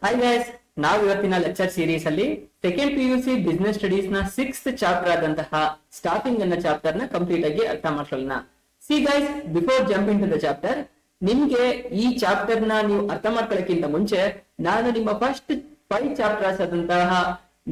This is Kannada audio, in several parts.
ಹಾಯ್ ಗೈಸ್, ನಾವು ಇವತ್ತಿನ ಲೆಕ್ಚರ್ ಸೀರೀಸ್ ಅಲ್ಲಿ ಸೆಕೆಂಡ್ PUC ಬಿಸ್ನೆಸ್ ಸ್ಟಡೀಸ್ ನ 6th ಚಾಪ್ಟರ್ ಆದಂತಹ ಸ್ಟಾಫಿಂಗ್ ಅನ್ನೋ ಚಾಪ್ಟರ್ ನ ಕಂಪ್ಲೀಟ್ ಆಗಿ ಅರ್ಥ ಮಾಡ್ಕೊಳ್ಳೋಣ. See guys, before jump in to the chapter, ನಿಮ್ಗೆ ಈ ಚಾಪ್ಟರ್ ನ ನೀವು ಅರ್ಥ ಮಾಡ್ಕೊಳ್ಳೋಕ್ಕಿಂತ ಮುಂಚೆ ನಾನು ನಿಮ್ಮ ಫಸ್ಟ್ 5 ಚಾಪ್ಟರ್ಸ್ ಆದಂತಹ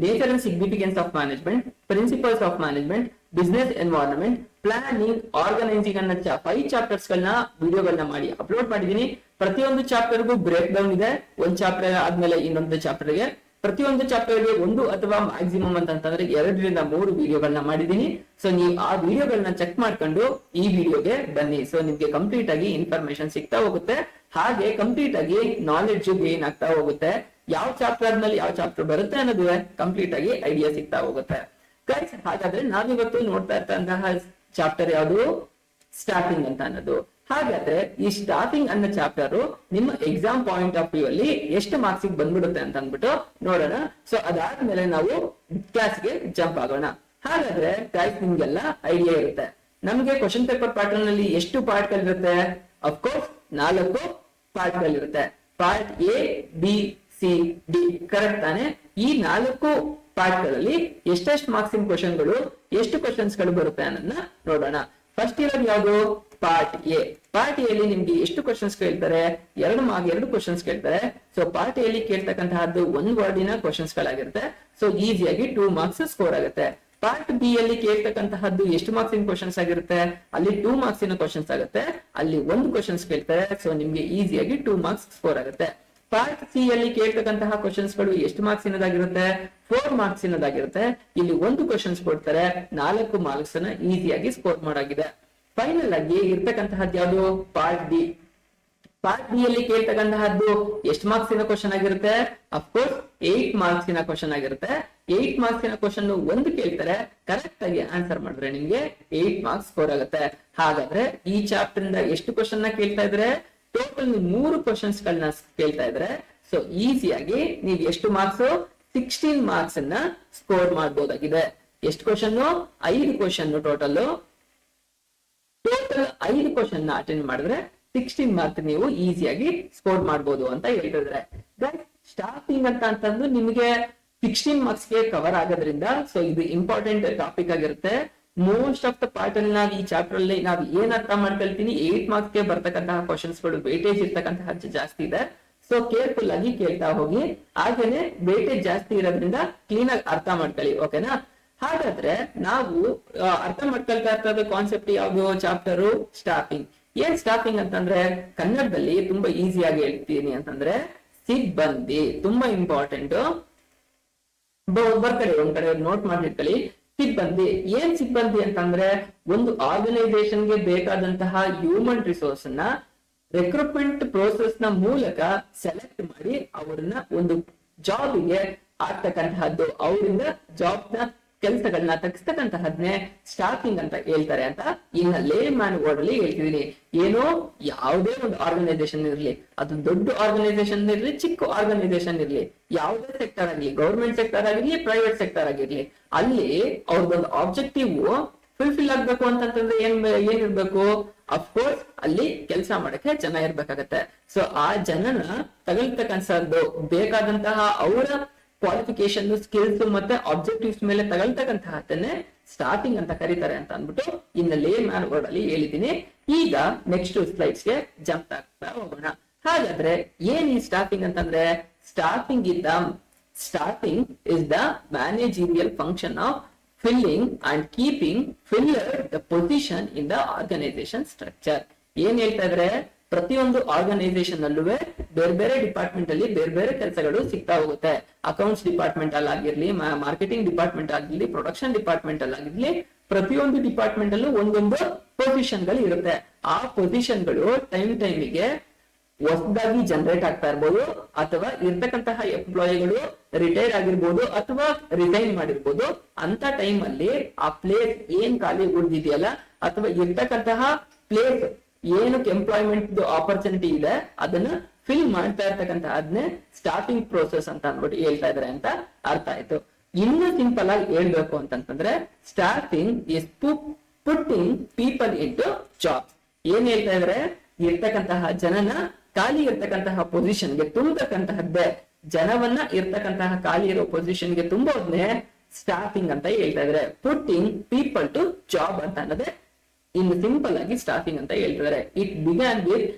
nature and significance of management, principles of management, business environment, planning, organising ಅನ್ನೋ 5 ಚಾಪ್ಟರ್ಸ್ ಗಳನ್ನ ವಿಡಿಯೋಗಳನ್ನ ಮಾಡಿ ಅಪ್ಲೋಡ್ ಮಾಡಿದೀನಿ. ಪ್ರತಿಯೊಂದು ಚಾಪ್ಟರ್ಗೂ ಬ್ರೇಕ್ ಡೌನ್ ಇದೆ. ಒಂದ್ ಚಾಪ್ಟರ್ ಆದ್ಮೇಲೆ ಇನ್ನೊಂದು ಚಾಪ್ಟರ್ಗೆ, ಪ್ರತಿಯೊಂದು ಚಾಪ್ಟರ್ಗೆ 1 ಅಥವಾ ಮ್ಯಾಕ್ಸಿಮಮ್ ಅಂತಂದ್ರೆ 2 ರಿಂದ 3 ವಿಡಿಯೋಗಳನ್ನ ಮಾಡಿದೀನಿ. ಸೊ ನೀವು ಆ ವಿಡಿಯೋಗಳನ್ನ ಚೆಕ್ ಮಾಡ್ಕೊಂಡು ಈ ವಿಡಿಯೋಗೆ ಬನ್ನಿ. ಸೊ ನಿಮ್ಗೆ ಕಂಪ್ಲೀಟ್ ಆಗಿ ಇನ್ಫಾರ್ಮೇಶನ್ ಸಿಗ್ತಾ ಹೋಗುತ್ತೆ, ಹಾಗೆ ಕಂಪ್ಲೀಟ್ ಆಗಿ ನಾಲೆಡ್ಜ್ ಗೇನ್ ಆಗ್ತಾ ಹೋಗುತ್ತೆ. ಯಾವ ಚಾಪ್ಟರ್ ಆದ್ಮೇಲೆ ಯಾವ ಚಾಪ್ಟರ್ ಬರುತ್ತೆ ಅನ್ನೋದು ಕಂಪ್ಲೀಟ್ ಆಗಿ ಐಡಿಯಾ ಸಿಗ್ತಾ ಹೋಗುತ್ತೆ. ಗೈಸ್, ಹಾಗಾದ್ರೆ ನಾವಿವತ್ತು ನೋಡ್ತಾ ಇರ್ತಂತಹ ಚಾಪ್ಟರ್ ಯಾವುದು? ಸ್ಟಾಫಿಂಗ್ ಅಂತ ಅನ್ನೋದು. ಹಾಗಾದ್ರೆ ಈ ಸ್ಟಾಫಿಂಗ್ ಅನ್ನೋ ಚಾಪ್ಟರ್ ನಿಮ್ಮ ಎಕ್ಸಾಮ್ ಪಾಯಿಂಟ್ ಆಫ್ ವ್ಯೂ ಅಲ್ಲಿ ಎಷ್ಟು ಮಾರ್ಕ್ಸ್ ಬಂದ್ಬಿಡುತ್ತೆ ಅಂತ ಅಂದ್ಬಿಟ್ಟು ನೋಡೋಣ. ಸೊ ಅದಾದ್ಮೇಲೆ ನಾವು ಕ್ಲಾಸ್ಗೆ ಜಂಪ್ ಆಗೋಣ. ಹಾಗಾದ್ರೆ ಗೈಸ್, ನಿಮ್ಗೆಲ್ಲ ಐಡಿಯಾ ಇರುತ್ತೆ ನಮ್ಗೆ ಕ್ವಶನ್ ಪೇಪರ್ ಪ್ಯಾಟರ್ನ್ ಅಲ್ಲಿ ಎಷ್ಟು ಪಾರ್ಟ್ ಗಳಿರುತ್ತೆ? ಅಫ್ಕೋರ್ಸ್ 4 ಪಾರ್ಟ್ ಗಳಿರುತ್ತೆ. Part A, B, C, D, correct ತಾನೆ? ಈ 4 ಪಾರ್ಟ್ ಗಳಲ್ಲಿ ಎಷ್ಟೆಷ್ಟು ಮಾರ್ಕ್ಸಿನ ಕ್ವಶನ್ಗಳು, ಎಷ್ಟು ಕ್ವಶನ್ಸ್ ಗಳು ಬರುತ್ತೆ ಅನ್ನೋದನ್ನ ನೋಡೋಣ. ಫಸ್ಟ್ ಇರೋದು ಯಾವುದು? Part A. ಪಾರ್ಟ್ ಎಲ್ಲಿ ನಿಮ್ಗೆ ಎಷ್ಟು ಕ್ವಶನ್ಸ್ ಕೇಳ್ತಾರೆ? 2 ಕ್ವಶನ್ಸ್ ಕೇಳ್ತಾರೆ. ಸೊ ಪಾರ್ಟ್ ಎಲ್ಲಿ ಕೇಳ್ತಕ್ಕಂತಹದ್ದು 1 ವರ್ಡಿನ ಕ್ವಶನ್ಸ್ ಗಳಾಗಿರುತ್ತೆ. ಸೊ ಈಸಿಯಾಗಿ 2 ಮಾರ್ಕ್ಸ್ ಸ್ಕೋರ್ ಆಗುತ್ತೆ. ಪಾರ್ಟ್ ಬಿ ಅಲ್ಲಿ ಕೇಳ್ತಕ್ಕಂತಹದ್ದು ಎಷ್ಟು ಮಾರ್ಕ್ಸಿನ ಕ್ವಶನ್ಸ್ ಆಗಿರುತ್ತೆ? ಅಲ್ಲಿ 2 ಮಾರ್ಕ್ಸಿನ ಕ್ವಶನ್ಸ್ ಆಗುತ್ತೆ. ಅಲ್ಲಿ 1 ಕ್ವಶನ್ಸ್ ಕೇಳ್ತಾರೆ. ಸೊ ನಿಮ್ಗೆ ಈಸಿಯಾಗಿ 2 ಮಾರ್ಕ್ಸ್ ಸ್ಕೋರ್ ಆಗುತ್ತೆ. ಪಾರ್ಟ್ ಸಿ ಅಲ್ಲಿ ಕೇಳ್ತಕ್ಕಂತಹ ಕ್ವಶನ್ಸ್ ಗಳು ಎಷ್ಟು ಮಾರ್ಕ್ಸ್ ಇನದಾಗಿರುತ್ತೆ? 4 ಮಾರ್ಕ್ಸ್ ಇನದಾಗಿರುತ್ತೆ. ಇಲ್ಲಿ 1 ಕ್ವಶನ್ಸ್ ಕೊಡ್ತಾರೆ, 4 ಮಾರ್ಕ್ಸ್ ಅನ್ನ ಈಸಿಯಾಗಿ ಸ್ಕೋರ್ ಮಾಡಾಗಿದೆ. ಫೈನಲ್ ಆಗಿ ಇರ್ತಕ್ಕಂತಹದ್ದು ಯಾವುದು? Part D. ಪಾರ್ಟ್ ಡಿ ಅಲ್ಲಿ ಕೇಳ್ತಕ್ಕಂತಹದ್ದು ಎಷ್ಟು ಮಾರ್ಕ್ಸ್ ಇನ ಕ್ವಶನ್ ಆಗಿರುತ್ತೆ? ಅಫ್ಕೋರ್ಸ್ 8 ಮಾರ್ಕ್ಸ್ ಇನ ಕ್ವಶನ್ ಆಗಿರುತ್ತೆ. 8 ಮಾರ್ಕ್ಸ್ ಇನ ಕ್ವಶನ್ 1 ಕೇಳ್ತಾರೆ, ಕರೆಕ್ಟ್ ಆಗಿ ಆನ್ಸರ್ ಮಾಡಿದ್ರೆ ನಿಮ್ಗೆ 8 ಮಾರ್ಕ್ಸ್ ಸ್ಕೋರ್ ಆಗುತ್ತೆ. ಹಾಗಾದ್ರೆ ಈ ಚಾಪ್ಟರ್ ಇಂದ ಎಷ್ಟು ಕ್ವಶನ್ ನ ಕೇಳ್ತಾ ಇದ್ರೆ? ಟೋಟಲ್ 3 ಕ್ವಶನ್ಸ್ ಗಳನ್ನ ಕೇಳ್ತಾ ಇದ್ರೆ. ಸೊ ಈಸಿಯಾಗಿ ನೀವು ಎಷ್ಟು ಮಾರ್ಕ್ಸ್? 16 ಮಾರ್ಕ್ಸ್ ಅನ್ನ ಸ್ಕೋರ್ ಮಾಡಬಹುದಾಗಿದೆ. ಎಷ್ಟು ಕ್ವಶನ್? 5 ಕ್ವಶನ್. ಟೋಟಲ್ 5 ಕ್ವಶನ್ ನ ಅಟೆಂಡ್ ಮಾಡಿದ್ರೆ 16 ಮಾರ್ಕ್ಸ್ ನೀವು ಈಸಿಯಾಗಿ ಸ್ಕೋರ್ ಮಾಡಬಹುದು ಅಂತ ಹೇಳ್ತಿದ್ರೆ. ಸ್ಟಾಫಿಂಗ್ ಅಂತ ಅಂತಂದು ನಿಮಗೆ 16 ಮಾರ್ಕ್ಸ್ ಗೆ ಕವರ್ ಆಗೋದ್ರಿಂದ ಸೊ ಇದು ಇಂಪಾರ್ಟೆಂಟ್ ಟಾಪಿಕ್ ಆಗಿರುತ್ತೆ. ಮೋಸ್ಟ್ ಆಫ್ ದ ಪಾರ್ಟ್ ಅಲ್ಲಿ ನಾವು ಈ ಚಾಪ್ಟರ್ ಅಲ್ಲಿ ನಾವು ಏನ್ ಅರ್ಥ ಮಾಡ್ಕೊಳ್ತೀನಿ, 8 ಮಾರ್ಕ್ಸ್ ಗೆ ಬರ್ತಕ್ಕಂತಹ ಕ್ವಶನ್ಸ್ ಗಳು ವೇಟೇಜ್ ಇರ್ತಕ್ಕಂತಹ ಜಾಸ್ತಿ ಇದೆ. ಸೊ ಕೇರ್ಫುಲ್ ಆಗಿ ಕೇಳ್ತಾ ಹೋಗಿ. ಹಾಗೇನೆ ವೇಟೇಜ್ ಜಾಸ್ತಿ ಇರೋದ್ರಿಂದ ಕ್ಲೀನ್ ಆಗಿ ಅರ್ಥ ಮಾಡ್ಕೊಳ್ಳಿ, ಓಕೆನಾ? ಹಾಗಾದ್ರೆ ನಾವು ಅರ್ಥ ಮಾಡ್ಕೊಳ್ತಾ ಇರ್ತದ ಕಾನ್ಸೆಪ್ಟ್ ಯಾವ್ದು? Chapter staffing. ಏನ್ ಸ್ಟಾಫಿಂಗ್ ಅಂತಂದ್ರೆ ಕನ್ನಡದಲ್ಲಿ ತುಂಬಾ ಈಸಿಯಾಗಿ ಹೇಳ್ತೀನಿ ಅಂತಂದ್ರೆ ಸಿಬ್ಬಂದಿ. ತುಂಬಾ ಇಂಪಾರ್ಟೆಂಟ್. ಒಂದ್ ಕಡೆ ನೋಟ್ ಮಾಡಿಟ್ಕೊಳ್ಳಿ. ಸಿಬ್ಬಂದಿ. ಏನ್ ಸಿಬ್ಬಂದಿ ಅಂತಂದ್ರೆ ಒಂದು ಆರ್ಗನೈಸೇಷನ್ ಗೆ ಬೇಕಾದಂತಹ ಹ್ಯೂಮನ್ ರಿಸೋರ್ಸ್ ನ ರಿಕ್ರೂಟ್ಮೆಂಟ್ ಪ್ರೋಸೆಸ್ ನ ಮೂಲಕ ಸೆಲೆಕ್ಟ್ ಮಾಡಿ ಅವರನ್ನ ಒಂದು ಜಾಬ್ ಗೆ ಆಗ್ತಕ್ಕಂತಹದ್ದು, ಅವರಿಂದ ಜಾಬ್ ನ ಕೆಲಸಗಳನ್ನ ತಗ್ಸ್ತಕ್ಕಂತಹದ್ನೇ ಸ್ಟಾಫಿಂಗ್ ಅಂತ ಹೇಳ್ತಾರೆ ಅಂತ ಇನ್ನ ಲೇ ಮ್ಯಾನ್ ವರ್ಡ್ ಅಲ್ಲಿ ಹೇಳ್ತಿದೀನಿ. ಏನೋ ಯಾವುದೇ ಒಂದು ಆರ್ಗನೈಸೇಷನ್ ಇರ್ಲಿ, ಅದು ದೊಡ್ಡ ಆರ್ಗನೈಸೇಷನ್ ಇರ್ಲಿ, ಚಿಕ್ಕ ಆರ್ಗನೈಸೇಷನ್ ಇರ್ಲಿ, ಯಾವುದೇ ಸೆಕ್ಟರ್ ಆಗಲಿ, ಗವರ್ಮೆಂಟ್ ಸೆಕ್ಟರ್ ಆಗಿರ್ಲಿ, ಪ್ರೈವೇಟ್ ಸೆಕ್ಟರ್ ಆಗಿರ್ಲಿ, ಅಲ್ಲಿ ಅವ್ರದ್ದೊಂದು ಆಬ್ಜೆಕ್ಟಿವ್ ಫುಲ್ಫಿಲ್ ಆಗ್ಬೇಕು ಅಂತಂದ್ರೆ ಏನಿರ್ಬೇಕು? ಅಫ್ಕೋರ್ಸ್ ಅಲ್ಲಿ ಕೆಲಸ ಮಾಡಕ್ಕೆ ಜನ ಇರ್ಬೇಕಾಗತ್ತೆ. ಸೊ ಆ ಜನನ ತಗೊಳ್ತಕ್ಕಂಥದ್ದು ಬೇಕಾದಂತಹ ಅವರ ಕ್ವಾಲಿಫಿಕೇಶನ್, ಸ್ಕಿಲ್ಸ್ ಮತ್ತೆ ಆಬ್ಜೆಕ್ಟಿವ್ಸ್ ಮೇಲೆ ತಗೊಳ್ತಕ್ಕಂತಹದನ್ನೇ ಸ್ಟಾಫಿಂಗ್ ಅಂತ ಕರೀತಾರೆ ಅಂತ ಅಂದ್ಬಿಟ್ಟು ಇನ್ನ ಲೇ ಮ್ಯಾನ್ ವರ್ಡ್ ಅಲ್ಲಿ ಹೇಳಿದೀನಿ. ಈಗ ನೆಕ್ಸ್ಟ್ ಸ್ಲೈಡ್ಸ್ ಗೆ ಜಂಪ್ ಆಗ್ತಾ ಹೋಗೋಣ. ಹಾಗಾದ್ರೆ ಏನ್ ಈ ಸ್ಟಾಫಿಂಗ್ ಅಂತಂದ್ರೆ? Staffing is the managerial function of filling and keeping filler the position in the organization structure. ಏನ್ ಹೇಳ್ತಾ ಇದ್ರೆ, ಪ್ರತಿಯೊಂದು ಆರ್ಗನೈಸೇಷನ್ ಅಲ್ಲೂ ಬೇರೆ ಬೇರೆ ಡಿಪಾರ್ಟ್ಮೆಂಟ್ ಅಲ್ಲಿ ಬೇರೆ ಬೇರೆ ಕೆಲಸಗಳು ಸಿಗ್ತಾ ಹೋಗುತ್ತೆ. ಅಕೌಂಟ್ಸ್ ಡಿಪಾರ್ಟ್ಮೆಂಟ್ ಅಲ್ಲಿ ಆಗಿರ್ಲಿ, ಮಾರ್ಕೆಟಿಂಗ್ ಡಿಪಾರ್ಟ್ಮೆಂಟ್ ಆಗಿರ್ಲಿ, ಪ್ರೊಡಕ್ಷನ್ ಡಿಪಾರ್ಟ್ಮೆಂಟ್ ಅಲ್ಲಿ ಆಗಿರ್ಲಿ, ಪ್ರತಿಯೊಂದು ಡಿಪಾರ್ಟ್ಮೆಂಟ್ ಅಲ್ಲೂ ಒಂದೊಂದು ಪೊಸಿಷನ್ ಗಳು ಇರುತ್ತೆ. ಆ ಪೊಸಿಷನ್ ಗಳು ಟೈಮಿಗೆ ಹೊಸದಾಗಿ ಜನರೇಟ್ ಆಗ್ತಾ ಇರ್ಬೋದು, ಅಥವಾ ಇರ್ತಕ್ಕಂತಹ ಎಂಪ್ಲಾಯಿಗಳು ರಿಟೈರ್ ಆಗಿರ್ಬೋದು, ಅಥವಾ ರಿಸೈನ್ ಮಾಡಿರ್ಬೋದು. ಅಂತ ಟೈಮ್ ಅಲ್ಲಿ ಆ ಪ್ಲೇಸ್ ಏನ್ ಖಾಲಿ ಉಳಿದಿದೆಯಲ್ಲ, ಅಥವಾ ಇರ್ತಕ್ಕಂತಹ ಪ್ಲೇಸ್ ಏನಕ್ಕೆ ಎಂಪ್ಲಾಯ್ಮೆಂಟ್ ಆಪರ್ಚುನಿಟಿ ಇದೆ ಅದನ್ನ ಫಿಲ್ ಮಾಡ್ತಾ ಇರ್ತಕ್ಕಂತಹದ್ನೇ ಸ್ಟಾಫಿಂಗ್ ಪ್ರೋಸೆಸ್ ಅಂತ ಅಂದ್ಬಿಟ್ಟು ಹೇಳ್ತಾ ಇದಾರೆ ಅಂತ ಅರ್ಥ ಆಯ್ತು. ಇನ್ನು ಸಿಂಪಲ್ ಆಗಿ ಹೇಳ್ಬೇಕು ಅಂತಂದ್ರೆ staffing is putting people into job. ಏನ್ ಹೇಳ್ತಾ ಇದ್ರೆ, ಇರ್ತಕ್ಕಂತಹ ಜನನ ಖಾಲಿ ಇರ್ತಕ್ಕಂತಹ ಪೊಸಿಷನ್ಗೆ ತುಂಬತಕ್ಕಂತಹದ್ದೇ ಜನವನ್ನ ಇರ್ತಕ್ಕಂತಹ ಖಾಲಿ ಇರೋ ಪೊಸಿಷನ್ಗೆ ತುಂಬೋದ್ನೆ ಸ್ಟಾಫಿಂಗ್ ಅಂತ ಹೇಳ್ತಾ ಇದಾರೆ. ಪುಟ್ಟಿಂಗ್ ಪೀಪಲ್ ಟು ಜಾಬ್ ಅಂತ ಅನ್ನೋದೇ ಇನ್ನು ಸಿಂಪಲ್ ಆಗಿ ಸ್ಟಾಫಿಂಗ್ ಅಂತ ಹೇಳ್ತಿದ್ದಾರೆ. It began with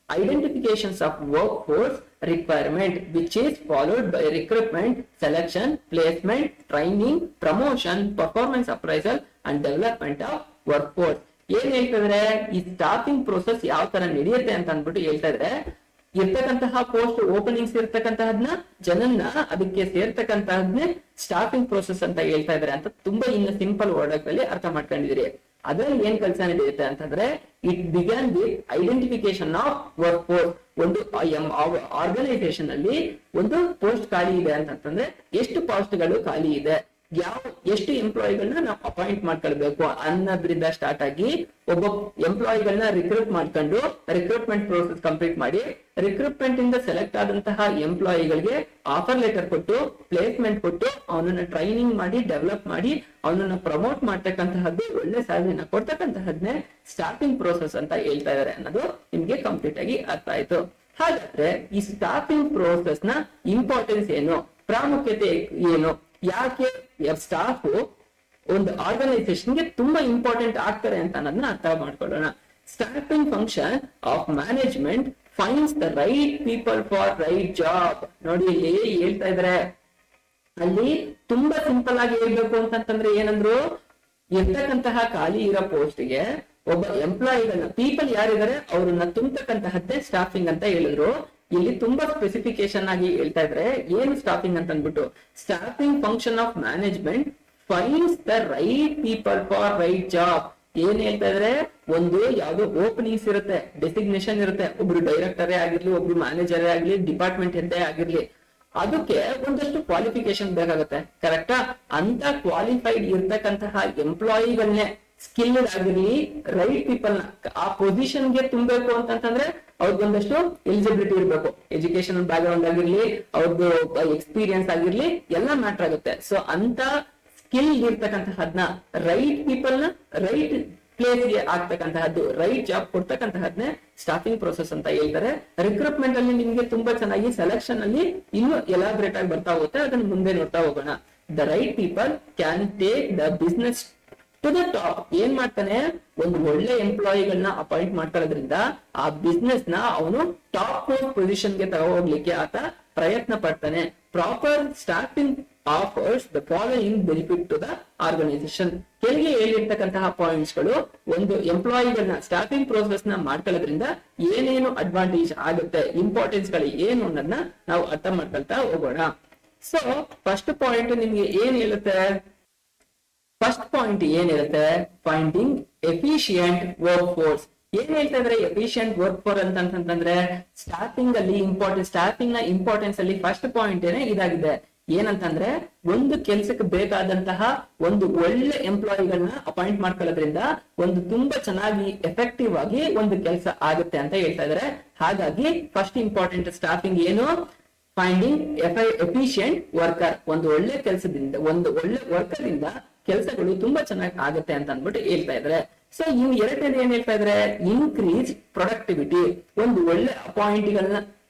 identifications of workforce requirement which is followed by recruitment, selection, placement, training, promotion, performance appraisal and development of workforce. ಏನ್ ಹೇಳ್ತಿದ್ರೆ ಈ ಸ್ಟಾಫಿಂಗ್ ಪ್ರೋಸೆಸ್ ಯಾವ ತರ ನಡೆಯುತ್ತೆ ಅಂತ ಅಂದ್ಬಿಟ್ಟು ಹೇಳ್ತಾ ಇದ್ರೆ, ಇರ್ತಕ್ಕಂತಹ ಪೋಸ್ಟ್ ಓಪನಿಂಗ್ಸ್ ಇರ್ತಕ್ಕಂತಹದ್ನ ಜನನ್ನ ಅದಕ್ಕೆ ಸೇರ್ತಕ್ಕಂತಹದ್ನೇ ಸ್ಟಾಫಿಂಗ್ ಪ್ರೋಸೆಸ್ ಅಂತ ಹೇಳ್ತಾ ಇದಾರೆ ಅಂತ ತುಂಬಾ ಇನ್ನು ಸಿಂಪಲ್ ವರ್ಡ್ ಅಲ್ಲಿ ಅರ್ಥ ಮಾಡ್ಕೊಂಡಿದ್ದೀರಿ. ಅದ್ರಲ್ಲಿ ಏನ್ ಕೆಲಸ ನಡೆಯುತ್ತೆ ಅಂತಂದ್ರೆ, it began with identification of work force. ಒಂದು ಆರ್ಗನೈಸೇಷನ್ ಅಲ್ಲಿ ಒಂದು ಪೋಸ್ಟ್ ಖಾಲಿ ಇದೆ ಅಂತಂದ್ರೆ ಎಷ್ಟು ಪೋಸ್ಟ್ ಗಳು ಖಾಲಿ ಇದೆ, ಎಷ್ಟು ಎಂಪ್ಲಾಯಿಗಳನ್ನ ನಾವು ಅಪಾಯಿಂಟ್ ಮಾಡ್ಕೊಳ್ಬೇಕು ಅನ್ನೋದ್ರಿಂದ ಸ್ಟಾರ್ಟ್ ಆಗಿ ಒಬ್ಬ ಎಂಪ್ಲಾಯಿಗಳನ್ನ ರಿಕ್ರೂಟ್ ಮಾಡ್ಕೊಂಡು ರಿಕ್ರೂಟ್ಮೆಂಟ್ ಪ್ರೋಸೆಸ್ ಕಂಪ್ಲೀಟ್ ಮಾಡಿ, ರಿಕ್ರೂಟ್ಮೆಂಟ್ ಇಂದ ಸೆಲೆಕ್ಟ್ ಆದಂತಹ ಎಂಪ್ಲಾಯಿಗಳಿಗೆ ಆಫರ್ ಲೆಟರ್ ಕೊಟ್ಟು ಪ್ಲೇಸ್ಮೆಂಟ್ ಕೊಟ್ಟು ಅವನನ್ನ ಟ್ರೈನಿಂಗ್ ಮಾಡಿ ಡೆವಲಪ್ ಮಾಡಿ ಅವನನ್ನ ಪ್ರಮೋಟ್ ಮಾಡ್ತಕ್ಕಂತಹದ್ದು, ಒಳ್ಳೆ ಸ್ಯಾಲರಿನ ಕೊಡ್ತಕ್ಕಂತಹದ್ನೇ ಸ್ಟಾಫಿಂಗ್ ಪ್ರೋಸೆಸ್ ಅಂತ ಹೇಳ್ತಾ ಇದಾರೆ ಅನ್ನೋದು ನಿಮ್ಗೆ ಕಂಪ್ಲೀಟ್ ಆಗಿ ಅರ್ಥ ಆಯ್ತು. ಹಾಗಾದ್ರೆ ಈ ಸ್ಟಾಫಿಂಗ್ ಪ್ರೋಸೆಸ್ ನ ಇಂಪಾರ್ಟೆನ್ಸ್ ಏನು, ಪ್ರಾಮುಖ್ಯತೆ ಏನು, ಯಾಕೆ ಸ್ಟಾಫ್ ಒಂದು ಆರ್ಗನೈಸೇಷನ್ಗೆ ತುಂಬಾ ಇಂಪಾರ್ಟೆಂಟ್ ಆಗ್ತಾರೆ ಅಂತ ಅನ್ನೋದನ್ನ ಅರ್ಥ ಮಾಡ್ಕೊಳ್ಳೋಣ. Staffing function of management finds the right people for right job. ನೋಡಿ ಇಲ್ಲಿ ಹೇಳ್ತಾ ಇದಾರೆ, ಅಲ್ಲಿ ತುಂಬಾ ಸಿಂಪಲ್ ಆಗಿ ಹೇಳ್ಬೇಕು ಅಂತಂದ್ರೆ ಏನಂದ್ರು, ಇರ್ತಕ್ಕಂತಹ ಖಾಲಿ ಇರೋ ಪೋಸ್ಟ್ಗೆ ಒಬ್ಬ ಎಂಪ್ಲಾಯಿಗಳನ್ನ ಪೀಪಲ್ ಯಾರಿದ್ದಾರೆ ಅವ್ರನ್ನ ತುಂಬತಕ್ಕಂತಹದ್ದೇ ಸ್ಟಾಫಿಂಗ್ ಅಂತ ಹೇಳಿದ್ರು. ಇಲ್ಲಿ ತುಂಬಾ ಸ್ಪೆಸಿಫಿಕೇಶನ್ ಆಗಿ ಹೇಳ್ತಾ ಇದ್ರೆ ಏನು ಸ್ಟಾಫಿಂಗ್ ಅಂತ ಅಂದ್ಬಿಟ್ಟು, staffing function of management finds the right people for right job. ಏನ್ ಹೇಳ್ತಾ ಇದ್ರೆ, ಒಂದು ಯಾವ್ದೋ ಓಪನಿಂಗ್ಸ್ ಇರುತ್ತೆ, ಡೆಸಿಗ್ನೇಷನ್ ಇರುತ್ತೆ, ಒಬ್ರು ಡೈರೆಕ್ಟರೇ ಆಗಿರ್ಲಿ, ಒಬ್ರು ಮ್ಯಾನೇಜರೇ ಆಗ್ಲಿ, ಡಿಪಾರ್ಟ್ಮೆಂಟ್ ಹೆಡ್ಡೇ ಆಗಿರ್ಲಿ, ಅದಕ್ಕೆ ಒಂದಷ್ಟು ಕ್ವಾಲಿಫಿಕೇಶನ್ ಬೇಕಾಗುತ್ತೆ, ಕರೆಕ್ಟಾ? ಅಂತ ಕ್ವಾಲಿಫೈಡ್ ಇರ್ತಕ್ಕಂತಹ ಎಂಪ್ಲಾಯಿಗಳನ್ನೇ ಸ್ಕಿಲ್ಡ್ ಆಗಿರ್ಲಿ, ರೈಟ್ ಪೀಪಲ್ ನ ಆ ಪೊಸಿಷನ್ ಗೆ ತುಂಬಬೇಕು ಅಂತಂದ್ರೆ ಅವ್ರಿಗೊಂದಷ್ಟು ಎಲಿಜಿಬಿಲಿಟಿ ಇರ್ಬೇಕು, ಎಜುಕೇಶನ್ ಬ್ಯಾಕ್ ಗ್ರೌಂಡ್ ಆಗಿರ್ಲಿ, ಅವ್ರದ್ದು ಎಕ್ಸ್ಪೀರಿಯನ್ಸ್ ಆಗಿರ್ಲಿ, ಎಲ್ಲ ಮ್ಯಾಟರ್ ಆಗುತ್ತೆ. ಸೊ ಅಂತ ಸ್ಕಿಲ್ ಇರ್ತಕ್ಕಂತಹದ್ನ ರೈಟ್ ಪೀಪಲ್ ನ ರೈಟ್ ಪ್ಲೇಸ್ ಗೆ ಆಗ್ತಕ್ಕಂತಹದ್ದು, ರೈಟ್ ಜಾಬ್ ಕೊಡ್ತಕ್ಕಂತಹದ್ನೇ ಸ್ಟಾಫಿಂಗ್ ಪ್ರೋಸೆಸ್ ಅಂತ ಹೇಳ್ತಾರೆ. ರಿಕ್ರೂಟ್ಮೆಂಟ್ ಅಲ್ಲಿ ನಿಮ್ಗೆ ತುಂಬಾ ಚೆನ್ನಾಗಿ, ಸೆಲೆಕ್ಷನ್ ಅಲ್ಲಿ ಇನ್ನೂ ಎಲಾಬ್ರೇಟ್ ಆಗಿ ಬರ್ತಾ ಹೋಗುತ್ತೆ, ಅದನ್ನ ಮುಂದೆ ನೋಡ್ತಾ ಹೋಗೋಣ. The right people can take the business to the top. ಏನ್ ಮಾಡ್ತಾನೆ, ಒಂದು ಒಳ್ಳೆ ಎಂಪ್ಲಾಯಿಗಳನ್ನ ಅಪಾಯಿಂಟ್ ಮಾಡ್ಕೊಳ್ಳೋದ್ರಿಂದ ಆ ಬಿಸ್ನೆಸ್ ನ ಅವನು ಟಾಪ್ ಮೋಸ್ಟ್ ಪೊಸಿಷನ್ ಗೆ ತಗೋಗ್ಲಿಕ್ಕೆ ಆತ ಪ್ರಯತ್ನ ಪಡ್ತಾನೆ. Proper staffing offers the following benefit to the organisation. ಕೆಳಗೆ ಹೇಳಿರ್ತಕ್ಕಂತಹ ಪಾಯಿಂಟ್ಸ್ ಗಳು ಒಂದು ಎಂಪ್ಲಾಯಿಗಳನ್ನ ಸ್ಟಾಫಿಂಗ್ ಪ್ರೋಸೆಸ್ ನ ಮಾಡ್ಕೊಳ್ಳೋದ್ರಿಂದ ಏನೇನು ಅಡ್ವಾಂಟೇಜ್ ಆಗುತ್ತೆ, ಇಂಪಾರ್ಟೆನ್ಸ್ ಗಳು ಏನು ಅನ್ನೋದನ್ನ ನಾವು ಅರ್ಥ ಮಾಡ್ಕೊಳ್ತಾ ಹೋಗೋಣ. ಸೊ ಫಸ್ಟ್ ಪಾಯಿಂಟ್ ನಿಮ್ಗೆ ಏನ್ ಹೇಳುತ್ತೆ, ಫಸ್ಟ್ ಪಾಯಿಂಟ್ ಏನಿರುತ್ತೆ, ಫೈಂಡಿಂಗ್ ಎಫಿಷಿಯಂಟ್ ವರ್ಕ್ ಫೋರ್ಸ್. ಏನ್ ಹೇಳ್ತಾ ಇದ್ರೆ ಎಫಿಷಿಯಂಟ್ ವರ್ಕ್ ಫೋರ್ಸ್ ಅಂತಂದ್ರೆ, ಸ್ಟಾಫಿಂಗ್ ಅಲ್ಲಿ ಸ್ಟಾಫಿಂಗ್ ನ ಇಂಪಾರ್ಟೆನ್ಸ್ ಅಲ್ಲಿ ಫಸ್ಟ್ ಪಾಯಿಂಟ್ ಏನೇ ಇದಾಗಿದೆ. ಏನಂತಂದ್ರೆ, ಒಂದು ಕೆಲ್ಸಕ್ಕೆ ಬೇಕಾದಂತಹ ಒಂದು ಒಳ್ಳೆ ಎಂಪ್ಲಾಯಿಗಳನ್ನ ಅಪಾಯಿಂಟ್ ಮಾಡ್ಕೊಳ್ಳೋದ್ರಿಂದ ಒಂದು ತುಂಬಾ ಚೆನ್ನಾಗಿ ಎಫೆಕ್ಟಿವ್ ಆಗಿ ಒಂದು ಕೆಲಸ ಆಗುತ್ತೆ ಅಂತ ಹೇಳ್ತಾ ಇದಾರೆ. ಹಾಗಾಗಿ ಫಸ್ಟ್ ಇಂಪಾರ್ಟೆಂಟ್ ಸ್ಟಾಫಿಂಗ್ ಏನು, ಫೈಂಡಿಂಗ್ ಎಫಿಷಿಯಂಟ್ ವರ್ಕರ್. ಒಂದು ಒಳ್ಳೆ ಕೆಲಸದಿಂದ, ಒಂದು ಒಳ್ಳೆ ವರ್ಕರ್ ಇಂದ ಕೆಲಸಗಳು ತುಂಬಾ ಚೆನ್ನಾಗಿ ಆಗುತ್ತೆ ಅಂತ ಅಂದ್ಬಿಟ್ಟು ಹೇಳ್ತಾ ಇದ್ರೆ. ಸೊ ಇನ್ನು ಎರಡನೇದು ಏನ್ ಹೇಳ್ತಾ ಇದ್ರೆ, ಇನ್ಕ್ರೀಸ್ ಪ್ರೊಡಕ್ಟಿವಿಟಿ. ಒಂದು ಒಳ್ಳೆ ಅಪಾಯಿಂಟ್ಗಳನ್ನ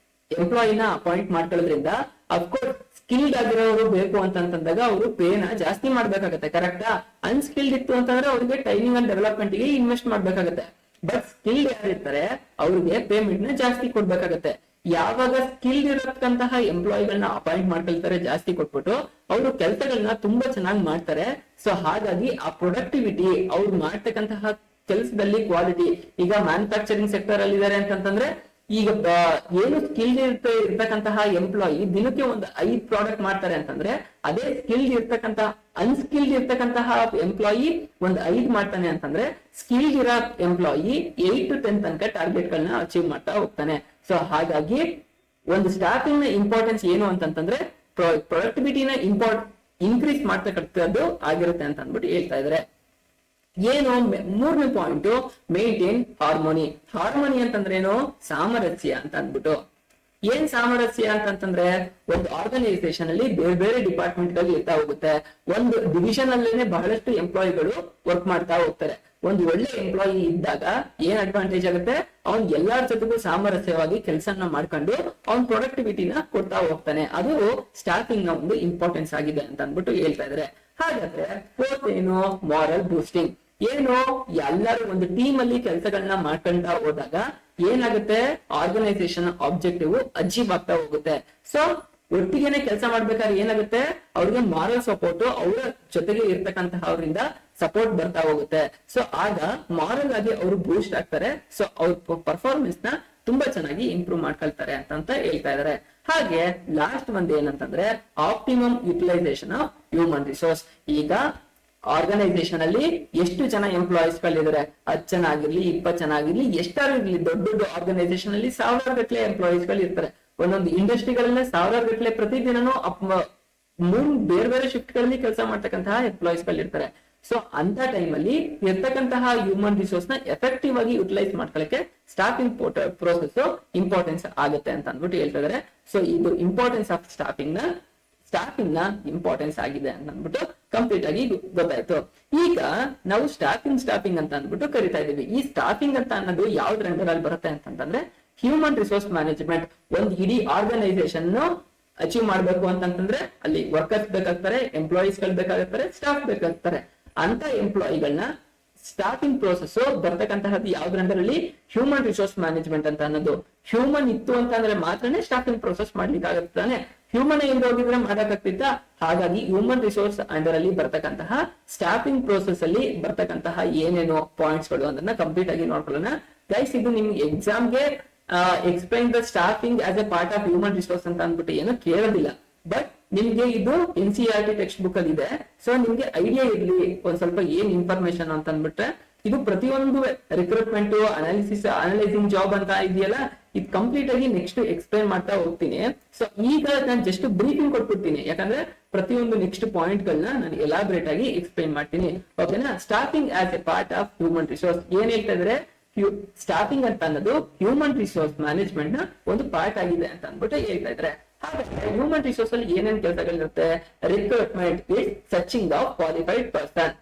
ಎಂಪ್ಲಾಯಿನ ಅಪಾಯಿಂಟ್ ಮಾಡ್ಕೊಳ್ಳೋದ್ರಿಂದ ಅಫ್ಕೋರ್ಸ್ ಸ್ಕಿಲ್ಡ್ ಆಗಿರೋರು ಬೇಕು ಅಂತಂದಾಗ ಅವರು ಪೇನ ಜಾಸ್ತಿ ಮಾಡ್ಬೇಕಾಗತ್ತೆ, ಕರೆಕ್ಟಾ? ಅನ್ಸ್ಕಿಲ್ಡ್ ಇತ್ತು ಅಂತಂದ್ರೆ ಅವ್ರಿಗೆ ಟ್ರೈನಿಂಗ್ ಅಂಡ್ ಡೆವಲಪ್ಮೆಂಟ್ ಗೆ ಇನ್ವೆಸ್ಟ್ ಮಾಡ್ಬೇಕಾಗತ್ತೆ. ಬಟ್ ಸ್ಕಿಲ್ಡ್ ಯಾರಿರ್ತಾರೆ ಅವ್ರಿಗೆ ಪೇಮೆಂಟ್ ನ ಜಾಸ್ತಿ ಕೊಡ್ಬೇಕಾಗತ್ತೆ. ಯಾವಾಗ ಸ್ಕಿಲ್ಡ್ ಇರತಕ್ಕಂತಹ ಎಂಪ್ಲಾಯಿಗಳನ್ನ ಅಪಾಯಿಂಟ್ ಮಾಡ್ಕೊಳ್ತಾರೆ ಜಾಸ್ತಿ ಕೊಟ್ಬಿಟ್ಟು, ಅವರು ಕೆಲಸಗಳನ್ನ ತುಂಬಾ ಚೆನ್ನಾಗಿ ಮಾಡ್ತಾರೆ. ಸೊ ಹಾಗಾಗಿ ಆ ಪ್ರೊಡಕ್ಟಿವಿಟಿ, ಅವ್ರು ಮಾಡ್ತಕ್ಕಂತಹ ಕೆಲಸದಲ್ಲಿ ಕ್ವಾಲಿಟಿ, ಈಗ ಮ್ಯಾನುಫ್ಯಾಕ್ಚರಿಂಗ್ ಸೆಕ್ಟರ್ ಅಲ್ಲಿ ಇದಾರೆ ಅಂತಂದ್ರೆ, ಈಗ ಏನು ಸ್ಕಿಲ್ಡ್ ಇರ್ತಕ್ಕಂತಹ ಎಂಪ್ಲಾಯಿ ದಿನಕ್ಕೆ ಒಂದು 5 ಪ್ರಾಡಕ್ಟ್ ಮಾಡ್ತಾರೆ ಅಂತಂದ್ರೆ, ಅದೇ ಸ್ಕಿಲ್ಡ್ ಇರ್ತಕ್ಕಂತಹ ಅನ್ಸ್ಕಿಲ್ಡ್ ಇರ್ತಕ್ಕಂತಹ ಎಂಪ್ಲಾಯಿ ಒಂದು 5 ಮಾಡ್ತಾನೆ ಅಂತಂದ್ರೆ, ಸ್ಕಿಲ್ಡ್ ಇರೋ ಎಂಪ್ಲಾಯಿ 8 to 10 ತನಕ ಟಾರ್ಗೆಟ್ ಗಳನ್ನ ಅಚೀವ್ ಮಾಡ್ತಾ ಹೋಗ್ತಾನೆ. ಸೊ ಹಾಗಾಗಿ ಒಂದು ಸ್ಟಾಫಿಂಗ್ ನ ಇಂಪಾರ್ಟೆನ್ಸ್ ಏನು ಅಂತಂದ್ರೆ, ಪ್ರೊಡಕ್ಟಿವಿಟಿನ ಇನ್ಕ್ರೀಸ್ ಮಾಡ್ತಕ್ಕಂಥದ್ದು ಆಗಿರುತ್ತೆ ಅಂತ ಅಂದ್ಬಿಟ್ಟು ಹೇಳ್ತಾ ಇದಾರೆ. ಏನು ಮೂರನೇ ಪಾಯಿಂಟ್, ಮೇಂಟೈನ್ ಹಾರ್ಮೋನಿ. ಹಾರ್ಮೋನಿ ಅಂತಂದ್ರೇನು, ಸಾಮರಸ್ಯ ಅಂತ ಅಂದ್ಬಿಟ್ಟು. ಏನ್ ಸಾಮರಸ್ಯ ಅಂತಂದ್ರೆ ಒಂದು ಆರ್ಗನೈಸೇಷನ್ ಅಲ್ಲಿ ಬೇರೆ ಬೇರೆ ಡಿಪಾರ್ಟ್ಮೆಂಟ್ ಗಳು ಇರ್ತಾ ಹೋಗುತ್ತೆ. ಒಂದು ಡಿವಿಷನ್ ಅಲ್ಲೇನೆ ಬಹಳಷ್ಟು ಎಂಪ್ಲಾಯಿಗಳು ವರ್ಕ್ ಮಾಡ್ತಾ ಹೋಗ್ತಾರೆ. ಒಂದು ಒಳ್ಳೆ ಎಂಪ್ಲಾಯಿ ಇದ್ದಾಗ ಏನ್ ಅಡ್ವಾಂಟೇಜ್ ಆಗುತ್ತೆ, ಅವ್ನ್ ಎಲ್ಲಾರ ಜೊತೆಗೂ ಸಾಮರಸ್ಯವಾಗಿ ಕೆಲಸನ ಮಾಡ್ಕೊಂಡು ಅವ್ನ್ ಪ್ರೊಡಕ್ಟಿವಿಟಿನ ಕೊಡ್ತಾ ಹೋಗ್ತಾನೆ. ಅದು ಸ್ಟಾಫಿಂಗ್ ನ ಒಂದು ಇಂಪಾರ್ಟೆನ್ಸ್ ಆಗಿದೆ ಅಂತ ಅಂದ್ಬಿಟ್ಟು ಹೇಳ್ತಾ ಇದಾರೆ. ಹಾಗಾದ್ರೆ ಫೋರ್ತ್ ಏನು, ಮಾರಲ್ ಬೂಸ್ಟಿಂಗ್. ಏನು, ಎಲ್ಲರೂ ಒಂದು ಟೀಮ್ ಅಲ್ಲಿ ಕೆಲಸಗಳನ್ನ ಮಾಡ್ಕೊಂಡ ಹೋದಾಗ ಏನಾಗುತ್ತೆ, ಆರ್ಗನೈಸೇಷನ್ ಆಬ್ಜೆಕ್ಟಿವ್ ಅಚೀವ್ ಆಗ್ತಾ ಹೋಗುತ್ತೆ. ಸೊ ಒಟ್ಟಿಗೆನೆ ಕೆಲಸ ಮಾಡ್ಬೇಕಾದ್ರೆ ಏನಾಗುತ್ತೆ, ಅವ್ರಿಗೆ ಮಾರಲ್ ಸಪೋರ್ಟ್, ಅವರ ಜೊತೆಗೆ ಇರ್ತಕ್ಕಂತಹ ಅವರಿಂದ ಸಪೋರ್ಟ್ ಬರ್ತಾ ಹೋಗುತ್ತೆ. ಸೊ ಆಗ ಮಾರಲ್ ಆಗಿ ಅವರು ಬೂಸ್ಟ್ ಆಗ್ತಾರೆ. ಸೊ ಅವ್ರ ಪರ್ಫಾರ್ಮೆನ್ಸ್ ನ ತುಂಬಾ ಚೆನ್ನಾಗಿ ಇಂಪ್ರೂವ್ ಮಾಡ್ಕೊಳ್ತಾರೆ ಅಂತ ಹೇಳ್ತಾ ಇದಾರೆ. ಹಾಗೆ ಲಾಸ್ಟ್ ಒಂದ್ ಏನಂತಂದ್ರೆ optimum utilisation of human resource. ಈಗ ಆರ್ಗನೈಸೇಷನ್ ಅಲ್ಲಿ ಎಷ್ಟು ಜನ ಎಂಪ್ಲಾಯೀಸ್ ಗಳಿದ್ದಾರೆ, 10 ಜನ ಆಗಿರ್ಲಿ, 20 ಜನ ಆಗಿರ್ಲಿ, ಎಷ್ಟಾಗಿರ್ಲಿ, ದೊಡ್ಡ ದೊಡ್ಡ ಆರ್ಗನೈಸೇಷನ್ ಅಲ್ಲಿ ಸಾವಿರಾರು ಗಟ್ಟಲೆ ಎಂಪ್ಲಾಯೀಸ್ ಗಳು ಇರ್ತಾರೆ. ಒಂದೊಂದು ಇಂಡಸ್ಟ್ರಿಗಳಲ್ಲೇ ಸಾವಿರಾರು ಗಟ್ಟಲೆ ಪ್ರತಿದಿನನೂ ಬೇರೆ ಬೇರೆ ಶಿಫ್ಟ್ ಗಳಲ್ಲಿ ಕೆಲಸ ಮಾಡ್ತಕ್ಕಂತಹ ಎಂಪ್ಲಾಯೀಸ್ ಗಳು ಇರ್ತಾರೆ. ಸೊ ಅಂತ ಟೈಮ್ ಅಲ್ಲಿ ಇರ್ತಕ್ಕಂತಹ ಹ್ಯೂಮನ್ ರಿಸೋರ್ಸ್ ನ ಎಫೆಕ್ಟಿವ್ ಆಗಿ ಯುಟಿಲೈಸ್ ಮಾಡ್ಕೊಳ್ಳಕ್ಕೆ ಸ್ಟಾಫಿಂಗ್ ಪ್ರೋಸೆಸ್ ಇಂಪಾರ್ಟೆನ್ಸ್ ಆಗುತ್ತೆ ಅಂತ ಅಂದ್ಬಿಟ್ಟು ಹೇಳ್ತಾ ಇದಾರೆ. ಸೊ ಇದು ಇಂಪಾರ್ಟೆನ್ಸ್ ಆಫ್ ಸ್ಟಾಫಿಂಗ್ ನ ಇಂಪಾರ್ಟೆನ್ಸ್ ಆಗಿದೆ ಅಂತ ಅಂದ್ಬಿಟ್ಟು ಕಂಪ್ಲೀಟ್ ಆಗಿ ಗೊತ್ತಾಯ್ತು. ಈಗ ನಾವು ಸ್ಟಾಫಿಂಗ್ ಅಂತ ಅಂದ್ಬಿಟ್ಟು ಕರಿತಾ ಇದೀವಿ. ಈ ಸ್ಟಾಫಿಂಗ್ ಅಂತ ಅನ್ನೋದು ಯಾವ್ದ್ರ ಅಂಡರ್ ಅಲ್ಲಿ ಬರುತ್ತೆ ಅಂತಂದ್ರೆ ಹ್ಯೂಮನ್ ರಿಸೋರ್ಸ್ ಮ್ಯಾನೇಜ್ಮೆಂಟ್. ಒಂದು ಇಡೀ ಆರ್ಗನೈಸೇಷನ್ ಅಚೀವ್ ಮಾಡ್ಬೇಕು ಅಂತಂದ್ರೆ ಅಲ್ಲಿ ವರ್ಕರ್ಸ್ ಬೇಕಾಗ್ತಾರೆ, ಎಂಪ್ಲಾಯೀಸ್ ಗಳು ಬೇಕಾಗ್ತಾರೆ, ಸ್ಟಾಫ್ ಬೇಕಾಗ್ತಾರೆ. ಅಂತ ಎಂಪ್ಲಾಯಿಗಳನ್ನ ಸ್ಟಾಫಿಂಗ್ ಪ್ರೋಸೆಸ್ ಬರ್ತಕ್ಕಂತಹದ್ದು ಯಾವ್ದ್ರ ಅಂಡರಲ್ಲಿ, ಹ್ಯೂಮನ್ ರಿಸೋರ್ಸ್ ಮ್ಯಾನೇಜ್ಮೆಂಟ್ ಅಂತ ಅನ್ನೋದು. ಹ್ಯೂಮನ್ ಇತ್ತು ಅಂತಂದ್ರೆ ಮಾತ್ರನೇ ಸ್ಟಾಫಿಂಗ್ ಪ್ರೋಸೆಸ್ ಮಾಡ್ಲಿಕ್ಕೆ ಆಗುತ್ತಾನೆ. ಹ್ಯೂಮನ್ ಇಂದ ಹೋಗಿದ್ರೆ ಮಾಡಕ್ಕಾಗ್ತಿತ್ತ. ಹಾಗಾಗಿ ಹ್ಯೂಮನ್ ರಿಸೋರ್ಸ್ ಅಂಡರ್ ಅಲ್ಲಿ ಬರ್ತಕ್ಕಂತಹ ಸ್ಟಾಫಿಂಗ್ ಪ್ರೋಸೆಸ್ ಅಲ್ಲಿ ಬರ್ತಕ್ಕಂತಹ ಏನೇನೋ ಪಾಯಿಂಟ್ಸ್ ಗಳು ಅದನ್ನ ಕಂಪ್ಲೀಟ್ ಆಗಿ ನೋಡ್ಕೊಳ್ಳೋಣ ಗೈಸ್. ಇದು ನಿಮ್ಗೆ ಎಕ್ಸಾಮ್ಗೆ explain the staffing as a part of human resource ಅಂತ ಅಂದ್ಬಿಟ್ಟು ಏನೋ ಕೇಳೋದಿಲ್ಲ. ಬಟ್ ನಿಮ್ಗೆ ಇದು NCERT ಟೆಕ್ಸ್ಟ್ ಬುಕ್ ಅಲ್ಲಿ ಇದೆ. ಸೊ ನಿಮ್ಗೆ ಐಡಿಯಾ ಇರ್ಲಿ ಒಂದ್ ಸ್ವಲ್ಪ ಏನ್ ಇನ್ಫಾರ್ಮೇಶನ್ ಅಂತ ಅಂದ್ಬಿಟ್ರೆ, ಇದು ಪ್ರತಿಯೊಂದು ರಿಕ್ರೂಟ್ಮೆಂಟ್ ಅನಲೈಸಿಂಗ್ ಜಾಬ್ ಅಂತ ಇದೆಯಲ್ಲ, ಇದು ಕಂಪ್ಲೀಟ್ ಆಗಿ ನೆಕ್ಸ್ಟ್ ಎಕ್ಸ್ಪ್ಲೈನ್ ಮಾಡ್ತಾ ಹೋಗ್ತೀನಿ. ಸೊ ಈಗ ನಾನು ಜಸ್ಟ್ ಬ್ರೀಫಿಂಗ್ ಕೊಟ್ಬಿಡ್ತೀನಿ, ಯಾಕಂದ್ರೆ ಪ್ರತಿಯೊಂದು ನೆಕ್ಸ್ಟ್ ಪಾಯಿಂಟ್ ಗಳನ್ನ ನಾನು ಎಲಾಬ್ರೇಟ್ ಆಗಿ ಎಕ್ಸ್ಪ್ಲೈನ್ ಮಾಡ್ತೀನಿ. ಓಕೆನಾ. Staffing as a part of human resource ಏನ್ ಹೇಳ್ತಾ ಇದ್ರೆ, ಸ್ಟಾಫಿಂಗ್ ಅಂತ ಅನ್ನೋದು ಹ್ಯೂಮನ್ ರಿಸೋರ್ಸ್ ಮ್ಯಾನೇಜ್ಮೆಂಟ್ ನ ಒಂದು ಪಾರ್ಟ್ ಆಗಿದೆ ಅಂತ ಅಂದ್ಬಿಟ್ಟು ಹೇಳ್ತಾ ಇದ್ರೆ. ಹಾಗಾದ್ರೆ ಹ್ಯೂಮನ್ ರಿಸೋರ್ಸ್ ಅಲ್ಲಿ ಏನೇನ್ ಕೆಲಸಗಳಿರುತ್ತೆ, recruitment is searching of qualified person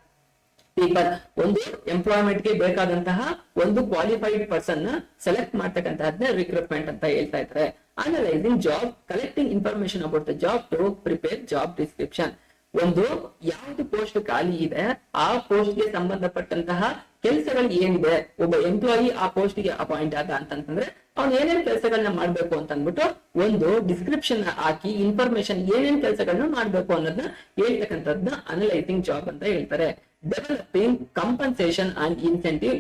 people. ಒಂದು ಎಂಪ್ಲಾಯ್ಮೆಂಟ್ ಗೆ ಬೇಕಾದಂತಹ ಒಂದು ಕ್ವಾಲಿಫೈಡ್ ಪರ್ಸನ್ ನ ಸೆಲೆಕ್ಟ್ ಮಾಡ್ತಕ್ಕಂತಹದ್ನೇ ರಿಕ್ರೂಟ್ಮೆಂಟ್ ಅಂತ ಹೇಳ್ತಾ ಇದ್ದಾರೆ. Analysing job, collecting information about the job to prepare job description. ಒಂದು ಯಾವ್ದು ಪೋಸ್ಟ್ ಖಾಲಿ ಇದೆ, ಆ ಪೋಸ್ಟ್ ಗೆ ಸಂಬಂಧಪಟ್ಟಂತಹ ಕೆಲಸಗಳು ಏನಿದೆ, ಒಬ್ಬ ಎಂಪ್ಲಾಯಿ ಆ ಪೋಸ್ಟ್ ಗೆ ಅಪಾಯಿಂಟ್ ಆದ ಅಂತಂದ್ರೆ ಅವ್ನು ಏನೇನ್ ಕೆಲಸಗಳನ್ನ ಮಾಡ್ಬೇಕು ಅಂತ ಅಂದ್ಬಿಟ್ಟು ಒಂದು ಡಿಸ್ಕ್ರಿಪ್ಷನ್ ಹಾಕಿ ಇನ್ಫಾರ್ಮೇಶನ್ ಏನೇನ್ ಕೆಲಸಗಳನ್ನ ಮಾಡ್ಬೇಕು ಅನ್ನೋದನ್ನ ಹೇಳ್ತಕ್ಕಂಥದ್ನ ಅನಲೈಸಿಂಗ್ ಜಾಬ್ ಅಂತ ಹೇಳ್ತಾರೆ. Developing compensation and incentive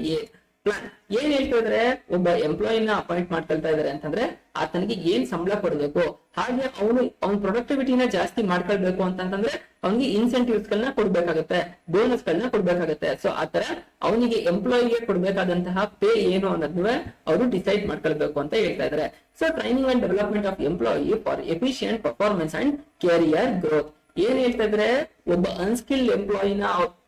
plan. ಏನ್ ಹೇಳ್ತಾ ಇದಾರೆ, ಒಬ್ಬ ಎಂಪ್ಲಾಯಿನ ಅಪಾಯಿಂಟ್ ಮಾಡ್ಕೊಳ್ತಾ ಇದಾರೆ ಅಂತಂದ್ರೆ ಆತನಿಗೆ ಏನ್ ಸಂಬಳ ಕೊಡ್ಬೇಕು, ಹಾಗೆ ಅವನ ಪ್ರೊಡಕ್ಟಿವಿಟಿನ ಜಾಸ್ತಿ ಮಾಡ್ಕೊಳ್ಬೇಕು ಅಂತಂದ್ರೆ ಅವನಿಗೆ ಇನ್ಸೆಂಟಿವ್ಸ್ ಗಳನ್ನ ಕೊಡ್ಬೇಕಾಗತ್ತೆ, ಬೋನಸ್ ಗಳನ್ನ ಕೊಡ್ಬೇಕಾಗತ್ತೆ. ಸೊ ಆತರ ಅವನಿಗೆ ಎಂಪ್ಲಾಯಿಗೆ ಕೊಡ್ಬೇಕಾದಂತಹ ಪೇ ಏನು ಅನ್ನೋದನ್ನ ಅವರು ಡಿಸೈಡ್ ಮಾಡ್ಕೊಳ್ಬೇಕು ಅಂತ ಹೇಳ್ತಾ ಇದಾರೆ. So training and development of employee for efficient performance and career growth. ಏನ್ ಹೇಳ್ತಾ ಇದ್ರೆ, ಒಬ್ಬ ಅನ್ಸ್ಕಿಲ್ಡ್ ಎಂಪ್ಲಾಯಿನ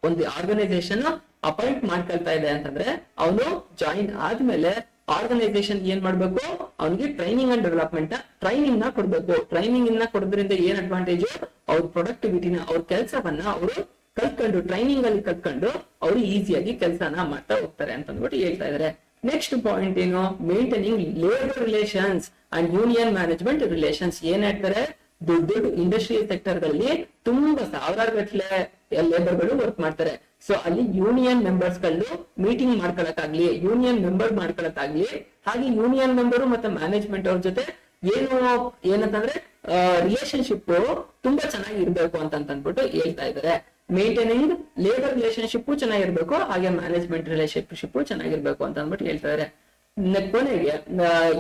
ಒಂದು ಆರ್ಗನೈಸೇಷನ್ ಅಪಾಯಿಂಟ್ ಮಾಡ್ಕೊಳ್ತಾ ಇದೆ ಅಂತಂದ್ರೆ ಅವನು ಜಾಯಿನ್ ಆದ್ಮೇಲೆ ಆರ್ಗನೈಸೇಷನ್ ಏನ್ ಮಾಡ್ಬೇಕು, ಅವನಿಗೆ ಟ್ರೈನಿಂಗ್ ಅಂಡ್ ಡೆವಲಪ್ಮೆಂಟ್ ಟ್ರೈನಿಂಗ್ ನ ಕೊಡ್ಬೇಕು. ಟ್ರೈನಿಂಗ್ ನ ಕೊಡೋದ್ರಿಂದ ಏನ್ ಅಡ್ವಾಂಟೇಜ್, ಅವ್ರ ಪ್ರೊಡಕ್ಟಿವಿಟಿನ ಅವ್ರ ಕೆಲಸವನ್ನ ಅವರು ಕಲ್ತ್ಕೊಂಡು ಟ್ರೈನಿಂಗ್ ಅಲ್ಲಿ ಕಲ್ತ್ಕೊಂಡು ಅವರು ಈಸಿಯಾಗಿ ಕೆಲಸನ ಮಾಡ್ತಾ ಹೋಗ್ತಾರೆ ಅಂತ ಅಂದ್ಬಿಟ್ಟು ಹೇಳ್ತಾ ಇದಾರೆ. ನೆಕ್ಸ್ಟ್ ಪಾಯಿಂಟ್ ಏನು, maintaining labour relations and union management relations. ಏನ್ ಹೇಳ್ತಾರೆ, ದೊಡ್ಡ ದೊಡ್ಡ ಇಂಡಸ್ಟ್ರಿಯಲ್ ಸೆಕ್ಟರ್ ಗಳಲ್ಲಿ ತುಂಬಾ ಸಾವಿರಾರು ಗಟ್ಟಲೆ ಲೇಬರ್ ಗಳು ವರ್ಕ್ ಮಾಡ್ತಾರೆ. ಸೊ ಅಲ್ಲಿ ಯೂನಿಯನ್ ಮೆಂಬರ್ಸ್ ಗಳು ಮೀಟಿಂಗ್ ಮಾಡ್ಕೊಳಕ್ಕಾಗ್ಲಿ, ಯೂನಿಯನ್ ಮೆಂಬರ್ ಮಾಡ್ಕೊಳಕ್ಕಾಗ್ಲಿ, ಹಾಗೆ ಯೂನಿಯನ್ ಮೆಂಬರ್ ಮತ್ತೆ ಮ್ಯಾನೇಜ್ಮೆಂಟ್ ಅವ್ರ ಜೊತೆ ಏನಂತಂದ್ರೆ ರಿಲೇಶನ್ಶಿಪ್ ತುಂಬಾ ಚೆನ್ನಾಗಿ ಇರ್ಬೇಕು ಅಂತ ಅಂದ್ಬಿಟ್ಟು ಹೇಳ್ತಾ ಇದಾರೆ. ಮೇಂಟೈನಿಂಗ್ ಲೇಬರ್ ರಿಲೇಶನ್ಶಿಪ್ ಚೆನ್ನಾಗಿರ್ಬೇಕು, ಹಾಗೆ ಮ್ಯಾನೇಜ್ಮೆಂಟ್ ರಿಲೇಶನ್ಶಿಪ್ ಚೆನ್ನಾಗಿರ್ಬೇಕು ಅಂತ ಅಂದ್ಬಿಟ್ಟು ಹೇಳ್ತಾ ಇದಾರೆ. ಕೊನೆಗೆ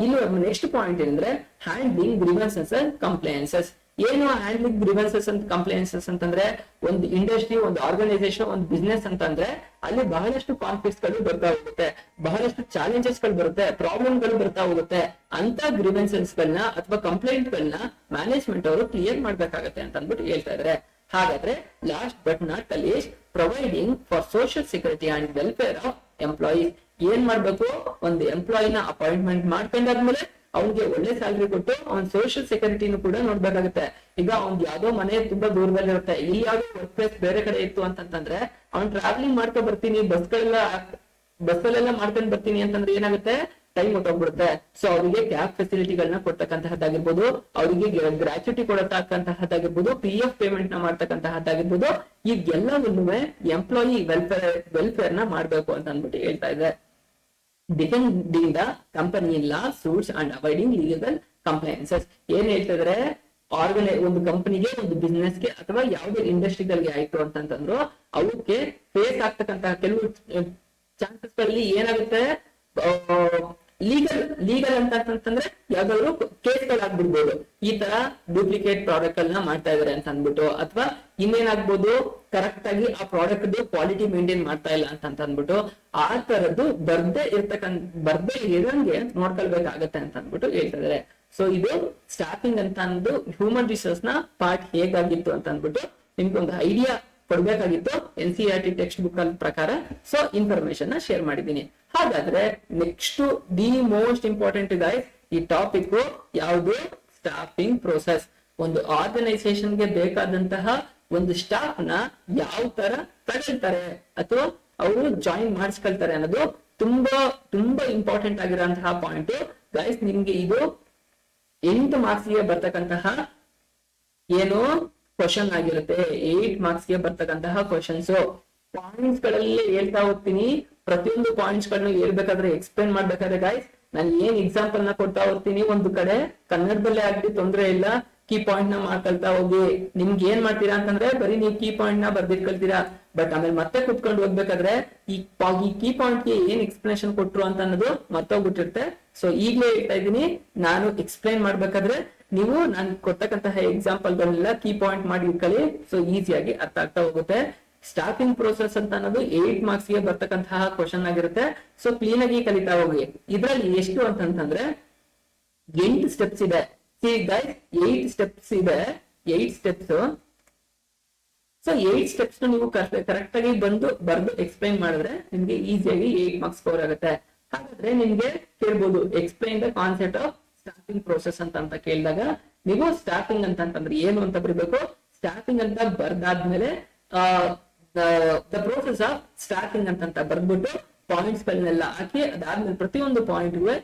ಇಲ್ಲಿ ನೆಕ್ಸ್ಟ್ ಪಾಯಿಂಟ್ ಏನಂದ್ರೆ ಹ್ಯಾಂಡ್ಲಿಂಗ್ ಗ್ರೀವೆನ್ಸಸ್ ಅಂಡ್ ಕಂಪ್ಲೇನ್ಸಸ್. ಏನು ಹ್ಯಾಂಡ್ಲಿಂಗ್ ಗ್ರೀವೆನ್ಸಸ್ ಅಂಡ್ ಕಂಪ್ಲೇನ್ಸಸ್ ಅಂತಂದ್ರೆ, ಒಂದು ಇಂಡಸ್ಟ್ರಿ, ಒಂದು ಆರ್ಗನೈಸೇಷನ್, ಒಂದು ಬಿಸ್ನೆಸ್ ಅಂತಂದ್ರೆ ಅಲ್ಲಿ ಬಹಳಷ್ಟು ಕಾನ್ಫ್ಲಿಕ್ಟ್ಸ್ ಗಳು ಬರ್ತಾ ಹೋಗುತ್ತೆ, ಬಹಳಷ್ಟು ಚಾಲೆಂಜಸ್ ಗಳು ಬರುತ್ತೆ, ಪ್ರಾಬ್ಲಮ್ ಗಳು ಬರ್ತಾ ಹೋಗುತ್ತೆ. ಅಂತ ಗ್ರೀವೆನ್ಸಸ್ ಗಳನ್ನ ಅಥವಾ ಕಂಪ್ಲೇಂಟ್ ಗಳನ್ನ ಮ್ಯಾನೇಜ್ಮೆಂಟ್ ಅವರು ಕ್ಲಿಯರ್ ಮಾಡ್ಬೇಕಾಗತ್ತೆ ಅಂತ ಅಂದ್ಬಿಟ್ಟು ಹೇಳ್ತಾ ಇದಾರೆ. ಹಾಗಾದ್ರೆ last but not least, providing for social security and welfare of employees. ಏನ್ ಮಾಡ್ಬೇಕು, ಒಂದು ಎಂಪ್ಲಾಯಿನ ಅಪಾಯಿಂಟ್ಮೆಂಟ್ ಮಾಡ್ಕೊಂಡಾದ್ಮೇಲೆ ಅವ್ನಿಗೆ ಒಳ್ಳೆ ಸ್ಯಾಲ್ರಿ ಕೊಟ್ಟು ಅವ್ನ ಸೋಷಿಯಲ್ ಸೆಕ್ಯೂರಿಟಿನೂ ಕೂಡ ನೋಡ್ಬೇಕಾಗುತ್ತೆ. ಈಗ ಅವ್ನ್ ಯಾವ್ದೋ ಮನೆ ತುಂಬಾ ದೂರದಲ್ಲಿ ಇರುತ್ತೆ, ಇಲ್ಲಿ ಯಾವ್ದೋ ವರ್ಕ್ ಪ್ಲೇಸ್ ಬೇರೆ ಕಡೆ ಇತ್ತು ಅಂತಂದ್ರೆ ಅವ್ನ್ ಟ್ರಾವೆಲಿಂಗ್ ಮಾಡ್ಕೊ ಬರ್ತೀನಿ, ಬಸ್ಸಲ್ಲೆಲ್ಲ ಮಾಡ್ಕೊಂಡ್ ಬರ್ತೀನಿ ಅಂತಂದ್ರೆ ಏನಾಗುತ್ತೆ, ಟೈಮ್ ಹೊಟ್ಟೋಗ್ಬಿಡುತ್ತೆ. ಸೊ ಅವರಿಗೆ ಕ್ಯಾಬ್ ಫೆಸಿಲಿಟಿಗಳನ್ನ ಕೊಡ್ತಕ್ಕಂತಹದ್ದಾಗಿರ್ಬೋದು, ಅವರಿಗೆ ಗ್ರಾಚ್ಯುಟಿ ಕೊಡತಕ್ಕಂತಹದ್ದಾಗಿರ್ಬೋದು, PF ಪೇಮೆಂಟ್ ನ ಮಾಡ್ತಕ್ಕಂತಹದ್ದಾಗಿರ್ಬೋದು, ಈಗೆಲ್ಲವನ್ನೂ ಎಂಪ್ಲಾಯಿ ವೆಲ್ಫೇರ್ ನ ಮಾಡ್ಬೇಕು ಅಂತ ಅಂದ್ಬಿಟ್ಟು ಹೇಳ್ತಾ ಇದೆ. Defending the company law suits and avoiding legal compliances. ಏನ್ ಹೇಳ್ತಿದ್ರೆ, ಒಂದು ಕಂಪನಿಗೆ, ಒಂದು ಬಿಸ್ನೆಸ್ ಗೆ ಅಥವಾ ಯಾವುದೇ ಇಂಡಸ್ಟ್ರಿಗಳಿಗೆ ಆಯ್ತು ಅಂತಂದ್ರು ಅವಕ್ಕೆ ಫೇಸ್ ಆಗ್ತಕ್ಕಂತಹ ಕೆಲವು ಚಾನ್ಸಸ್ ಗಳಲ್ಲಿ ಏನಾಗುತ್ತೆ, ಲೀಗಲ್ ಅಂತಂದ್ರೆ ಯಾವ್ದಾದ್ರು ಕೇಸ್ಗಳಾಗ್ಬಿಡ್ಬೋದು, ಈ ತರ ಡೂಪ್ಲಿಕೇಟ್ ಪ್ರಾಡಕ್ಟ್ ಗಳನ್ನ ಮಾಡ್ತಾ ಇದಾರೆ ಅಂತ ಅಂದ್ಬಿಟ್ಟು, ಅಥವಾ ಇನ್ನೇನಾಗ್ಬೋದು, ಕರೆಕ್ಟ್ ಆಗಿ ಆ ಪ್ರಾಡಕ್ಟ್ ಕ್ವಾಲಿಟಿ ಮೇಂಟೈನ್ ಮಾಡ್ತಾ ಇಲ್ಲ ಅಂತ ಅಂದ್ಬಿಟ್ಟು, ಆ ತರದ್ದು ಬರ್ದೇ ಇರಂಗೆ ನೋಡ್ಕೊಳ್ಬೇಕಾಗತ್ತೆ ಅಂತ ಅಂದ್ಬಿಟ್ಟು ಹೇಳ್ತಾ ಇದಾರೆ. ಸೊ ಇದು ಸ್ಟಾಫಿಂಗ್ ಅಂತ ಅಂದು ಹ್ಯೂಮನ್ ರಿಸೋರ್ಸ್ ನ ಪಾರ್ಟ್ ಹೇಗಾಗಿತ್ತು ಅಂತ ಅಂದ್ಬಿಟ್ಟು ನಿಮ್ಗೆ ಒಂದು ಐಡಿಯಾ ಕೊಡ್ಬೇಕಾಗಿತ್ತು NCERT ಟೆಕ್ಸ್ಟ್ ಬುಕ್ ಪ್ರಕಾರ. ಸೊ ಇನ್ಫಾರ್ಮೇಶನ್ ನ ಶೇರ್ ಮಾಡಿದ್ದೀನಿ. ಹಾಗಾದ್ರೆ next the most important guys, ಈ ಟಾಪಿಕ್ ಯಾವುದು, ಸ್ಟಾಫಿಂಗ್ ಪ್ರೋಸೆಸ್. ಒಂದು ಆರ್ಗನೈಸೇಷನ್ ಗೆ ಬೇಕಾದಂತಹ ಒಂದು ಸ್ಟಾಫ್ ನ ಯಾವ ತರ ತಗೊಳ್ತಾರೆ ಅಥವಾ ಅವರು ಜಾಯಿನ್ ಮಾಡಿಸ್ಕೊಳ್ತಾರೆ ಅನ್ನೋದು ತುಂಬಾ ತುಂಬಾ ಇಂಪಾರ್ಟೆಂಟ್ ಆಗಿರೋಂತಹ ಪಾಯಿಂಟ್ ಗೈಸ್. ನಿಮ್ಗೆ ಇದು 8 ಮಾರ್ಕ್ಸ್ ಗೆ ಬರ್ತಕ್ಕಂತಹ ಏನು ಕ್ವಶನ್ ಆಗಿರುತ್ತೆ. 8 ಮಾರ್ಕ್ಸ್ ಗೆ ಬರ್ತಕ್ಕಂತಹ ಕ್ವಶನ್ಸ್ ಪಾಯಿಂಟ್ಸ್ ಗಳಲ್ಲಿ ಹೇಳ್ತಾ ಹೋಗ್ತೀನಿ. ಪ್ರತಿಯೊಂದು ಪಾಯಿಂಟ್ಸ್ ಗಳನ್ನ ಹೇಳ್ಬೇಕಾದ್ರೆ, ಎಕ್ಸ್ಪ್ಲೇನ್ ಮಾಡ್ಬೇಕಾದ್ರೆ ಗೈಸ್, ನಾನು ಏನ್ ಎಕ್ಸಾಂಪಲ್ ನ ಕೊಡ್ತಾ ಹೋಗ್ತೀನಿ, ಒಂದು ಕಡೆ ಕನ್ನಡದಲ್ಲೇ ಆಗ್ಲಿ ತೊಂದ್ರೆ ಇಲ್ಲ, ಕೀ ಪಾಯಿಂಟ್ ನ ಮಾಡ್ಕೊಳ್ತಾ ಹೋಗಿ. ನಿಮ್ಗೆ ಏನ್ ಮಾಡ್ತೀರಾ ಅಂತಂದ್ರೆ ಬರೀ ನೀವು ಕೀ ಪಾಯಿಂಟ್ ನ ಬರ್ದಿಟ್ಕೊಳ್ತೀರಾ, ಬಟ್ ಆಮೇಲೆ ಮತ್ತೆ ಕುತ್ಕೊಂಡು ಹೋಗ್ಬೇಕಾದ್ರೆ ಈ ಕೀ ಪಾಯಿಂಟ್ ಗೆ ಏನ್ ಎಕ್ಸ್ಪ್ಲನೇಷನ್ ಕೊಟ್ರು ಅಂತ ಅನ್ನೋದು ಮರ್ತೋಗ್ಬಿಟ್ಟಿರುತ್ತೆ. ಸೊ ಈಗ್ಲೇ ಹೇಳ್ತಾ ಇದ್ದೀನಿ, ನಾನು ಎಕ್ಸ್ಪ್ಲೈನ್ ಮಾಡ್ಬೇಕಾದ್ರೆ ನೀವು ನಾನು ಕೊಡ್ತಕ್ಕಂತಹ ಎಕ್ಸಾಂಪಲ್ ಗಳನ್ನೆಲ್ಲ ಕೀ ಪಾಯಿಂಟ್ ಮಾಡಿ ಇಟ್ಕೊಳ್ಳಿ. ಸೊ ಈಸಿಯಾಗಿ ಅರ್ಥ ಆಗ್ತಾ ಹೋಗುತ್ತೆ. ಸ್ಟಾಫಿಂಗ್ ಪ್ರೋಸೆಸ್ ಅಂತ ಅನ್ನೋದು 8 ಮಾರ್ಕ್ಸ್ ಗೆ ಬರ್ತಕ್ಕಂತಹ ಕ್ವಶನ್ ಆಗಿರುತ್ತೆ. ಸೊ ಕ್ಲೀನ್ ಆಗಿ ಕಲಿತಾ ಹೋಗಿ. ಇದ್ರಲ್ಲಿ ಎಷ್ಟು ಅಂತಂದ್ರೆ 8 ಸ್ಟೆಪ್ಸ್ ಇದೆ. ಗೈಸ್ 8 ಸ್ಟೆಪ್ಸ್ ಇದೆ, 8 ಸ್ಟೆಪ್ಸ್. ಸೊ 8 ಸ್ಟೆಪ್ಸ್ ನೀವು ಕರೆಕ್ಟ್ ಆಗಿ ಬರ್ದು ಎಕ್ಸ್ಪ್ಲೈನ್ ಮಾಡಿದ್ರೆ ನಿಮ್ಗೆ ಈಸಿಯಾಗಿ 8 ಮಾರ್ಕ್ಸ್ ಸ್ಕೋರ್ ಆಗುತ್ತೆ. ಹಾಗಾದ್ರೆ ನಿಮ್ಗೆ ಕೇಳ್ಬೋದು, explain the concept of staffing process ಅಂತ ಕೇಳಿದಾಗ ನೀವು ಸ್ಟಾಫಿಂಗ್ ಅಂತಂದ್ರೆ ಏನು ಅಂತ ಬರೀಬೇಕು. ಸ್ಟಾಫಿಂಗ್ ಅಂತ ಬರ್ದಾದ್ಮೇಲೆ ದ ಪ್ರೋಸೆಸ್ ಆಫ್ ಸ್ಟಾಫಿಂಗ್ ಅಂತ ಬರ್ದ್ಬಿಟ್ಟು ಪಾಯಿಂಟ್ಸ್ ಗಳನ್ನೆಲ್ಲ ಹಾಕಿ ಅದಾದ್ಮೇಲೆ ಪ್ರತಿಯೊಂದು ಪಾಯಿಂಟ್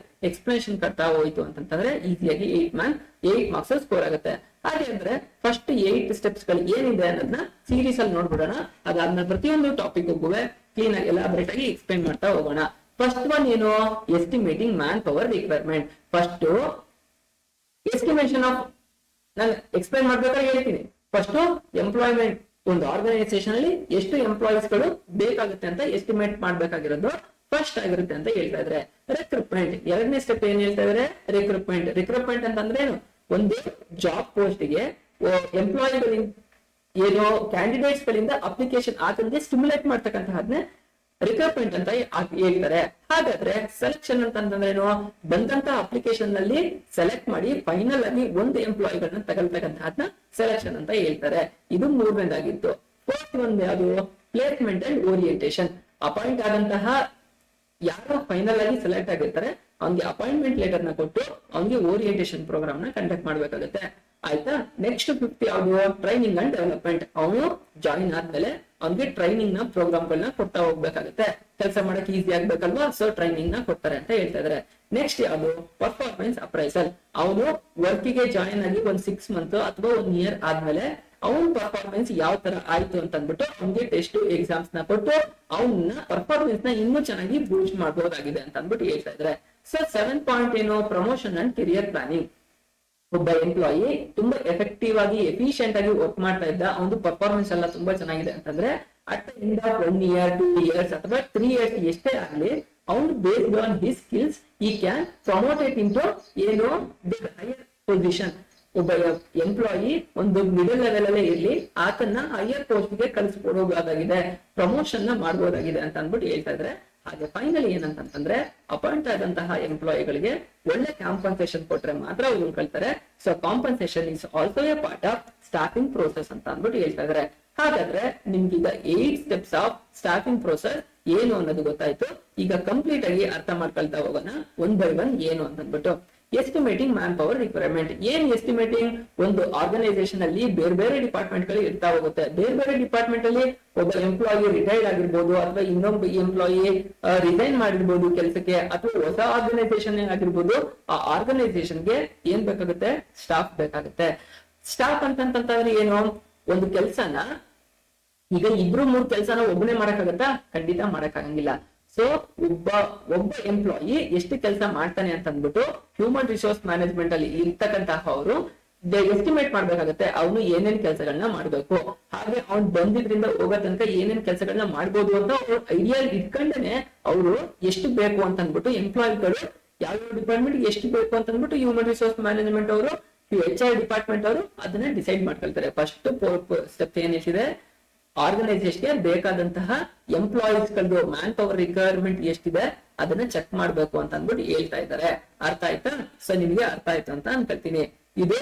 ಎಕ್ಸ್ಪ್ಲನೇಷನ್ ಕಟ್ತಾ ಹೋಯ್ತು ಅಂತಂದ್ರೆ ಈಸಿಯಾಗಿ 8 ಮಾರ್ಕ್ಸ್ ಸ್ಕೋರ್ ಆಗುತ್ತೆ. ಹಾಗೆ ಅಂದ್ರೆ ಫಸ್ಟ್ 8 ಸ್ಟೆಪ್ಸ್ ಗಳು ಏನಿದೆ ಅನ್ನೋದನ್ನ ಸೀರೀಸ್ ಅಲ್ಲಿ ನೋಡ್ಬಿಡೋಣ. ಅದಾದ್ಮೇಲೆ ಪ್ರತಿಯೊಂದು ಟಾಪಿಕ್ ಕ್ಲೀನ್ ಆಗಿ ಎಲಾಬರೇಟ್ ಆಗಿ ಎಕ್ಸ್ಪ್ಲೈನ್ ಮಾಡ್ತಾ ಹೋಗೋಣ. ಫಸ್ಟ್ ಒನ್ ಏನು, estimating man power requirement. First estimation of, ನಾನು ಎಕ್ಸ್ಪ್ಲೈನ್ ಮಾಡ್ಬೇಕಾದ್ರೆ ಹೇಳ್ತೀನಿ. ಫಸ್ಟ್ ಎಂಪ್ಲಾಯ್ಮೆಂಟ್, ಒಂದು ಆರ್ಗನೈಸೇಷನ್ ಅಲ್ಲಿ ಎಷ್ಟು ಎಂಪ್ಲಾಯೀಸ್ ಗಳು ಬೇಕಾಗುತ್ತೆ ಅಂತ ಎಸ್ಟಿಮೇಟ್ ಮಾಡ್ಬೇಕಾಗಿರೋದು ಫಸ್ಟ್ ಆಗಿರುತ್ತೆ ಅಂತ ಹೇಳ್ತಾ ಇದ್ರೆ. ರಿಕ್ರೂಟ್ಮೆಂಟ್, ಎರಡನೇ ಸ್ಟೆಪ್ ಏನ್ ಹೇಳ್ತಾ ಇದ್ರೆ, ರಿಕ್ರೂಟ್ಮೆಂಟ್ ಅಂತಂದ್ರೆ ಏನು, ಒಂದು ಜಾಬ್ ಪೋಸ್ಟ್ ಗೆ ಎಂಪ್ಲಾಯಿಗಳಿಂದ ಏನೋ ಕ್ಯಾಂಡಿಡೇಟ್ಸ್ ಗಳಿಂದ ಅಪ್ಲಿಕೇಶನ್ ಹಾಕಂಗೆ ಸ್ಟಿಮ್ಯುಲೇಟ್ ಮಾಡ್ತಕ್ಕಂತಹದ್ನೇ ರಿಕ್ರೂಟ್ಮೆಂಟ್ ಅಂತ ಹೇಳ್ತಾರೆ. ಹಾಗಾದ್ರೆ ಸೆಲೆಕ್ಷನ್ ಅಂತಂದ್ರೆ ಏನು, ಬಂದಂತ ಅಪ್ಲಿಕೇಶನ್ ನಲ್ಲಿ ಸೆಲೆಕ್ಟ್ ಮಾಡಿ ಫೈನಲ್ ಆಗಿ ಒಂದು ಎಂಪ್ಲಾಯಿಗಳನ್ನ ತಗೊಳ್ತಕ್ಕಂತಹದ್ನ ಸೆಲೆಕ್ಷನ್ ಅಂತ ಹೇಳ್ತಾರೆ. ಇದು ಮೂರನೇದಾಗಿತ್ತು. ಫೋರ್ತ್ ಒಂದು ಯಾವುದು, ಪ್ಲೇಸ್ಮೆಂಟ್ ಅಂಡ್ ಓರಿಯೆಂಟೇಶನ್. ಅಪಾಯಿಂಟ್ ಆದಂತಹ ಯಾರು ಫೈನಲ್ ಆಗಿ ಸೆಲೆಕ್ಟ್ ಆಗಿರ್ತಾರೆ ಅವ್ನಿಗೆ ಅಪಾಯಿಂಟ್ಮೆಂಟ್ ಲೆಟರ್ ನ ಕೊಟ್ಟು ಅವ್ನಿಗೆ ಓರಿಯೆಂಟೇಶನ್ ಪ್ರೋಗ್ರಾಮ್ ನ ಕಂಡಕ್ಟ್ ಮಾಡ್ಬೇಕಾಗುತ್ತೆ. ಆಯ್ತಾ. ನೆಕ್ಸ್ಟ್ 5th ಯಾವುದು, ಟ್ರೈನಿಂಗ್ ಅಂಡ್ ಡೆವಲಪ್ಮೆಂಟ್. ಅವನು ಜಾಯಿನ್ ಆದ್ಮೇಲೆ ಅವ್ನಿಗೆ ಟ್ರೈನಿಂಗ್ ನ ಪ್ರೋಗ್ರಾಮ್ ಗಳನ್ನ ಕೊಡ್ತಾ ಹೋಗ್ಬೇಕಾಗುತ್ತೆ. ಕೆಲಸ ಮಾಡಕ್ ಈಸಿ ಆಗ್ಬೇಕಲ್ವಾ, ಸೊ ಟ್ರೈನಿಂಗ್ ನ ಕೊಡ್ತಾರೆ ಅಂತ ಹೇಳ್ತಾ ಇದಾರೆ. ನೆಕ್ಸ್ಟ್ ಯಾವುದು, ಪರ್ಫಾರ್ಮೆನ್ಸ್ ಅಪ್ರೈಸಲ್. ಅವನು ವರ್ಕಿಗೆ ಜಾಯಿನ್ ಆಗಿ 1 6 ಮಂತ್ ಅಥವಾ 1 year ಆದ್ಮೇಲೆ ಅವನ್ ಪರ್ಫಾರ್ಮೆನ್ಸ್ ಯಾವ ತರ ಆಯ್ತು ಅಂತ ಅಂದ್ಬಿಟ್ಟು ಅವ್ನಿಗೆ ಟೆಸ್ಟ್ ಎಕ್ಸಾಮ್ಸ್ ನ ಕೊಟ್ಟು ಅವನ ಪರ್ಫಾರ್ಮೆನ್ಸ್ ನ ಇನ್ನೂ ಚೆನ್ನಾಗಿ ಬೂಸ್ಟ್ ಮಾಡಬಹುದಾಗಿದೆ ಅಂತ ಅಂದ್ಬಿಟ್ಟು ಹೇಳ್ತಾ ಇದ್ದಾರೆ. ಸೊ 7th ಪಾಯಿಂಟ್ ಏನು, ಪ್ರಮೋಷನ್ ಅಂಡ್ ಕೆರಿಯರ್ ಪ್ಲಾನಿಂಗ್. ಒಬ್ಬ ಎಂಪ್ಲಾಯಿ ತುಂಬಾ ಎಫೆಕ್ಟಿವ್ ಆಗಿ ಎಫಿಷಿಯಂಟ್ ಆಗಿ ವರ್ಕ್ ಮಾಡ್ತಾ ಇದ್ದ, ಅವನು ಪರ್ಫಾರ್ಮೆನ್ಸ್ ಎಲ್ಲ ತುಂಬಾ ಚೆನ್ನಾಗಿದೆ ಅಂತಂದ್ರೆ at the end of 1 year 2 years ಅಥವಾ 3 years ಎಷ್ಟೇ ಆಗ್ಲಿ, ಅವನು ಬೇಸ್ಡ್ ಆನ್ ಹಿಸ್ ಸ್ಕಿಲ್ಸ್ ಈ ಕ್ಯಾನ್ ಪ್ರಮೋಟೆಡ್ ಇಂಟು ಏನು ಹೈಯರ್ ಪೊಸಿಷನ್. ಒಬ್ಬ ಎಂಪ್ಲಾಯಿ ಒಂದು ಮಿಡಲ್ ಲೆವೆಲ್ ಅಲ್ಲೇ ಇರ್ಲಿ, ಆತನ್ನ ಹೈಯರ್ ಪೋಸ್ಟ್ ಗೆ ಕಳಿಸ್ಕೊಡೋದಾಗಿದೆ, ಪ್ರಮೋಷನ್ ನ ಮಾಡಬಹುದಾಗಿದೆ ಅಂತ ಅಂದ್ಬಿಟ್ಟು ಹೇಳ್ತಾ ಇದ್ರೆ. ಹಾಗೆ ಫೈನಲ್ ಏನಂತಂದ್ರೆ ಅಪಾಯಿಂಟ್ ಆದಂತಹ ಎಂಪ್ಲಾಯಿಗಳಿಗೆ ಒಳ್ಳೆ ಕಾಂಪನ್ಸೇಷನ್ ಕೊಟ್ರೆ ಮಾತ್ರ ಅವ್ರು ಉಳ್ಕೊಳ್ತಾರೆ. So compensation is also a part of staffing process ಅಂತ ಅಂದ್ಬಿಟ್ಟು ಹೇಳ್ತಾ ಇದಾರೆ. ಹಾಗಾದ್ರೆ ನಿಮ್ಗೀಗ 8 ಸ್ಟೆಪ್ಸ್ ಆಫ್ ಸ್ಟಾಫಿಂಗ್ ಪ್ರೋಸೆಸ್ ಏನು ಅನ್ನೋದು ಗೊತ್ತಾಯ್ತು. ಈಗ ಕಂಪ್ಲೀಟ್ ಆಗಿ ಅರ್ಥ ಮಾಡ್ಕೊಳ್ತಾ ಹೋಗೋಣ 1 by 1 ಏನು ಅಂತಂದ್ಬಿಟ್ಟು. Estimating man power requirement. ಏನ್ ಎಸ್ಟಿಮೇಟಿಂಗ್? ಒಂದು ಆರ್ಗನೈಸೇಷನ್ ಅಲ್ಲಿ ಬೇರೆ ಬೇರೆ ಡಿಪಾರ್ಟ್ಮೆಂಟ್ ಗಳು ಇರ್ತಾ ಹೋಗುತ್ತೆ. ಬೇರೆ ಬೇರೆ ಡಿಪಾರ್ಟ್ಮೆಂಟ್ ಅಲ್ಲಿ ಒಬ್ಬ ಎಂಪ್ಲಾಯಿ ರಿಟೈರ್ಡ್ ಆಗಿರ್ಬೋದು, ಅಥವಾ ಇನ್ನೊಬ್ಬ ಎಂಪ್ಲಾಯಿ ರಿಸೈನ್ ಮಾಡಿರ್ಬೋದು ಕೆಲಸಕ್ಕೆ, ಅಥವಾ ಹೊಸ ಆರ್ಗನೈಸೇಷನ್ ಆಗಿರ್ಬೋದು. ಆ ಆರ್ಗನೈಸೇಷನ್ಗೆ ಏನ್ ಬೇಕಾಗುತ್ತೆ? ಸ್ಟಾಫ್ ಬೇಕಾಗುತ್ತೆ. ಸ್ಟಾಫ್ ಅಂತಂತಂದ್ರೆ ಏನು? ಒಂದು ಕೆಲ್ಸನ ಈಗ 2-3 ಕೆಲಸನ ಒಬ್ಬನೇ ಮಾಡಕ್ಕಾಗತ್ತಾ? ಖಂಡಿತ ಮಾಡಕ್ಕಾಗಂಗಿಲ್ಲ. ಸೊ ಒಬ್ಬ ಎಂಪ್ಲಾಯಿ ಎಷ್ಟು ಕೆಲಸ ಮಾಡ್ತಾನೆ ಅಂತ ಅಂದ್ಬಿಟ್ಟು ಹ್ಯೂಮನ್ ರಿಸೋರ್ಸ್ ಮ್ಯಾನೇಜ್ಮೆಂಟ್ ಅಲ್ಲಿ ಇರ್ತಕ್ಕಂತಹ ಅವರು ಎಸ್ಟಿಮೇಟ್ ಮಾಡ್ಬೇಕಾಗತ್ತೆ. ಅವನು ಏನೇನ್ ಕೆಲಸಗಳನ್ನ ಮಾಡ್ಬೇಕು, ಹಾಗೆ ಅವ್ನು ಬಂದಿದ್ರಿಂದ ಹೋಗೋ ತನಕ ಏನೇನ್ ಕೆಲಸಗಳನ್ನ ಮಾಡ್ಬೋದು ಅಂತ ಅವ್ರು ಐಡಿಯಾ ಇಟ್ಕೊಂಡೇನೆ ಅವರು ಎಷ್ಟು ಬೇಕು ಅಂತ ಅಂದ್ಬಿಟ್ಟು ಎಂಪ್ಲಾಯಿಗಳು ಯಾವ್ಯಾವ ಡಿಪಾರ್ಟ್ಮೆಂಟ್ ಎಷ್ಟು ಬೇಕು ಅಂತ ಅಂದ್ಬಿಟ್ಟು ಹ್ಯೂಮನ್ ರಿಸೋರ್ಸ್ ಮ್ಯಾನೇಜ್ಮೆಂಟ್ ಅವರು, HR ಡಿಪಾರ್ಟ್ಮೆಂಟ್ ಅವರು ಅದನ್ನ ಡಿಸೈಡ್ ಮಾಡ್ಕೊಳ್ತಾರೆ. ಫಸ್ಟ್ ಸ್ಟೆಪ್ ಏನಿದೆ, ಆರ್ಗನೈಸೇಷನ್ಗೆ ಬೇಕಾದಂತಹ ಎಂಪ್ಲಾಯೀಸ್ ಗಳದ್ದು ಮ್ಯಾನ್ ಪವರ್ ರಿಕ್ವೈರ್ಮೆಂಟ್ ಎಷ್ಟಿದೆ ಅದನ್ನ ಚೆಕ್ ಮಾಡ್ಬೇಕು ಅಂತ ಅಂದ್ಬಿಟ್ಟು ಹೇಳ್ತಾ ಇದ್ದಾರೆ. ಅರ್ಥ ಆಯ್ತಾ? ಸೊ ನಿಮಗೆ ಅರ್ಥ ಆಯ್ತು ಅಂತ ಅನ್ಕೊಳ್ತೀನಿ. ಇದು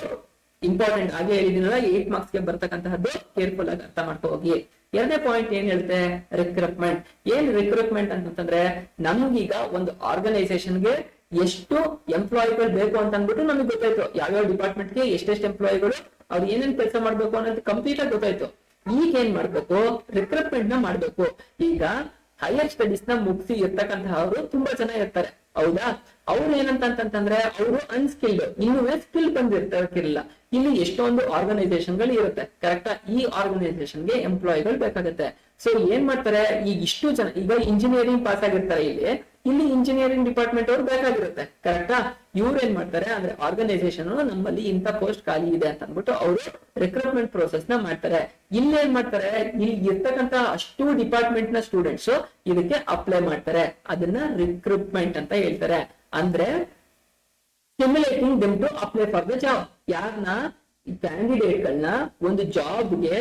ಇಂಪಾರ್ಟೆಂಟ್ ಆಗಿ ಹೇಳಿದಿನಲ್ಲ, 8 ಮಾರ್ಕ್ಸ್ ಗೆ ಬರ್ತಕ್ಕಂತಹದ್ದು. ಕೇರ್ಫುಲ್ ಆಗಿ ಅರ್ಥ ಮಾಡ್ಕೊ ಹೋಗಿ. ಎರಡನೇ ಪಾಯಿಂಟ್ ಏನ್ ಹೇಳುತ್ತೆ? ರಿಕ್ರೂಟ್ಮೆಂಟ್. ಏನ್ ರಿಕ್ರೂಟ್ಮೆಂಟ್ ಅಂತಂದ್ರೆ, ನಮ್ಗೀಗ ಒಂದು ಆರ್ಗನೈಸೇಷನ್ಗೆ ಎಷ್ಟು ಎಂಪ್ಲಾಯಿಗಳು ಬೇಕು ಅಂತ ಅಂದ್ಬಿಟ್ಟು ನಮಗೆ ಗೊತ್ತಾಯ್ತು. ಯಾವ್ಯಾವ ಡಿಪಾರ್ಟ್ಮೆಂಟ್ಗೆ ಎಷ್ಟೆಷ್ಟು ಎಂಪ್ಲಾಯಿಗಳು, ಅವ್ರು ಏನೇನ್ ಕೆಲಸ ಮಾಡ್ಬೇಕು ಅನ್ನೋದು ಕಂಪ್ಲೀಟ್ ಆಗಿ ಗೊತ್ತಾಯ್ತು. ಈಗ ಏನ್ ಮಾಡ್ಬೇಕು? ರಿಕ್ರೂಟ್ಮೆಂಟ್ ನ ಮಾಡ್ಬೇಕು. ಈಗ ಹೈಯರ್ ಸ್ಟಡೀಸ್ ನ ಮುಗಿಸಿ ಇರ್ತಕ್ಕಂತಹ ಅವರು ತುಂಬಾ ಜನ ಇರ್ತಾರೆ, ಹೌದಾ? ಅವ್ರು ಏನಂತಂತಂದ್ರೆ ಅವರು ಅನ್ಸ್ಕಿಲ್ಡ್, ಇನ್ನೂ ಸ್ಕಿಲ್ ಬಂದಿರ್ತಿರಲಿಲ್ಲ. ಇಲ್ಲಿ ಎಷ್ಟೊಂದು ಆರ್ಗನೈಸೇಷನ್ ಗಳು ಇರುತ್ತೆ, ಕರೆಕ್ಟಾ? ಈ ಆರ್ಗನೈಸೇಷನ್ಗೆ ಎಂಪ್ಲಾಯಿಗಳು ಬೇಕಾಗುತ್ತೆ. ಸೊ ಏನ್ ಮಾಡ್ತಾರೆ? ಈಗ ಇಷ್ಟು ಜನ ಈಗ ಇಂಜಿನಿಯರಿಂಗ್ ಪಾಸ್ ಆಗಿರ್ತಾರೆ, ಇಲ್ಲಿ ಇಂಜಿನಿಯರಿಂಗ್ ಡಿಪಾರ್ಟ್ಮೆಂಟ್ ಅವ್ರು ಬೇಕಾಗಿರುತ್ತೆ, ಕರೆಕ್ಟಾ? ಇವ್ರು ಏನ್ ಮಾಡ್ತಾರೆ ಅಂದ್ರೆ, ಆರ್ಗನೈಸೇಷನ್ ನಮ್ಮಲ್ಲಿ ಇಂಥ ಪೋಸ್ಟ್ ಖಾಲಿ ಇದೆ ಅಂತ ಅಂದ್ಬಿಟ್ಟು ಅವರು ರಿಕ್ರೂಟ್ಮೆಂಟ್ ಪ್ರೋಸೆಸ್ ನ ಮಾಡ್ತಾರೆ. ಇಲ್ಲಿ ಏನ್ ಮಾಡ್ತಾರೆ? ಇಲ್ಲಿ ಇರ್ತಕ್ಕಂತ ಅಷ್ಟು ಡಿಪಾರ್ಟ್ಮೆಂಟ್ ನ ಸ್ಟೂಡೆಂಟ್ಸ್ ಇದಕ್ಕೆ ಅಪ್ಲೈ ಮಾಡ್ತಾರೆ. ಅದನ್ನ ರಿಕ್ರೂಟ್ಮೆಂಟ್ ಅಂತ ಹೇಳ್ತಾರೆ. ಅಂದ್ರೆ stimulating them to apply for the job. ಯಾರನ್ನ? ಕ್ಯಾಂಡಿಡೇಟ್ ಗಳನ್ನ ಒಂದು ಜಾಬ್ಗೆ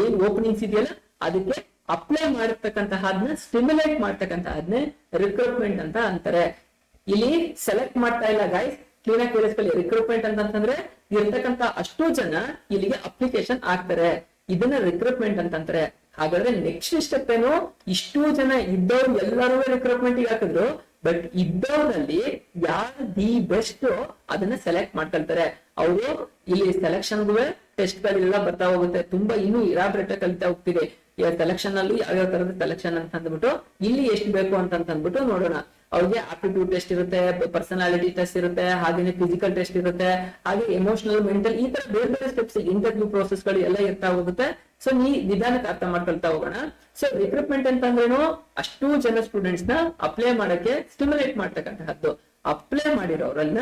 ಏನ್ ಓಪನಿಂಗ್ಸ್ ಇದೆಯಲ್ಲ ಅದಕ್ಕೆ ಅಪ್ಲೈ ಮಾಡಿರ್ತಕ್ಕಂತಹದ್ನ ಸ್ಟಿಮ್ಯುಲೇಟ್ ಮಾಡ್ತಕ್ಕಂತಹದ್ನೇ ರಿಕ್ರೂಟ್ಮೆಂಟ್ ಅಂತ ಅಂತಾರೆ. ಇಲ್ಲಿ ಸೆಲೆಕ್ಟ್ ಮಾಡ್ತಾ ಇಲ್ಲ ಗೈಸ್, ಕ್ಲೀನ್ ಆಗಿ ಕೇಳಿಸ್ಕೊಳ್ಳಿ. ರಿಕ್ರೂಟ್ಮೆಂಟ್ ಅಂತಂದ್ರೆ ಇರ್ತಕ್ಕಂತ ಅಷ್ಟು ಜನ ಇಲ್ಲಿಗೆ ಅಪ್ಲಿಕೇಶನ್ ಹಾಕ್ತಾರೆ, ಇದನ್ನ ರಿಕ್ರೂಟ್ಮೆಂಟ್ ಅಂತಂತಾರೆ. ಹಾಗಾದ್ರೆ ನೆಕ್ಸ್ಟ್ ಸ್ಟೆಪ್ ಏನು? ಇಷ್ಟು ಜನ ಇದ್ದವ್ರು ಎಲ್ಲರೂ ರಿಕ್ರೂಟ್ಮೆಂಟ್ ಹಾಕಿದ್ರು, ಬಟ್ ಇದ್ದವ್ರಲ್ಲಿ ಯಾರು ದಿ ಬೆಸ್ಟ್ ಅದನ್ನ ಸೆಲೆಕ್ಟ್ ಮಾಡ್ಕೊಳ್ತಾರೆ. ಅವರು ಇಲ್ಲಿ ಸೆಲೆಕ್ಷನ್ಗೂ ಟೆಸ್ಟ್ ಗಳೆಲ್ಲ ಬರ್ತಾ ಹೋಗುತ್ತೆ. ತುಂಬಾ ಇನ್ನೂ ಇರಾಬ್ರೇಟ್ ಕಲಿತಾ ಹೋಗ್ತಿದೆ. ಸೆಲೆಕ್ಷನ್ ಅಲ್ಲೂ ಯಾವ್ಯಾವ ತರದ ಸೆಲೆಕ್ಷನ್ ಅಂತ ಅಂದ್ಬಿಟ್ಟು ಇಲ್ಲಿ ಎಷ್ಟು ಬೇಕು ಅಂತ ಅಂದ್ಬಿಟ್ಟು ನೋಡೋಣ. ಅವ್ರಿಗೆ ಆಪ್ಟಿಟ್ಯೂಡ್ ಟೆಸ್ಟ್ ಇರುತ್ತೆ, ಪರ್ಸನಾಲಿಟಿ ಟೆಸ್ಟ್ ಇರುತ್ತೆ, ಹಾಗೇನೆ ಫಿಸಿಕಲ್ ಟೆಸ್ಟ್ ಇರುತ್ತೆ, ಹಾಗೆ ಎಮೋಷನಲ್, ಮೆಂಟಲ್, ಈ ತರ ಬೇರೆ ಬೇರೆ ಸ್ಟೆಪ್ಸ್ ಇಂಟರ್ವ್ಯೂ ಪ್ರೋಸೆಸ್ ಗಳು ಎಲ್ಲ ಇರ್ತಾ ಹೋಗುತ್ತೆ. ಸೊ ನಿಧಾನಕ್ಕೆ ಅರ್ಥ ಮಾಡ್ಕೊಳ್ತಾ ಹೋಗೋಣ. ಸೊ ರಿಕ್ರೂಟ್ಮೆಂಟ್ ಅಂತಂದ್ರೇನು? ಅಷ್ಟು ಜನ ಸ್ಟೂಡೆಂಟ್ಸ್ ನ ಅಪ್ಲೈ ಮಾಡಕ್ಕೆ ಸ್ಟಿಮ್ಯುಲೇಟ್ ಮಾಡ್ತಕ್ಕಂತಹದ್ದು. ಅಪ್ಲೈ ಮಾಡಿರೋರನ್ನ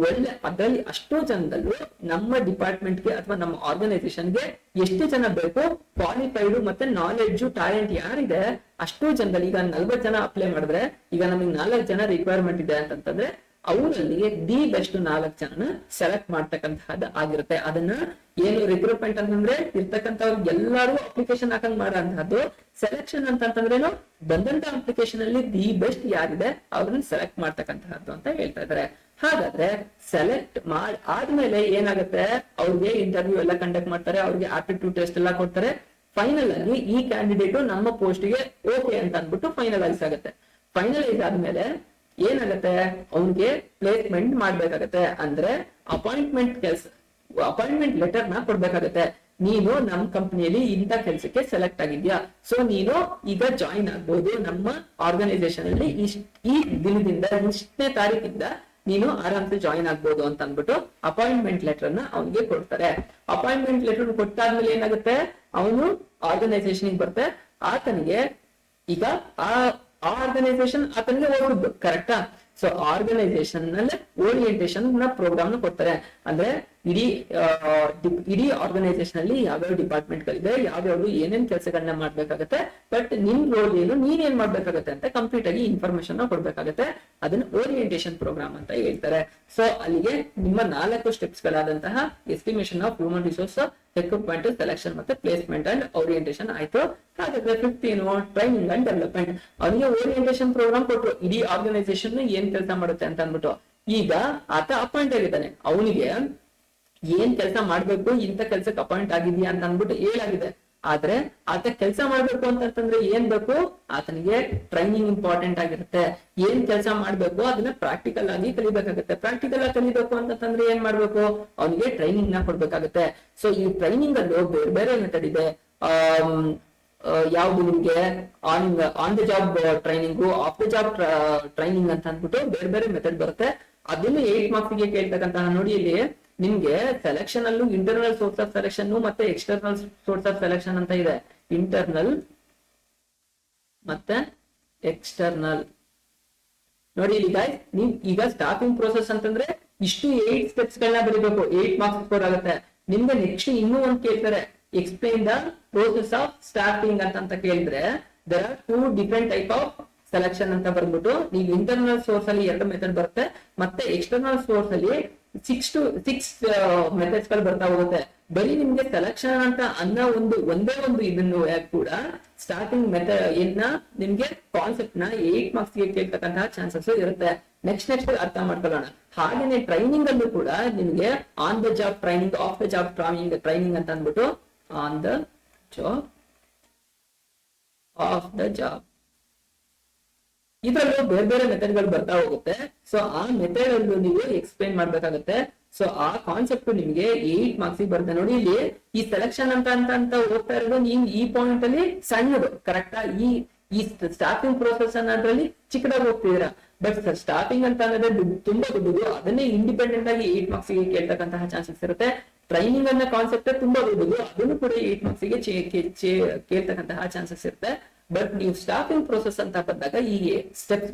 ಒಳ್ಳೆ ಅದರಲ್ಲಿ ಅಷ್ಟು ಜನದಲ್ಲೂ ನಮ್ಮ ಡಿಪಾರ್ಟ್ಮೆಂಟ್ಗೆ ಅಥವಾ ನಮ್ಮ ಆರ್ಗನೈಸೇಷನ್ಗೆ ಎಷ್ಟು ಜನ ಬೇಕು, ಕ್ವಾಲಿಫೈಡ್ ಮತ್ತೆ ನಾಲೆಡ್ಜ್ ಟ್ಯಾಲೆಂಟ್ ಯಾರಿದೆ ಅಷ್ಟು ಜನದಲ್ಲಿ. ಈಗ 40 ಜನ ಅಪ್ಲೈ ಮಾಡಿದ್ರೆ ಈಗ ನಮಗೆ 4 ಜನ ರಿಕ್ವೈರ್ಮೆಂಟ್ ಇದೆ ಅಂತಂದ್ರೆ ಅವರಲ್ಲಿ ದಿ ಬೆಸ್ಟ್ 4 ಜನ ಸೆಲೆಕ್ಟ್ ಮಾಡ್ತಕ್ಕಂತಹದ್ದು ಆಗಿರುತ್ತೆ. ಅದನ್ನ ಏನು ರಿಕ್ರೂಟ್ಮೆಂಟ್ ಅಂತಂದ್ರೆ ಇರ್ತಕ್ಕಂಥವ್ರು ಎಲ್ಲರೂ ಅಪ್ಲಿಕೇಶನ್ ಹಾಕಂಗ್ ಮಾಡೋಂತಹದ್ದು. ಸೆಲೆಕ್ಷನ್ ಅಂತಂದ್ರೇನು? ಬಂದಂತ ಅಪ್ಲಿಕೇಶನ್ ಅಲ್ಲಿ ದಿ ಬೆಸ್ಟ್ ಯಾರಿದೆ ಅವ್ರನ್ನ ಸೆಲೆಕ್ಟ್ ಮಾಡ್ತಕ್ಕಂತಹದ್ದು ಅಂತ ಹೇಳ್ತಾ ಇದ್ದಾರೆ. ಹಾಗಾದ್ರೆ ಸೆಲೆಕ್ಟ್ ಆದ್ಮೇಲೆ ಏನಾಗುತ್ತೆ? ಅವ್ರಿಗೆ ಇಂಟರ್ವ್ಯೂ ಎಲ್ಲ ಕಂಡಕ್ಟ್ ಮಾಡ್ತಾರೆ, ಅವ್ರಿಗೆ ಆಪ್ಟಿಟ್ಯೂಡ್ ಟೆಸ್ಟ್ ಎಲ್ಲ ಕೊಡ್ತಾರೆ. ಫೈನಲ್ ಆಗಿ ಈ ಕ್ಯಾಂಡಿಡೇಟ್ ನಮ್ಮ ಪೋಸ್ಟ್ ಗೆ ಓಕೆ ಅಂತ ಅಂದ್ಬಿಟ್ಟು ಫೈನಲೈಸ್ ಆಗುತ್ತೆ. ಫೈನಲೈಸ್ ಆದ್ಮೇಲೆ ಏನಾಗುತ್ತೆ? ಅವ್ನಿಗೆ ಪ್ಲೇಸ್ಮೆಂಟ್ ಮಾಡ್ಬೇಕಾಗತ್ತೆ. ಅಂದ್ರೆ ಅಪಾಯಿಂಟ್ಮೆಂಟ್ ಲೆಟರ್ ನ ಕೊಡ್ಬೇಕಾಗತ್ತೆ. ನೀನು ನಮ್ ಕಂಪನಿಯಲ್ಲಿ ಇಂಥ ಕೆಲ್ಸಕ್ಕೆ ಸೆಲೆಕ್ಟ್ ಆಗಿದ್ಯಾ, ಸೊ ನೀನು ಈಗ ಜಾಯಿನ್ ಆಗ್ಬಹುದು ನಮ್ಮ ಆರ್ಗನೈಸೇಷನ್ ಅಲ್ಲಿ. ಈ ದಿನದಿಂದ ಇಷ್ಟನೇ ತಾರೀಕಿಂದ ನೀನು ಆರಾಮ್ಸೆ ಜಾಯಿನ್ ಆಗ್ಬೋದು ಅಂತ ಅಂದ್ಬಿಟ್ಟು ಅಪಾಯಿಂಟ್ಮೆಂಟ್ ಲೆಟರ್ ನ ಅವನಿಗೆ ಕೊಡ್ತಾರೆ. ಅಪಾಯಿಂಟ್ಮೆಂಟ್ ಲೆಟರ್ ಕೊಟ್ಟಾದ್ಮೇಲೆ ಏನಾಗುತ್ತೆ? ಅವನು ಆರ್ಗನೈಸೇಷನ್ ಬರ್ತೆ. ಆತನಿಗೆ ಈಗ ಆ ಆರ್ಗನೈಸೇಷನ್ ಆತನಿಗೆ ಹೋಗುದು, ಕರೆಕ್ಟಾ? ಸೊ ಆರ್ಗನೈಸೇಷನ್ ನಲ್ಲಿ ಓರಿಯಂಟೇಷನ್ ನ ಪ್ರೋಗ್ರಾಮ್ ನ ಕೊಡ್ತಾರೆ. ಅಂದ್ರೆ ಇಡೀ ಆರ್ಗನೈಸೇಷನ್ ಅಲ್ಲಿ ಯಾವ್ಯಾವ ಡಿಪಾರ್ಟ್ಮೆಂಟ್ ಗಳಿದೆ, ಯಾವ್ಯಾವ್ದು ಏನೇನ್ ಕೆಲಸಗಳನ್ನ ಮಾಡ್ಬೇಕಾಗತ್ತೆ, ಬಟ್ ನಿಮ್ ರೋಲ್ ಏನು, ನೀನ್ ಏನ್ ಮಾಡ್ಬೇಕಾಗತ್ತೆ ಅಂತ ಕಂಪ್ಲೀಟ್ ಆಗಿ ಇನ್ಫಾರ್ಮೇಶನ್ ಕೊಡ್ಬೇಕಾಗತ್ತೆ. ಅದನ್ನ ಓರಿಯಂಟೇಷನ್ ಪ್ರೋಗ್ರಾಮ್ ಅಂತ ಹೇಳ್ತಾರೆ. ಸೊ ಅಲ್ಲಿಗೆ ನಿಮ್ಮ 4 ಸ್ಟೆಪ್ಸ್ ಗಳಾದಂತಹ estimation of human resource, recruitment, selection ಮತ್ತೆ ಪ್ಲೇಸ್ಮೆಂಟ್ ಅಂಡ್ ಓರಿಯಂಟೇಷನ್ ಆಯ್ತು. ಹಾಗಾದ್ರೆ 5th ಏನು? Training and development. ಅವನಿಗೆ ಓರಿಯಂಟೇಷನ್ ಪ್ರೋಗ್ರಾಮ್ ಕೊಟ್ರು, ಇಡೀ ಆರ್ಗನೈಸೇಷನ್ ಏನ್ ಕೆಲಸ ಮಾಡುತ್ತೆ ಅಂತ ಅಂದ್ಬಿಟ್ಟು. ಈಗ ಆತ ಅಪಾಯಿಂಟ್ ಆಗಿದ್ದಾನೆ, ಅವನಿಗೆ ಏನ್ ಕೆಲಸ ಮಾಡ್ಬೇಕು, ಇಂಥ ಕೆಲ್ಸಕ್ಕೆ ಅಪಾಯಿಂಟ್ ಆಗಿದ್ಯಾ ಅಂತ ಅಂದ್ಬಿಟ್ಟು ಹೇಳಾಗಿದೆ. ಆದ್ರೆ ಆತ ಕೆಲಸ ಮಾಡ್ಬೇಕು ಅಂತಂದ್ರೆ ಏನ್ ಬೇಕು, ಆತನಿಗೆ ಟ್ರೈನಿಂಗ್ ಇಂಪಾರ್ಟೆಂಟ್ ಆಗಿರುತ್ತೆ. ಏನ್ ಕೆಲಸ ಮಾಡ್ಬೇಕು ಅದನ್ನ ಪ್ರಾಕ್ಟಿಕಲ್ ಆಗಿ ಕಲಿಬೇಕಾಗುತ್ತೆ. ಪ್ರಾಕ್ಟಿಕಲ್ ಆಗಿ ಕಲಿಬೇಕು ಅಂತಂದ್ರೆ ಏನ್ ಮಾಡ್ಬೇಕು, ಅವನಿಗೆ ಟ್ರೈನಿಂಗ್ ನ ಕೊಡ್ಬೇಕಾಗುತ್ತೆ. ಸೊ ಈ ಟ್ರೈನಿಂಗ್ ಅಲ್ಲೂ ಬೇರೆ ಬೇರೆ ಮೆಥಡ್ ಇದೆ. ಯಾವ್ದು ನಿಮ್ಗೆ on the job training, of the job training ಅಂತ ಅಂದ್ಬಿಟ್ಟು ಬೇರೆ ಬೇರೆ ಮೆಥಡ್ ಬರುತ್ತೆ. ಅದನ್ನು 8 ಮಾರ್ಕ್ಸ್ ಗೆ ಕೇಳ್ತಕ್ಕಂತಹ. ನೋಡಿ ಇಲ್ಲಿ ನಿಮ್ಗೆ ಸೆಲೆಕ್ಷನ್ ಅಲ್ಲೂ ಇಂಟರ್ನಲ್ ಸೋರ್ಸ್ ಆಫ್ ಸೆಲೆಕ್ಷನ್ ಮತ್ತೆ ಎಕ್ಸ್ಟರ್ನಲ್ ಸೋರ್ಸ್ ಆಫ್ ಸೆಲೆಕ್ಷನ್ ಅಂತ ಇದೆ. ಇಂಟರ್ನಲ್ ಮತ್ತೆ ಎಕ್ಸ್ಟರ್ನಲ್. ನೋಡಿ ಇಲ್ಲಿ ಗಾಯ್ಸ್, ನೀವ್ ಈಗ ಸ್ಟಾರ್ಟಿಂಗ್ ಪ್ರೋಸೆಸ್ ಅಂತಂದ್ರೆ ಇಷ್ಟು 8 ಸ್ಟೆಪ್ಸ್ ಗಳನ್ನ ಬರೀಬೇಕು, 8 ಮಾರ್ಕ್ಸ್ ಸ್ಕೋರ್ ಆಗುತ್ತೆ. ನಿಮ್ಗೆ ನೆಕ್ಸ್ಟ್ ಇನ್ನೂ ಒಂದ್ ಕೇಳ್ತಾರೆ, explain the process of starting ಅಂತ ಕೇಳಿದ್ರೆ there are 2 different type of selection ಅಂತ ಬರ್ಬಿಟ್ಟು, ನೀವು ಇಂಟರ್ನಲ್ ಸೋರ್ಸ್ ಅಲ್ಲಿ 2 ಮೆಥಡ್ ಬರುತ್ತೆ, ಮತ್ತೆ ಎಕ್ಸ್ಟರ್ನಲ್ ಸೋರ್ಸ್ ಅಲ್ಲಿ 6 ಮೆಥಡ್ಸ್ ಗಳು ಬರ್ತಾ ಹೋಗುತ್ತೆ. ಬರೀ ನಿಮ್ಗೆ ಸೆಲೆಕ್ಷನ್ ಅಂತ ಅನ್ನೋ ಒಂದೇ ಒಂದು ಇದನ್ನು ಕೂಡ ಸ್ಟಾರ್ಟಿಂಗ್ ಮೆಥಡ್ ಏನ ನಿಮ್ಗೆ ಕಾನ್ಸೆಪ್ಟ್ ನ 8 ಮಾರ್ಕ್ಸ್ ಗೆ ಕೇಳ್ತಕ್ಕಂತಹ ಚಾನ್ಸಸ್ ಇರುತ್ತೆ. ನೆಕ್ಸ್ಟ್ ಅರ್ಥ ಮಾಡ್ಕೊಳ್ಳೋಣ. ಹಾಗೇನೆ ಟ್ರೈನಿಂಗ್ ಅಲ್ಲೂ ಕೂಡ ನಿಮ್ಗೆ on the job training, of the job training ಅಂತ ಅಂದ್ಬಿಟ್ಟು, on the job, of the job, ಇದರಲ್ಲೂ ಬೇರೆ ಬೇರೆ ಮೆಥಡ್ ಗಳು ಬರ್ತಾ ಹೋಗುತ್ತೆ. ಸೊ ಆ ಮೆಥಡ್ ಅಲ್ಲೂ ನೀವು ಎಕ್ಸ್ಪ್ಲೈನ್ ಮಾಡ್ಬೇಕಾಗುತ್ತೆ. ಸೊ ಆ ಕಾನ್ಸೆಪ್ಟ್ ನಿಮ್ಗೆ 8 ಮಾರ್ಕ್ಸ್ ಬರುತ್ತೆ. ನೋಡಿ ಇಲ್ಲಿ ಈ ಸೆಲೆಕ್ಷನ್ ಅಂತ ಹೋಗ್ತಾ ಇರೋದು ನೀವು ಈ ಪಾಯಿಂಟ್ ಅಲ್ಲಿ ಸಣ್ಣದು, ಕರೆಕ್ಟಾ? ಈ ಸ್ಟಾರ್ಟಿಂಗ್ ಪ್ರೋಸೆಸ್ ಅನ್ನೋದ್ರಲ್ಲಿ ಚಿಕ್ಕದಾಗಿ ಹೋಗ್ತಿದ್ದೀರಾ. ಬಟ್ ಸ್ಟಾರ್ಟಿಂಗ್ ಅಂತ ಅನ್ನೋದು ತುಂಬಾ ದೊಡ್ಡದು, ಅದನ್ನೇ ಇಂಡಿಪೆಂಡೆಂಟ್ ಆಗಿ 8 ಮಾರ್ಕ್ಸ್ ಗೆ ಕೇಳ್ತಕ್ಕಂತಹ ಚಾನ್ಸಸ್ ಇರುತ್ತೆ. ಟ್ರೈನಿಂಗ್ ಅನ್ನೋ ಕಾನ್ಸೆಪ್ಟ್ ತುಂಬಾ ದೊಡ್ಡದು, ಅದನ್ನು ಕೂಡ 8 ಮಾರ್ಕ್ಸ್ ಗೆ ಕೇಳ್ತಕ್ಕಂತಹ ಚಾನ್ಸಸ್ ಇರುತ್ತೆ. ಬಟ್ ನೀವು ಸ್ಟಾರ್ಟಿಂಗ್ ಪ್ರೋಸೆಸ್ ಅಂತ ಬಂದಾಗ ಈ 8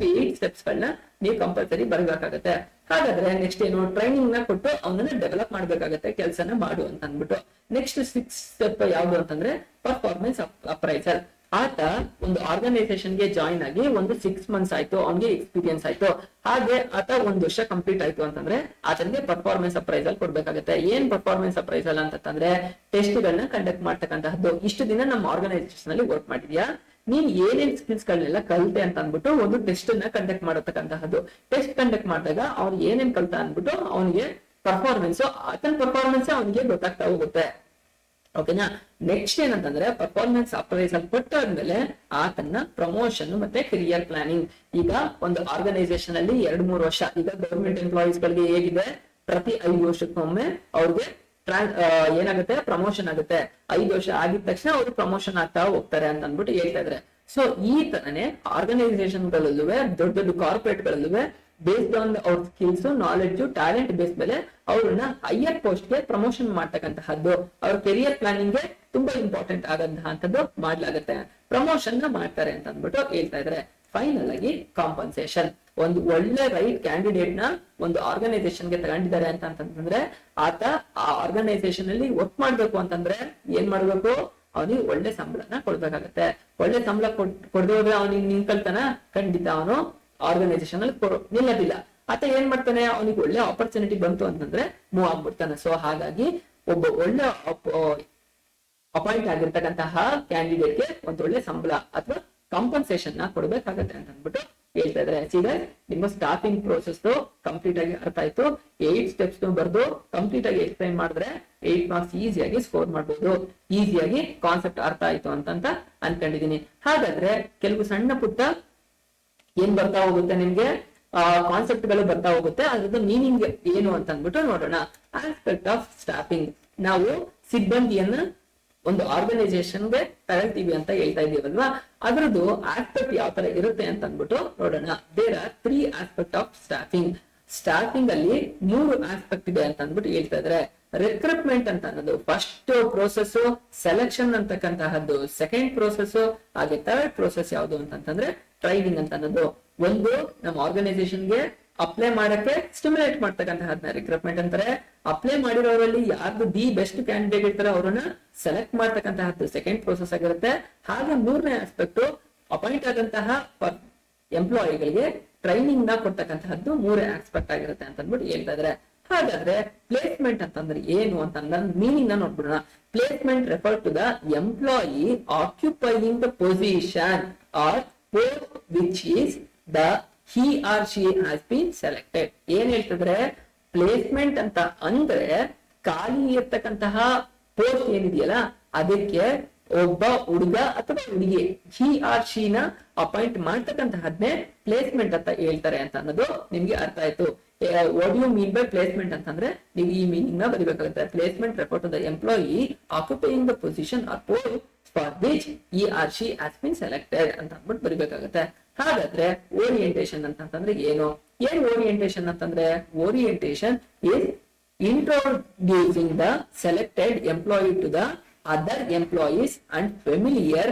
ಸ್ಟೆಪ್ಸ್ ಗಳನ್ನ ನೀವು ಕಂಪಲ್ಸರಿ ಬರಬೇಕಾಗುತ್ತೆ. ಹಾಗಾದ್ರೆ ನೆಕ್ಸ್ಟ್ ಏನು, ಟ್ರೈನಿಂಗ್ ನ ಕೊಟ್ಟು ಅವನನ್ನ ಡೆವಲಪ್ ಮಾಡ್ಬೇಕಾಗತ್ತೆ, ಕೆಲಸನ ಮಾಡು ಅಂತ ಅಂದ್ಬಿಟ್ಟು. ನೆಕ್ಸ್ಟ್ 6 ಸ್ಟೆಪ್ ಯಾವ್ದು ಅಂತಂದ್ರೆ ಪರ್ಫಾರ್ಮೆನ್ಸ್ ಅಪ್ರೈಸಲ್. ಆತ ಒಂದು ಆರ್ಗನೈಸೇಷನ್ ಗೆ ಜಾಯಿನ್ ಆಗಿ ಒಂದು 6 ಮಂತ್ಸ್ ಆಯ್ತು, ಅವನಿಗೆ ಎಕ್ಸ್ಪೀರಿಯನ್ಸ್ ಆಯ್ತು, ಹಾಗೆ ಆತ 1 ವರ್ಷ ಕಂಪ್ಲೀಟ್ ಆಯ್ತು ಅಂತಂದ್ರೆ ಆತನಿಗೆ ಪರ್ಫಾರ್ಮೆನ್ಸ್ ಅಪ್ರೈಸಲ್ ಕೊಡ್ಬೇಕಾಗುತ್ತೆ. ಏನ್ ಪರ್ಫಾರ್ಮೆನ್ಸ್ ಅಪ್ರೈಸಲ್ ಅಂತಂದ್ರೆ ಟೆಸ್ಟ್ ಗಳನ್ನ ಕಂಡಕ್ಟ್ ಮಾಡ್ತಕ್ಕಂತಹದ್ದು. ಇಷ್ಟು ದಿನ ನಮ್ಮ ಆರ್ಗನೈಸೇಷನ್ ಅಲ್ಲಿ ವರ್ಕ್ ಮಾಡಿದ್ಯಾ, ನೀನ್ ಏನೇನ್ ಸ್ಕಿಲ್ಸ್ ಗಳನ್ನೆಲ್ಲ ಕಲಿತೆ ಅಂತ ಅಂದ್ಬಿಟ್ಟು ಒಂದು ಟೆಸ್ಟ್ ಅನ್ನ ಕಂಡಕ್ಟ್ ಮಾಡತಕ್ಕಂತಹದ್ದು. ಟೆಸ್ಟ್ ಕಂಡಕ್ಟ್ ಮಾಡಿದಾಗ ಅವ್ನು ಏನೇನ್ ಕಲ್ತ ಅಂದ್ಬಿಟ್ಟು ಅವನಿಗೆ ಪರ್ಫಾರ್ಮೆನ್ಸ್, ಆತನ ಪರ್ಫಾರ್ಮೆನ್ಸ್ ಅವನಿಗೆ ಗೊತ್ತಾಗ್ತಾ ಹೋಗುತ್ತೆ. ಓಕೆನಾ? ನೆಕ್ಸ್ಟ್ ಏನಂತಂದ್ರೆ ಪರ್ಫಾರ್ಮೆನ್ಸ್ ಅಪ್ರೈಸಲ್ ಕೊಟ್ಟಾದ್ಮೇಲೆ ಆತನ ಪ್ರಮೋಷನ್ ಮತ್ತೆ ಕರಿಯರ್ ಪ್ಲಾನಿಂಗ್. ಈಗ ಒಂದು ಆರ್ಗನೈಸೇಷನ್ ಅಲ್ಲಿ 2-3 ವರ್ಷ, ಈಗ ಗವರ್ಮೆಂಟ್ ಎಂಪ್ಲಾಯೀಸ್ ಗಳಿಗೆ ಹೇಗಿದೆ, ಪ್ರತಿ 5 ವರ್ಷಕ್ಕೊಮ್ಮೆ ಅವ್ರಿಗೆ ಏನಾಗುತ್ತೆ, ಪ್ರಮೋಷನ್ ಆಗುತ್ತೆ. 5 ವರ್ಷ ಆಗಿದ ತಕ್ಷಣ ಅವರು ಪ್ರಮೋಷನ್ ಆಗ್ತಾ ಹೋಗ್ತಾರೆ ಅಂತ ಅಂದ್ಬಿಟ್ಟು ಹೇಳ್ತಾ ಇದ್ರೆ. ಸೊ ಈ ತರನೇ ಆರ್ಗನೈಸೇಷನ್ ಗಳಲ್ಲೂ, ದೊಡ್ಡ ದೊಡ್ಡ ಕಾರ್ಪೊರೇಟ್ ಗಳಲ್ಲೂ ಬೇಸ್ಡ್ ಆನ್ ಅವ್ರ ಸ್ಕಿಲ್ಸ್, ನಾಲೆಡ್ಜ್, ಟ್ಯಾಲೆಂಟ್ ಬೇಸ್ ಮೇಲೆ ಅವ್ರನ್ನ ಹೈಯರ್ ಪೋಸ್ಟ್ ಗೆ ಪ್ರಮೋಷನ್ ಮಾಡ್ತಕ್ಕಂತಹದ್ದು, ಅವ್ರ ಕೆರಿಯರ್ ಪ್ಲಾನಿಂಗ್ ಗೆ ತುಂಬಾ ಇಂಪಾರ್ಟೆಂಟ್ ಆದಂತಹದ್ದು ಮಾಡ್ಲಾಗತ್ತೆ. ಪ್ರಮೋಷನ್ ನ ಮಾಡ್ತಾರೆ ಅಂತ ಅಂದ್ಬಿಟ್ಟು ಹೇಳ್ತಾ ಇದ್ರೆ. ಫೈನಲ್ ಆಗಿ ಕಾಂಪನ್ಸೇಷನ್. ಒಂದು ಒಳ್ಳೆ ರೈಟ್ ಕ್ಯಾಂಡಿಡೇಟ್ ನ ಒಂದು ಆರ್ಗನೈಸೇಷನ್ ಗೆ ತಗೊಂಡಿದ್ದಾರೆ ಅಂತಂದ್ರೆ ಆತ ಆ ಆರ್ಗನೈಸೇಷನ್ ಅಲ್ಲಿ ವರ್ಕ್ ಮಾಡ್ಬೇಕು ಅಂತಂದ್ರೆ ಏನ್ ಮಾಡ್ಬೇಕು, ಅವನಿಗೆ ಒಳ್ಳೆ ಸಂಬಳನ ಕೊಡ್ಬೇಕಾಗತ್ತೆ. ಒಳ್ಳೆ ಸಂಬಳ ಕೊಡದೆ ಹೋದ್ರೆ ಅವನಿಗೆ ನಿಂತ್ಕೊಳ್ತಾನ, ಖಂಡಿತ ಅವನು ಆರ್ಗನೈಸೇಷನ್ ಅಲ್ಲಿ ನಿಲ್ಲೋದಿಲ್ಲ. ಆತ ಏನ್ ಮಾಡ್ತಾನೆ, ಅವನಿಗೆ ಒಳ್ಳೆ ಆಪರ್ಚುನಿಟಿ ಬಂತು ಅಂತಂದ್ರೆ ಮೂವ್ ಆಗ್ಬಿಡ್ತಾನೆ. ಸೊ ಹಾಗಾಗಿ ಒಬ್ಬ ಒಳ್ಳೆ ಅಪಾಯಿಂಟ್ ಆಗಿರ್ತಕ್ಕಂತಹ ಕ್ಯಾಂಡಿಡೇಟ್ಗೆ ಒಂದು ಒಳ್ಳೆ ಸಂಬಳ ಅಥವಾ ಕಾಂಪನ್ಸೇಷನ್ ನ ಕೊಡ್ಬೇಕಾಗತ್ತೆ ಅಂತ ಅಂದ್ಬಿಟ್ಟು ಹೇಳ್ತಾ ಇದ್ದಾರೆ. ಸೀದಾ ನಿಮ್ಮ ಸ್ಟಾರ್ಟಿಂಗ್ ಪ್ರೋಸೆಸ್ ಕಂಪ್ಲೀಟ್ ಆಗಿ ಅರ್ಥ ಆಯ್ತು. 8 ಸ್ಟೆಪ್ಸ್ ಬರ್ದು ಕಂಪ್ಲೀಟ್ ಆಗಿ ಎಕ್ಸ್ಪ್ಲೈನ್ ಮಾಡಿದ್ರೆ 8 ಮಾರ್ಕ್ಸ್ ಈಸಿಯಾಗಿ ಸ್ಕೋರ್ ಮಾಡಬಹುದು. ಈಸಿಯಾಗಿ ಕಾನ್ಸೆಪ್ಟ್ ಅರ್ಥ ಆಯ್ತು ಅಂತ ಅನ್ಕೊಂಡಿದೀನಿ. ಹಾಗಾದ್ರೆ ಕೆಲವು ಸಣ್ಣ ಪುಟ್ಟ ಏನ್ ಬರ್ತಾ ಹೋಗುತ್ತೆ, ನಿಮ್ಗೆ ಕಾನ್ಸೆಪ್ಟ್ ಗಳು ಬರ್ತಾ ಹೋಗುತ್ತೆ. ಅದ್ರದ್ದು ಮೀನಿಂಗ್ ಏನು ಅಂತ ಅಂದ್ಬಿಟ್ಟು ನೋಡೋಣ. Aspect of staffing. ನಾವು ಸಿಬ್ಬಂದಿಯನ್ನ ಒಂದು ಆರ್ಗನೈಸೇಷನ್ ಗೆ ತಗೊಳ್ತೀವಿ ಅಂತ ಹೇಳ್ತಾ ಇದೀವಲ್ವಾ, ಅದ್ರದ್ದು ಆಸ್ಪೆಕ್ಟ್ ಯಾವ ತರ ಇರುತ್ತೆ ಅಂತ ಅಂದ್ಬಿಟ್ಟು ನೋಡೋಣ. There are 3 aspect of staffing. Staffing ಅಲ್ಲಿ 3 ಆಸ್ಪೆಕ್ಟ್ ಇದೆ ಅಂತ ಅಂದ್ಬಿಟ್ಟು ಹೇಳ್ತಾ ಇದ್ರೆ. ರಿಕ್ರೂಟ್ಮೆಂಟ್ ಅಂತ ಅನ್ನೋದು ಫಸ್ಟ್ ಪ್ರೋಸೆಸ್, ಸೆಲೆಕ್ಷನ್ ಅಂತಕ್ಕಂತಹದ್ದು ಸೆಕೆಂಡ್ ಪ್ರೋಸೆಸ್, ಹಾಗೆ ಥರ್ಡ್ ಪ್ರೋಸೆಸ್ ಯಾವುದು ಅಂತಂದ್ರೆ ಟ್ರೈನಿಂಗ್ ಅಂತ ಅನ್ನೋದು. ಒಂದು ನಮ್ಮ ಆರ್ಗನೈಸೇಷನ್ಗೆ ಅಪ್ಲೈ ಮಾಡಕ್ಕೆ ಸ್ಟಿಮ್ಯುಲೇಟ್ ಮಾಡ್ತಕ್ಕಂತಹದ್ನ ರಿಕ್ರೂಟ್ಮೆಂಟ್ ಅಂತಾರೆ. ಅಪ್ಲೈ ಮಾಡಿರೋರಲ್ಲಿ ಯಾರ್ದು ದಿ ಬೆಸ್ಟ್ ಕ್ಯಾಂಡಿಡೇಟ್ ಇರ್ತಾರೆ ಅವರನ್ನ ಸೆಲೆಕ್ಟ್ ಮಾಡ್ತಕ್ಕಂತಹದ್ದು ಸೆಕೆಂಡ್ ಪ್ರೋಸೆಸ್ ಆಗಿರುತ್ತೆ. ಹಾಗೆ 3ನೇ ಆಸ್ಪೆಕ್ಟ್ ಅಪಾಯಿಂಟ್ ಆದಂತಹ ಎಂಪ್ಲಾಯಿಗಳಿಗೆ ಟ್ರೈನಿಂಗ್ ನ ಕೊಡ್ತಕ್ಕಂತಹದ್ದು 3 ಆಸ್ಪೆಕ್ಟ್ ಆಗಿರುತ್ತೆ ಅಂತ ಅಂದ್ಬಿಟ್ಟು ಹೇಳ್ತಾ ಇದಾರೆ. ಹಾಗಾದ್ರೆ ಪ್ಲೇಸ್ಮೆಂಟ್ ಅಂತಂದ್ರೆ ಏನು ಅಂತಂದ್ರೆ ಮೀನಿಂಗ್ ನ ನೋಡ್ಬಿಡೋಣ. Placement refer to the employee occupying the position or post which is the he or she has been selected. ಏನ್ ಹೇಳ್ತಿದ್ರೆ, ಪ್ಲೇಸ್ಮೆಂಟ್ ಅಂತ ಅಂದ್ರೆ ಖಾಲಿ ಇರ್ತಕ್ಕಂತಹ ಪೋಸ್ಟ್ ಏನಿದೆಯಲ್ಲ ಅದಕ್ಕೆ ಒಬ್ಬ ಹುಡುಗ ಅಥವಾ ಹುಡುಗಿ ಹಿ ಆರ್ ಶಿ ನ ಅಪಾಯಿಂಟ್ ಮಾಡ್ತಕ್ಕಂತಹದ್ನೇ ಪ್ಲೇಸ್ಮೆಂಟ್ ಅಂತ ಹೇಳ್ತಾರೆ ಅಂತ ಅನ್ನೋದು ನಿಮ್ಗೆ ಅರ್ಥ ಆಯ್ತು. What you mean by placement ಅಂತಂದ್ರೆ ನೀವು ಈ ಮೀನಿಂಗ್ ನ ಬರಿಬೇಕಾಗುತ್ತೆ. Placement refer to the employee occupying the position or post for which he or she has been selected ಅಂತ ಅಂದ್ಬಿಟ್ಟು ಬರಿಬೇಕಾಗುತ್ತೆ. ಹಾಗಾದ್ರೆ ಓರಿಯೆಂಟೇಶನ್ ಅಂತಂದ್ರೆ ಏನು? ಏನ್ ಓರಿಯೆಂಟೇಶನ್ ಅಂತಂದ್ರೆ orientation is introducing the selected employee to the other employees and familiar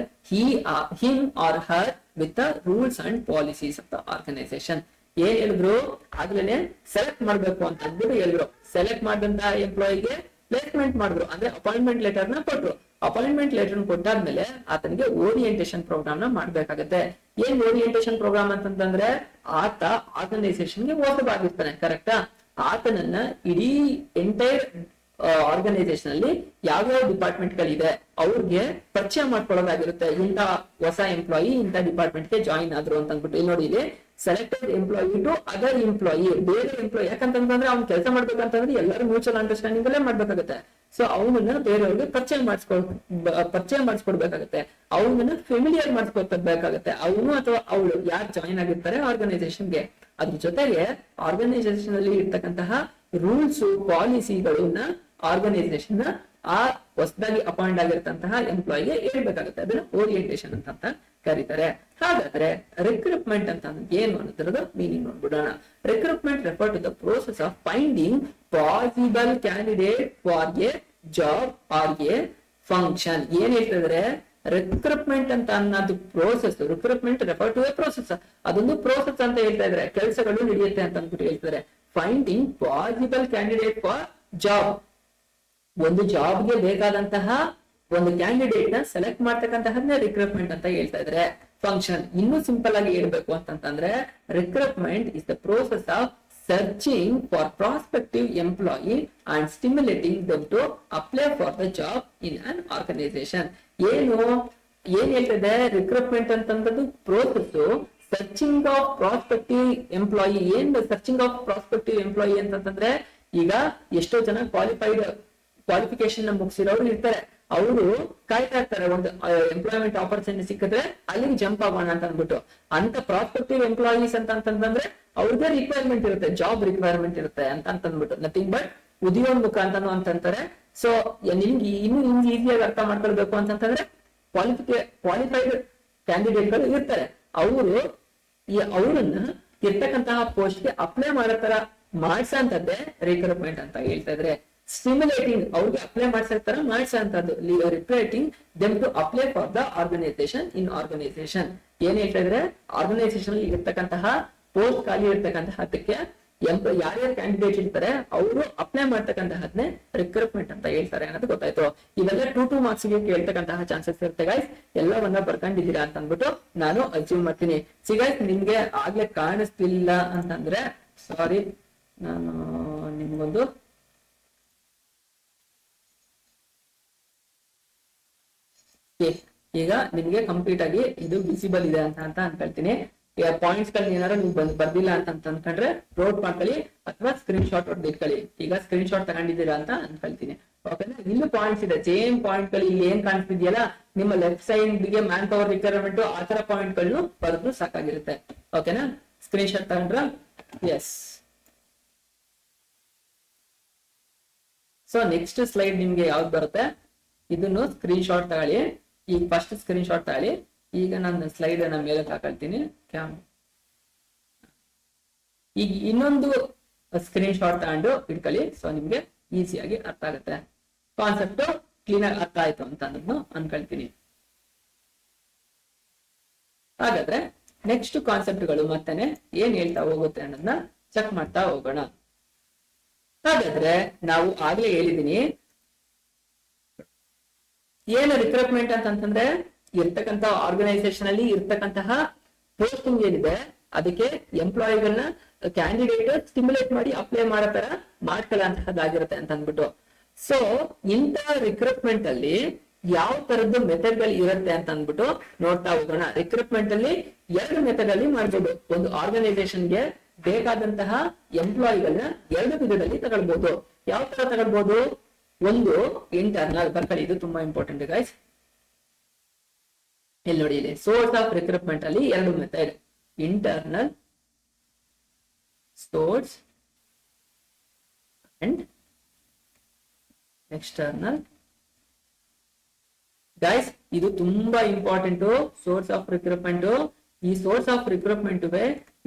him or her with the rules and policies of the organization. ಏನ್ ಹೇಳಿದ್ರು ಆಗ್ಲೇನೆ ಸೆಲೆಕ್ಟ್ ಮಾಡ್ಬೇಕು ಅಂತ ಅಂದ್ಬಿಟ್ಟು ಹೇಳಿದ್ರು. ಸೆಲೆಕ್ಟ್ ಮಾಡಿದಂತ ಎಂಪ್ಲಾಯಿಗೆ ಪ್ಲೇಸ್ಮೆಂಟ್ ಮಾಡಿದ್ರು, ಅಂದ್ರೆ ಅಪಾಯಿಂಟ್ಮೆಂಟ್ ಲೆಟರ್ ನ ಕೊಟ್ರು. ಅಪಾಯಿಂಟ್ಮೆಂಟ್ ಲೆಟರ್ ಕೊಟ್ಟಾದ್ಮೇಲೆ ಆತನಿಗೆ ಓರಿಯೆಂಟೇಶನ್ ಪ್ರೋಗ್ರಾಮ್ ನ ಮಾಡ್ಬೇಕಾಗತ್ತೆ. ಏನ್ ಓರಿಯೆಂಟೇಶನ್ ಪ್ರೋಗ್ರಾಮ್ ಅಂತಂದ್ರೆ ಆತ ಆರ್ಗನೈಸೇಷನ್ ಗೆ ಹೊಸಬಾಗಿರ್ತಾನೆ, ಕರೆಕ್ಟಾ? ಆತನನ್ನ ಇಡೀ ಎಂಟೈರ್ ಆರ್ಗನೈಸೇಷನ್ ಅಲ್ಲಿ ಯಾವ್ಯಾವ ಡಿಪಾರ್ಟ್ಮೆಂಟ್ ಗಳಿದೆ ಅವ್ರಿಗೆ ಪರಿಚಯ ಮಾಡ್ಕೊಳ್ಳೋದಾಗಿರುತ್ತೆ. ಇಂಥ ಹೊಸ ಎಂಪ್ಲಾಯಿ ಇಂಥ ಡಿಪಾರ್ಟ್ಮೆಂಟ್ ಗೆ ಜಾಯಿನ್ ಆದ್ರು ಅಂತ ಅಂದ್ಬಿಟ್ಟು ಇಲ್ಲಿ ನೋಡಿ, ಇಲ್ಲಿ selected employee to other employee, ಬೇರೆ ಎಂಪ್ಲಾಯಿ. ಯಾಕಂತಂದ್ರೆ ಅವ್ನು ಕೆಲಸ ಮಾಡ್ಬೇಕಂತಂದ್ರೆ ಎಲ್ಲರೂ ಮ್ಯೂಚುವಲ್ ಅಂಡರ್ಸ್ಟ್ಯಾಂಡಿಂಗ್ ಅಲ್ಲೇ ಮಾಡ್ಬೇಕಾಗುತ್ತೆ. ಸೊ ಅವನನ್ನ ಬೇರೆಯವ್ರಿಗೆ ಪರಿಚಯ ಮಾಡಿಸ್ಕೊಡ್ಬೇಕಾಗತ್ತೆ, ಅವನನ್ನ ಫೆಮಿಲಿಯರ್ ಮಾಡಿಸ್ಕೊಬೇಕಾಗತ್ತೆ. ಅವನು ಅಥವಾ ಅವಳು ಯಾರು ಜಾಯಿನ್ ಆಗಿರ್ತಾರೆ ಆರ್ಗನೈಸೇಷನ್ಗೆ, ಅದ್ರ ಜೊತೆಗೆ ಆರ್ಗನೈಸೇಷನ್ ಅಲ್ಲಿ ಇರ್ತಕ್ಕಂತಹ ರೂಲ್ಸ್ ಪಾಲಿಸಿಗಳನ್ನ ಆರ್ಗನೈಸೇಷನ್ ಆ ಹೊಸದಾಗಿ ಅಪಾಯಿಂಟ್ ಆಗಿರ್ತಂತಹ ಎಂಪ್ಲಾಯಿಗೆ ಹೇಳ್ಬೇಕಾಗುತ್ತೆ. ಅದನ್ನ ಓರಿಯೆಂಟೇಶನ್ ಅಂತ ಕರೀತಾರೆ. ಹಾಗಾದ್ರೆ ರಿಕ್ರೂಟ್ಮೆಂಟ್ ಅಂತ ಏನು ಅನ್ನೋದ್ರದ ಮೀನಿಂಗ್ ನೋಡ್ಬಿಡೋಣ. Recruitment refer to the process of finding possible candidate for a job or a function. ಏನ್ ಹೇಳ್ತಿದ್ರೆ ರಿಕ್ರೂಟ್ಮೆಂಟ್ ಅಂತ ಅನ್ನೋದು process. Recruitment refer to a process, ಅದೊಂದು ಪ್ರೋಸೆಸ್ ಅಂತ ಹೇಳ್ತಾ ಇದ್ರೆ ಕೆಲಸಗಳು ನಡೆಯುತ್ತೆ ಅಂತ ಅಂದ್ಬಿಟ್ಟು ಹೇಳ್ತಾರೆ. Finding possible candidate for job, ಒಂದು ಜಾಬ್ಗೆ ಬೇಕಾದಂತಹ ಒಂದು ಕ್ಯಾಂಡಿಡೇಟ್ ನ ಸೆಲೆಕ್ಟ್ ಮಾಡ್ತಕ್ಕಂತಹದ್ನೇ ರಿಕ್ರೂಟ್ಮೆಂಟ್ ಅಂತ ಹೇಳ್ತಾ ಇದ್ರೆ. ಫಂಕ್ಷನ್ ಇನ್ನೂ ಸಿಂಪಲ್ ಆಗಿ ಹೇಳ್ಬೇಕು ಅಂತಂದ್ರೆ recruitment is the process of searching for prospective employee and stimulating them to apply for the job in an organisation. ಏನ್ ಹೇಳ್ತದೆ ರಿಕ್ರೂಟ್ಮೆಂಟ್ ಅಂತಂದ್ರೆ process searching of prospective employee. ಏನ್ ಸರ್ಚಿಂಗ್ ಆಫ್ ಪ್ರಾಸ್ಪೆಕ್ಟಿವ್ ಎಂಪ್ಲಾಯಿ ಅಂತಂದ್ರೆ ಈಗ ಎಷ್ಟೋ ಜನ ಕ್ವಾಲಿಫಿಕೇಶನ್ ಮುಗಿಸಿರೋರು ಇರ್ತಾರೆ, ಅವರು ಕಾಯ್ತಾ ಇರ್ತಾರೆ ಒಂದು ಎಂಪ್ಲಾಯ್ಮೆಂಟ್ ಆಪರ್ಚುನಿಟಿ ಸಿಕ್ಕಿದ್ರೆ ಅಲ್ಲಿಗೆ ಜಂಪ್ ಆಗೋಣ ಅಂತ ಅಂದ್ಬಿಟ್ಟು. ಅಂತ ಪ್ರಾಸ್ಪೆಕ್ಟಿವ್ ಎಂಪ್ಲಾಯೀಸ್ ಅಂತಂದ್ರೆ ಅವ್ರಿಗೆ ರಿಕ್ವೈರ್ಮೆಂಟ್ ಇರುತ್ತೆ, ಜಾಬ್ ರಿಕ್ವೈರ್ಮೆಂಟ್ ಇರುತ್ತೆ ಅಂತ ಅಂದ್ಬಿಟ್ಟು, ನಥಿಂಗ್ ಬಟ್ ಉದ್ಯೋನ್ಮುಖ ಅಂತಾನು ಅಂತಂತಾರೆ. ಸೊ ನಿಮ್ಗೆ ಇನ್ನು ಈಸಿಯಾಗಿ ಅರ್ಥ ಮಾಡ್ಕೊಳ್ಬೇಕು ಅಂತಂದ್ರೆ ಕ್ವಾಲಿಫೈಡ್ ಕ್ಯಾಂಡಿಡೇಟ್ ಗಳು ಇರ್ತಾರೆ, ಅವ್ರನ್ನ ಇರ್ತಕ್ಕಂತಹ ಪೋಸ್ಟ್ ಗೆ ಅಪ್ಲೈ ಮಾಡೋ ತರ ಮಾಡ್ಸಂತದ್ದೇ ರಿಕ್ರೂಟ್ಮೆಂಟ್ ಅಂತ ಹೇಳ್ತಾ ಇದ್ರೆ. ಸ್ಟಿಮ್ಯುಲೇಟಿಂಗ್ ಅವ್ರಿಗೆ ಅಪ್ಲೈ ಮಾಡ್ಸಕ್ತಾರ ಮಾಡ್ಸಂತದ್ದು, recruiting them to apply for the organisation in organisation. ಏನ್ ಹೇಳ್ತಾ ಇದ್ರೆ ಆರ್ಗನೈಸೇಷನ್ ಅಲ್ಲಿ ಇರ್ತಕ್ಕಂತಹ ಪೋಸ್ಟ್ ಖಾಲಿ ಇರ್ತಕ್ಕಂತಹ ಅದಕ್ಕೆ ಯಾರ್ಯಾರು ಕ್ಯಾಂಡಿಡೇಟ್ ಇರ್ತಾರೆ ಅವರು ಅಪ್ಲೈ ಮಾಡ್ತಕ್ಕಂತಹದ್ನೇ ರಿಕ್ರೂಟ್ಮೆಂಟ್ ಅಂತ ಹೇಳ್ತಾರೆ ಅನ್ನೋದು ಗೊತ್ತಾಯ್ತು. ಇವೆಲ್ಲ 2 ಮಾರ್ಕ್ಸ್ ಗೆ ಕೇಳ್ತಕ್ಕಂತಹ ಚಾನ್ಸಸ್ ಇರುತ್ತೆ ಗೈಸ್. ಎಲ್ಲವನ್ನ ಬರ್ಕೊಂಡಿದ್ದೀರಾ ಅಂತ ಅಂದ್ಬಿಟ್ಟು ನಾನು ಅಚೀವ್ ಮಾಡ್ತೀನಿ. ಗೈಸ್ ನಿಮ್ಗೆ ಆಗ್ಲೇ ಕಾಣಿಸ್ತಿಲ್ಲ ಅಂತಂದ್ರೆ ಸಾರಿ, ನಾನು ನಿಮ್ಗೊಂದು ಈಗ ನಿಮ್ಗೆ ಕಂಪ್ಲೀಟ್ ಆಗಿ ಇದು ವಿಸಿಬಲ್ ಇದೆ ಅಂತ ಅನ್ಕೊಳ್ತೀನಿ. ಪಾಯಿಂಟ್ಸ್ ಗಳನ್ನ ಏನಾದ್ರು ನೀವು ಬರ್ದಿಲ್ಲ ಅಂತ ಅನ್ಕೊಂಡ್ರೆ ನೋಟ್ ಮಾಡ್ಕೊಳ್ಳಿ ಅಥವಾ ಸ್ಕ್ರೀನ್ ಶಾಟ್ ಹೊಡೆದು ಇಟ್ಕೊಳ್ಳಿ. ಈಗ ಸ್ಕ್ರೀನ್ ಶಾಟ್ ತಗೊಂಡಿದ್ದೀರಾ ಅಂತ ಅನ್ಕೊಳ್ತೀನಿ. ಓಕೆನಾ? ಇಲ್ಲೂ ಪಾಯಿಂಟ್ಸ್ ಇದೆ, ಸೇಮ್ ಪಾಯಿಂಟ್ ಗಳು ಇಲ್ಲಿ ಏನ್ ಕಾಣಿಸ್ತಿದೆಯಲ್ಲ ನಿಮ್ಮ ಲೆಫ್ಟ್ ಸೈಡ್ ಗೆ ಮ್ಯಾನ್ ಪವರ್ ರಿಕ್ವೈರ್ಮೆಂಟ್ ಆತರ ಪಾಯಿಂಟ್ ಗಳನ್ನು ಬರೆದು ಸಾಕಾಗಿರುತ್ತೆ. ಓಕೆನಾ? ಸ್ಕ್ರೀನ್ ಶಾಟ್ ತಗೊಂಡ್ರ? ಎಸ್. ಸೊ ನೆಕ್ಸ್ಟ್ ಸ್ಲೈಡ್ ನಿಮ್ಗೆ ಯಾವ್ದು ಬರುತ್ತೆ ಇದನ್ನು ಸ್ಕ್ರೀನ್ ಶಾಟ್ ತಗೊಳ್ಳಿ. ಈಗ ಫಸ್ಟ್ ಸ್ಕ್ರೀನ್ ಶಾಟ್ ತಗೊಳ್ಳಿ. ಈಗ ನಾನು ಸ್ಲೈಡ್ ಅನ್ನ ಮೇಲೆ ಹಾಕೊಳ್ತೀನಿ. ಈಗ ಇನ್ನೊಂದು ಸ್ಕ್ರೀನ್ ಶಾಟ್ ತಗೊಂಡು ಇಟ್ಕೊಳ್ಳಿ. ಸೊ ನಿಮ್ಗೆ ಈಸಿಯಾಗಿ ಅರ್ಥ ಆಗುತ್ತೆ, ಕಾನ್ಸೆಪ್ಟ್ ಕ್ಲೀನ್ ಆಗಿ ಅರ್ಥ ಆಯ್ತು ಅಂತ ಅನ್ನೋದನ್ನು ಅನ್ಕೊಳ್ತೀನಿ. ಹಾಗಾದ್ರೆ ನೆಕ್ಸ್ಟ್ ಕಾನ್ಸೆಪ್ಟ್ಗಳು ಮತ್ತೇನೆ ಏನ್ ಹೇಳ್ತಾ ಹೋಗುತ್ತೆ ಅನ್ನೋದನ್ನ ಚೆಕ್ ಮಾಡ್ತಾ ಹೋಗೋಣ. ಹಾಗಾದ್ರೆ ನಾವು ಆಗ್ಲೇ ಹೇಳಿದೀನಿ ಏನು ರಿಕ್ರೂಟ್ಮೆಂಟ್ ಅಂತಂದ್ರೆ ಇರ್ತಕ್ಕಂತ ಆರ್ಗನೈಸೇಷನ್ ಅಲ್ಲಿ ಇರ್ತಕ್ಕಂತಹ ಪೋಸ್ಟಿಂಗ್ ಏನಿದೆ ಅದಕ್ಕೆ ಎಂಪ್ಲಾಯಿಗಳನ್ನ ಕ್ಯಾಂಡಿಡೇಟ್ ಸ್ಟಿಮ್ಯುಲೇಟ್ ಮಾಡಿ ಅಪ್ಲೈ ಮಾಡೋ ತರ ಮಾಡ್ಕೊಳ್ಳೋಂತಹದ್ದಾಗಿರುತ್ತೆ ಅಂತ ಅಂದ್ಬಿಟ್ಟು. ಸೊ ಇಂಥ ರಿಕ್ರೂಟ್ಮೆಂಟ್ ಅಲ್ಲಿ ಯಾವ ತರದ್ದು ಮೆಥಡ್ ಗಳು ಇರುತ್ತೆ ಅಂತ ಅಂದ್ಬಿಟ್ಟು ನೋಡ್ತಾ ಹೋಗೋಣ. ರಿಕ್ರೂಟ್ಮೆಂಟ್ ಅಲ್ಲಿ 2 ಮೆಥಡ್ ಅಲ್ಲಿ ಮಾಡ್ಬೋದು. ಒಂದು ಆರ್ಗನೈಸೇಷನ್ಗೆ ಬೇಕಾದಂತಹ ಎಂಪ್ಲಾಯಿಗಳನ್ನ 2 ವಿಧದಲ್ಲಿ ತಗೊಳ್ಬಹುದು. ಯಾವ ತರ ತಗೊಳ್ಬಹುದು? ಒಂದು ಇಂಟರ್ನಲ್, ಬರ್ಕೊಳ್ಳಿ, ಇದು ತುಂಬಾ ಇಂಪಾರ್ಟೆಂಟ್ ಗೈಸ್. ಇಲ್ಲಿ ನೋಡಿ, ಇಲ್ಲಿ ಸೋರ್ಸ್ ಆಫ್ ರಿಕ್ರೂಟ್ಮೆಂಟ್ ಅಲ್ಲಿ ಎರಡು method, internal source and external. Guys, ಇದು ತುಂಬಾ ಇಂಪಾರ್ಟೆಂಟ್, ಸೋರ್ಸ್ ಆಫ್ ರಿಕ್ರೂಟ್ಮೆಂಟ್. ಈ ಸೋರ್ಸ್ ಆಫ್ ರಿಕ್ರೂಟ್ಮೆಂಟ್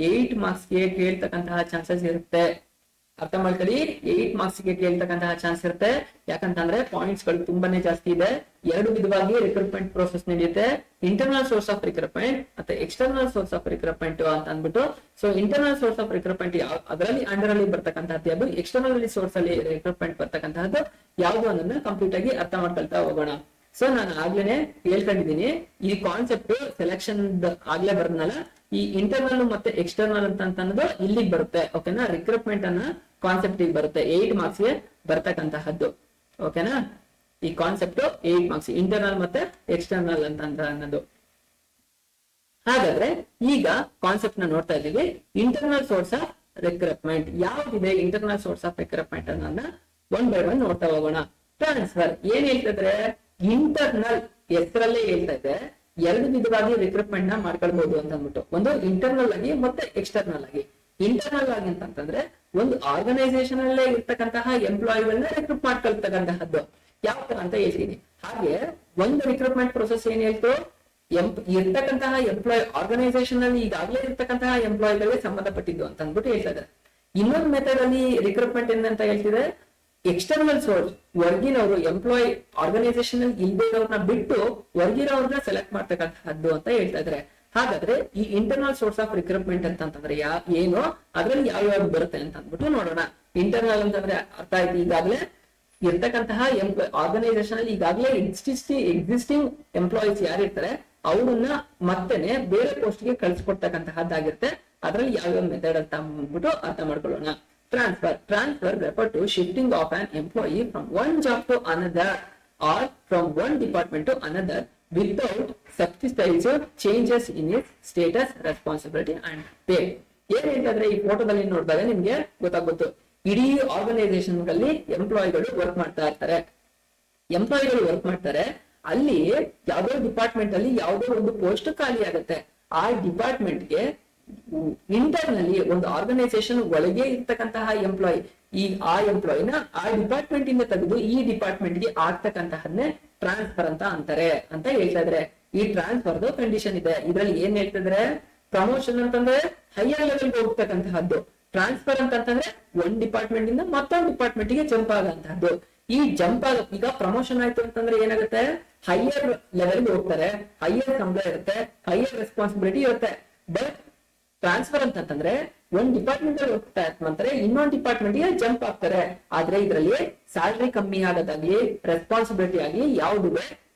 8 ಮಾರ್ಕ್ಸ್ ಗೆ ಕೇಳ್ತಕ್ಕಂತಹ ಚಾನ್ಸಸ್ ಇರುತ್ತೆ. ಅರ್ಥ ಮಾಡ್ಕೊಳ್ಳಿ, 8 ಮಾರ್ಕ್ಸ್ ಗೆ ಕೇಳ್ತಕ್ಕಂತಹ ಚಾನ್ಸ್ ಇರುತ್ತೆ. ಯಾಕಂತಂದ್ರೆ ಪಾಯಿಂಟ್ಸ್ ಗಳು ತುಂಬಾನೇ ಜಾಸ್ತಿ ಇದೆ. ಎರಡು ವಿಧವಾಗಿ ರಿಕ್ರೂಟ್ಮೆಂಟ್ ಪ್ರೋಸೆಸ್ ನಡೆಯುತ್ತೆ, ಇಂಟರ್ನಲ್ ಸೋರ್ಸ್ ಆಫ್ ರಿಕ್ರೂಟ್ಮೆಂಟ್ ಮತ್ತೆ ಎಕ್ಸ್ಟರ್ನಲ್ ಸೋರ್ಸ್ ಆಫ್ ರಿಕ್ರೂಟ್ಮೆಂಟ್ ಅಂತ ಅಂದ್ಬಿಟ್ಟು. So internal source of recruitment ಅದರಲ್ಲಿ ಅಂಡರ್ ಅಲ್ಲಿ ಬರ್ತಕ್ಕಂತಹದ್ದು ಯಾವುದು, ಎಕ್ಸ್ಟರ್ನಲ್ ಸೋರ್ಸ್ ಅಲ್ಲಿ ರಿಕ್ರೂಟ್ಮೆಂಟ್ ಬರ್ತಕ್ಕಂತಹದ್ದು ಯಾವುದು ಅನ್ನೋದನ್ನ ಕಂಪ್ಲೀಟ್ ಆಗಿ ಅರ್ಥ ಮಾಡ್ಕೊಳ್ತಾ ಹೋಗೋಣ. ಸೊ ನಾನು ಆಗ್ಲೇನೆ ಹೇಳ್ಕೊಂಡಿದ್ದೀನಿ, ಈ ಕಾನ್ಸೆಪ್ಟ್ ಸೆಲೆಕ್ಷನ್ ಆಗ್ಲೇ ಬರೋದ್ನಲ್ಲ, ಈ ಇಂಟರ್ನಲ್ ಮತ್ತೆ ಎಕ್ಸ್ಟರ್ನಲ್ ಅಂತ ಅನ್ನೋದು ಇಲ್ಲಿಗೆ ಬರುತ್ತೆ. ಓಕೆನಾ, ರಿಕ್ರೂಟ್ಮೆಂಟ್ ಅನ್ನ ಕಾನ್ಸೆಪ್ಟ್ ಬರುತ್ತೆ, 8 ಮಾರ್ಕ್ಸ್ ಗೆ ಬರ್ತಕ್ಕಂತಹದ್ದು. ಓಕೆನಾ, ಈ ಕಾನ್ಸೆಪ್ಟ್ 8 ಮಾರ್ಕ್ಸ್, ಇಂಟರ್ನಲ್ ಮತ್ತೆ ಎಕ್ಸ್ಟರ್ನಲ್ ಅಂತ ಅನ್ನೋದು. ಹಾಗಾದ್ರೆ ಈಗ ಕಾನ್ಸೆಪ್ಟ್ ನ ನೋಡ್ತಾ ಇದ್ದೀವಿ. ಇಂಟರ್ನಲ್ ಸೋರ್ಸ್ ಆಫ್ ರಿಕ್ರೂಟ್ಮೆಂಟ್ ಯಾವ್ದಿದೆ, ಇಂಟರ್ನಲ್ ಸೋರ್ಸ್ ಆಫ್ ರಿಕ್ರೂಟ್ಮೆಂಟ್ ಅನ್ನೋದನ್ನ ಒನ್ ಬೈ ಒನ್ ನೋಡ್ತಾ ಹೋಗೋಣ. ಟ್ರಾನ್ಸ್ಫರ್ ಏನ್ ಹೇಳ್ತಿದ್ರೆ, ಇಂಟರ್ನಲ್ ಹೆಸರಲ್ಲೇ ಹೇಳ್ತಾ ಇದೆ, ಎರಡು ವಿಧವಾಗಿ ರಿಕ್ರೂಟ್ಮೆಂಟ್ ನ ಮಾಡ್ಕೊಳ್ಬಹುದು ಅಂತ ಅಂದ್ಬಿಟ್ಟು. ಒಂದು ಇಂಟರ್ನಲ್ ಆಗಿ ಮತ್ತೆ ಎಕ್ಸ್ಟರ್ನಲ್ ಆಗಿ. ಇಂಟರ್ನಲ್ ಆಗಿ ಅಂತಂದ್ರೆ ಒಂದು ಆರ್ಗನೈಸೇಷನ್ ಅಲ್ಲೇ ಇರ್ತಕ್ಕಂತಹ ಎಂಪ್ಲಾಯಿಗಳನ್ನ ರಿಕ್ರೂಟ್ ಮಾಡ್ಕೊಳ್ತಕ್ಕಂತಹದ್ದು. ಯಾವ ತರ ಅಂತ ಹೇಳ್ತೀನಿ. ಹಾಗೆ ಒಂದು ರಿಕ್ರೂಟ್ಮೆಂಟ್ ಪ್ರೊಸೆಸ್ ಏನ್ ಹೇಳ್ತು, ಇರ್ತಕ್ಕಂತಹ ಎಂಪ್ಲಾಯ್ ಆರ್ಗನೈಸೇಷನ್ ಅಲ್ಲಿ ಈಗಾಗಲೇ ಇರ್ತಕ್ಕಂತಹ ಎಂಪ್ಲಾಯಿಗಳಿಗೆ ಸಂಬಂಧಪಟ್ಟಿದ್ದು ಅಂತ ಅಂದ್ಬಿಟ್ಟು ಹೇಳ್ತಾ ಇದ್ದಾರೆ. ಇನ್ನೊಂದು ಮೆಥಡ್ ಅಲ್ಲಿ ರಿಕ್ರೂಟ್ಮೆಂಟ್ ಏನಂತ ಹೇಳ್ತಿದೆ, ಎಕ್ಸ್ಟರ್ನಲ್ ಸೋರ್ಸ್, ಹೊರಗಿನವರು ಎಂಪ್ಲಾಯ್ ಆರ್ಗನೈಸೇಷನ್ ಅಲ್ಲಿ ಇಲ್ದೇ ಇರೋರ್ನ ಬಿಟ್ಟು ಹೊರಗಿರೋರ್ನ ಸೆಲೆಕ್ಟ್ ಮಾಡ್ತಕ್ಕಂತಹದ್ದು ಅಂತ ಹೇಳ್ತಾ ಇದ್ದಾರೆ. ಹಾಗಾದ್ರೆ ಈ ಇಂಟರ್ನಲ್ ಸೋರ್ಸ್ ಆಫ್ ರಿಕ್ರೂಟ್ಮೆಂಟ್ ಅಂತಂದ್ರೆ ಏನು, ಅದ್ರಲ್ಲಿ ಯಾವ ಬರುತ್ತೆ ಅಂತ ಅಂದ್ಬಿಟ್ಟು ನೋಡೋಣ. ಇಂಟರ್ನಲ್ ಅಂತಂದ್ರೆ ಅರ್ಥ ಆಯ್ತು, ಈಗಾಗಲೇ ಇರ್ತಕ್ಕಂತಹ ಆರ್ಗನೈಸೇಷನ್ ಅಲ್ಲಿ ಈಗಾಗಲೇ ಎಕ್ಸಿಸ್ಟಿಂಗ್ ಎಂಪ್ಲಾಯೀಸ್ ಯಾರಿರ್ತಾರೆ ಅವ್ರನ್ನ ಮತ್ತೆನೆ ಬೇರೆ ಪೋಸ್ಟ್ ಗೆ ಕಳ್ಸಿಕೊಡ್ತಕ್ಕಂತಹದ್ದಾಗಿರುತ್ತೆ. ಅದ್ರಲ್ಲಿ ಯಾವ್ಯಾವ ಮೆಥಡ್ ಅಂತ ಅಂದ್ಬಿಟ್ಟು ಅರ್ಥ ಮಾಡ್ಕೊಳ್ಳೋಣ. Transfer refer to shifting of an employee from one job to another or from one department to another without substantial changes in its status, responsibility and pay. ಏನ್ ಹೇಳ್ತಿದ್ರೆ, ಈ ಫೋಟೋದಲ್ಲಿ ನೋಡಿದಾಗ ನಿಮ್ಗೆ ಗೊತ್ತಾಗುತ್ತೆ, ಇಡೀ ಆರ್ಗನೈಸೇಷನ್ ಗಳಲ್ಲಿ ಎಂಪ್ಲಾಯಿಗಳು ವರ್ಕ್ ಮಾಡ್ತಾರೆ. ಅಲ್ಲಿ ಯಾವ್ದೋ ಡಿಪಾರ್ಟ್ಮೆಂಟ್ ಅಲ್ಲಿ ಯಾವ್ದೋ ಒಂದು ಪೋಸ್ಟ್ ಖಾಲಿ ಆಗುತ್ತೆ. ಆ ಡಿಪಾರ್ಟ್ಮೆಂಟ್ ಗೆ ಇಂಟರ್ನಲ್ಲಿ ಒಂದು ಆರ್ಗನೈಸೇಷನ್ ಒಳಗೆ ಇರ್ತಕ್ಕಂತಹ ಎಂಪ್ಲಾಯಿ, ಈ ಆ ಎಂಪ್ಲಾಯಿನ ಆ ಡಿಪಾರ್ಟ್ಮೆಂಟ್ ಇಂದ ತೆಗೆದು ಈ ಡಿಪಾರ್ಟ್ಮೆಂಟ್ ಗೆ ಆಗ್ತಕ್ಕಂತಹನ್ನೇ ಟ್ರಾನ್ಸ್ಫರ್ ಅಂತ ಅಂತಾರೆ ಅಂತ ಹೇಳ್ತಾ ಇದ್ರೆ. ಈ ಟ್ರಾನ್ಸ್ಫರ್ ಕಂಡೀಷನ್ ಇದೆ. ಇದ್ರಲ್ಲಿ ಏನ್ ಹೇಳ್ತಿದ್ರೆ, ಪ್ರಮೋಷನ್ ಅಂತಂದ್ರೆ ಹೈಯರ್ ಲೆವೆಲ್ ಹೋಗ್ತಕ್ಕಂತಹದ್ದು, ಟ್ರಾನ್ಸ್ಫರ್ ಅಂತಂದ್ರೆ ಒಂದ್ ಡಿಪಾರ್ಟ್ಮೆಂಟ್ ಇಂದ ಮತ್ತೊಂದು ಡಿಪಾರ್ಟ್ಮೆಂಟ್ ಗೆ ಜಂಪ್ ಆಗಂತಹದ್ದು. ಈ ಜಂಪ್ ಈಗ ಪ್ರಮೋಷನ್ ಆಯ್ತು ಅಂತಂದ್ರೆ ಏನಾಗುತ್ತೆ, ಹೈಯರ್ ಲೆವೆಲ್ ಹೋಗ್ತಾರೆ, ಹೈಯರ್ ಸಂಬಳ ಇರುತ್ತೆ, ಹೈಯರ್ ರೆಸ್ಪಾನ್ಸಿಬಿಲಿಟಿ ಇರುತ್ತೆ. ಬಟ್ ಟ್ರಾನ್ಸ್ಫರ್ ಅಂತಂದ್ರೆ ಒಂದ್ ಡಿಪಾರ್ಟ್ಮೆಂಟ್ ಅಲ್ಲಿ ಹೋಗ್ತಾ ಇರ್ತಾರೆ, ಇನ್ನೊಂದು ಡಿಪಾರ್ಟ್ಮೆಂಟ್ ಗೆ ಜಂಪ್ ಆಗ್ತಾರೆ. ಆದ್ರೆ ಇದರಲ್ಲಿ ಸ್ಯಾಲರಿ ಕಮ್ಮಿ ಆಗೋದಾಗ್ಲಿ, ರೆಸ್ಪಾನ್ಸಿಬಿಲಿಟಿ ಆಗ್ಲಿ ಯಾವ್ದು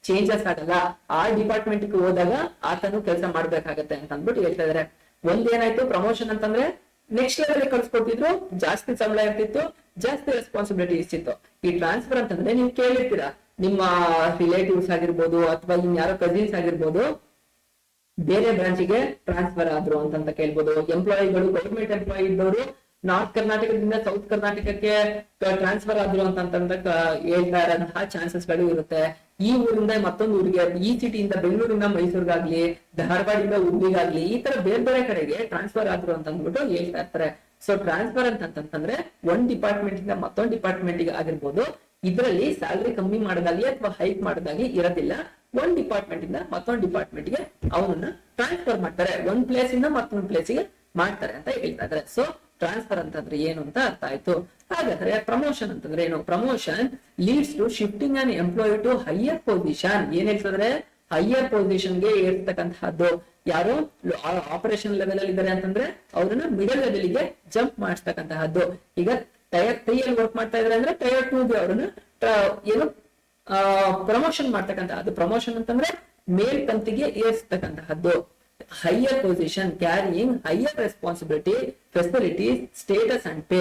ಚೇಂಜಸ್ ಆಗಲ್ಲ. ಆ ಡಿಪಾರ್ಟ್ಮೆಂಟ್ ಗೆ ಹೋದಾಗ ಆತನು ಕೆಲಸ ಮಾಡ್ಬೇಕಾಗತ್ತೆ ಅಂತ ಅಂದ್ಬಿಟ್ಟು ಹೇಳ್ತಾ ಇದಾರೆ. ಒಂದೇನಾಯ್ತು, ಪ್ರಮೋಷನ್ ಅಂತಂದ್ರೆ ನೆಕ್ಸ್ಟ್ ಲೆವೆಲ್ ಕಳ್ಸ್ಕೊಡ್ತಿದ್ರು, ಜಾಸ್ತಿ ಸಂಬಳ ಇರ್ತಿತ್ತು, ಜಾಸ್ತಿ ರೆಸ್ಪಾನ್ಸಿಬಿಲಿಟಿ ಇರ್ತಿತ್ತು. ಈ ಟ್ರಾನ್ಸ್ಫರ್ ಅಂತಂದ್ರೆ ನೀವು ಕೇಳಿರ್ತೀರಾ, ನಿಮ್ಮ ರಿಲೇಟಿವ್ಸ್ ಆಗಿರ್ಬೋದು ಅಥವಾ ಇನ್ಯಾರೋ ಕಸಿನ್ಸ್ ಆಗಿರ್ಬೋದು ಬೇರೆ ಬ್ರಾಂಚಿಗೆ ಟ್ರಾನ್ಸ್ಫರ್ ಆದ್ರು ಅಂತ ಕೇಳ್ಬೋದು. ಎಂಪ್ಲಾಯಿಗಳು ಗೌರ್ಮೆಂಟ್ ಎಂಪ್ಲಾಯಿ ಇದ್ದವರು ನಾರ್ತ್ ಕರ್ನಾಟಕದಿಂದ ಸೌತ್ ಕರ್ನಾಟಕಕ್ಕೆ ಟ್ರಾನ್ಸ್ಫರ್ ಆದ್ರು ಅಂತ ಹೇಳ್ತಾ ಇರೋಂತಹ ಚಾನ್ಸಸ್ ಗಳು ಇರುತ್ತೆ. ಈ ಊರಿಂದ ಮತ್ತೊಂದು ಊರಿಗೆ, ಈ ಸಿಟಿಯಿಂದ ಬೆಂಗಳೂರಿಂದ ಮೈಸೂರಿಗಾಗ್ಲಿ, ಧಾರವಾಡಿಂದ ಹುಬ್ಳಿಗಾಗ್ಲಿ, ಈ ತರ ಬೇರೆ ಬೇರೆ ಕಡೆಗೆ ಟ್ರಾನ್ಸ್ಫರ್ ಆದ್ರು ಅಂತ ಅಂದ್ಬಿಟ್ಟು ಹೇಳ್ತಾ ಇರ್ತಾರೆ. ಸೊ ಟ್ರಾನ್ಸ್ಫರ್ ಅಂತಂತಂದ್ರೆ ಒಂದ್ ಡಿಪಾರ್ಟ್ಮೆಂಟ್ ಇಂದ ಮತ್ತೊಂದ್ ಡಿಪಾರ್ಟ್ಮೆಂಟ್ ಗೆ ಆಗಿರ್ಬೋದು. ಇದರಲ್ಲಿ ಸ್ಯಾಲರಿ ಕಮ್ಮಿ ಮಾಡೋದಾಗ್ಲಿ ಅಥವಾ ಹೈಕ್ ಮಾಡೋದಾಗ್ಲಿ ಇರೋದಿಲ್ಲ. ಒಂದ್ ಡಿಪಾರ್ಟ್ಮೆಂಟ್ ಇಂದ ಮತ್ತೊಂದು ಡಿಪಾರ್ಟ್ಮೆಂಟ್ ಗೆ ಅವನನ್ನ ಟ್ರಾನ್ಸ್ಫರ್ ಮಾಡ್ತಾರೆ, ಒಂದ್ ಪ್ಲೇಸ್ ಇಂದ ಮತ್ತೊಂದು ಪ್ಲೇಸ್ ಗೆ ಮಾಡ್ತಾರೆ ಅಂತ ಹೇಳ್ತಾ ಇದ್ದಾರೆ. ಸೊ ಟ್ರಾನ್ಸ್ಫರ್ ಅಂತಂದ್ರೆ ಏನು ಅಂತ ಅರ್ಥ ಆಯ್ತು. ಹಾಗಾದ್ರೆ ಪ್ರಮೋಷನ್ ಅಂತಂದ್ರೆ ಏನು, promotion leads to shifting an employee to higher position. ಏನ್ ಹೇಳ್ತಂದ್ರೆ ಹೈಯರ್ ಪೊಸಿಷನ್ ಗೆ ಇರ್ತಕ್ಕಂತಹದ್ದು. ಯಾರು ಆಪರೇಷನ್ ಲೆವೆಲ್ ಅಲ್ಲಿ ಇದ್ದಾರೆ ಅಂತಂದ್ರೆ ಅವ್ರನ್ನ ಮಿಡಲ್ ಲೆವೆಲ್ ಗೆ ಜಂಪ್ ಮಾಡಿಸ್ತಕ್ಕಂತಹದ್ದು. ಈಗ ಟೈರ್ 3 ಅಲ್ಲಿ ವರ್ಕ್ ಮಾಡ್ತಾ ಇದ್ರೆ ಅಂದ್ರೆ ಟೈರ್ 2 ಗೆ ಅವ್ರನ್ನ ಏನು ಪ್ರಮೋಷನ್ ಮಾಡ್ತಕ್ಕಂತಹದ್ದು. ಪ್ರಮೋಷನ್ ಅಂತಂದ್ರೆ ಮೇಲ್ ಕಂತಿಗೆ ಏರಿಸ್ತಕ್ಕಂತಹದ್ದು. Higher position carrying higher responsibility, facilities, status and pay.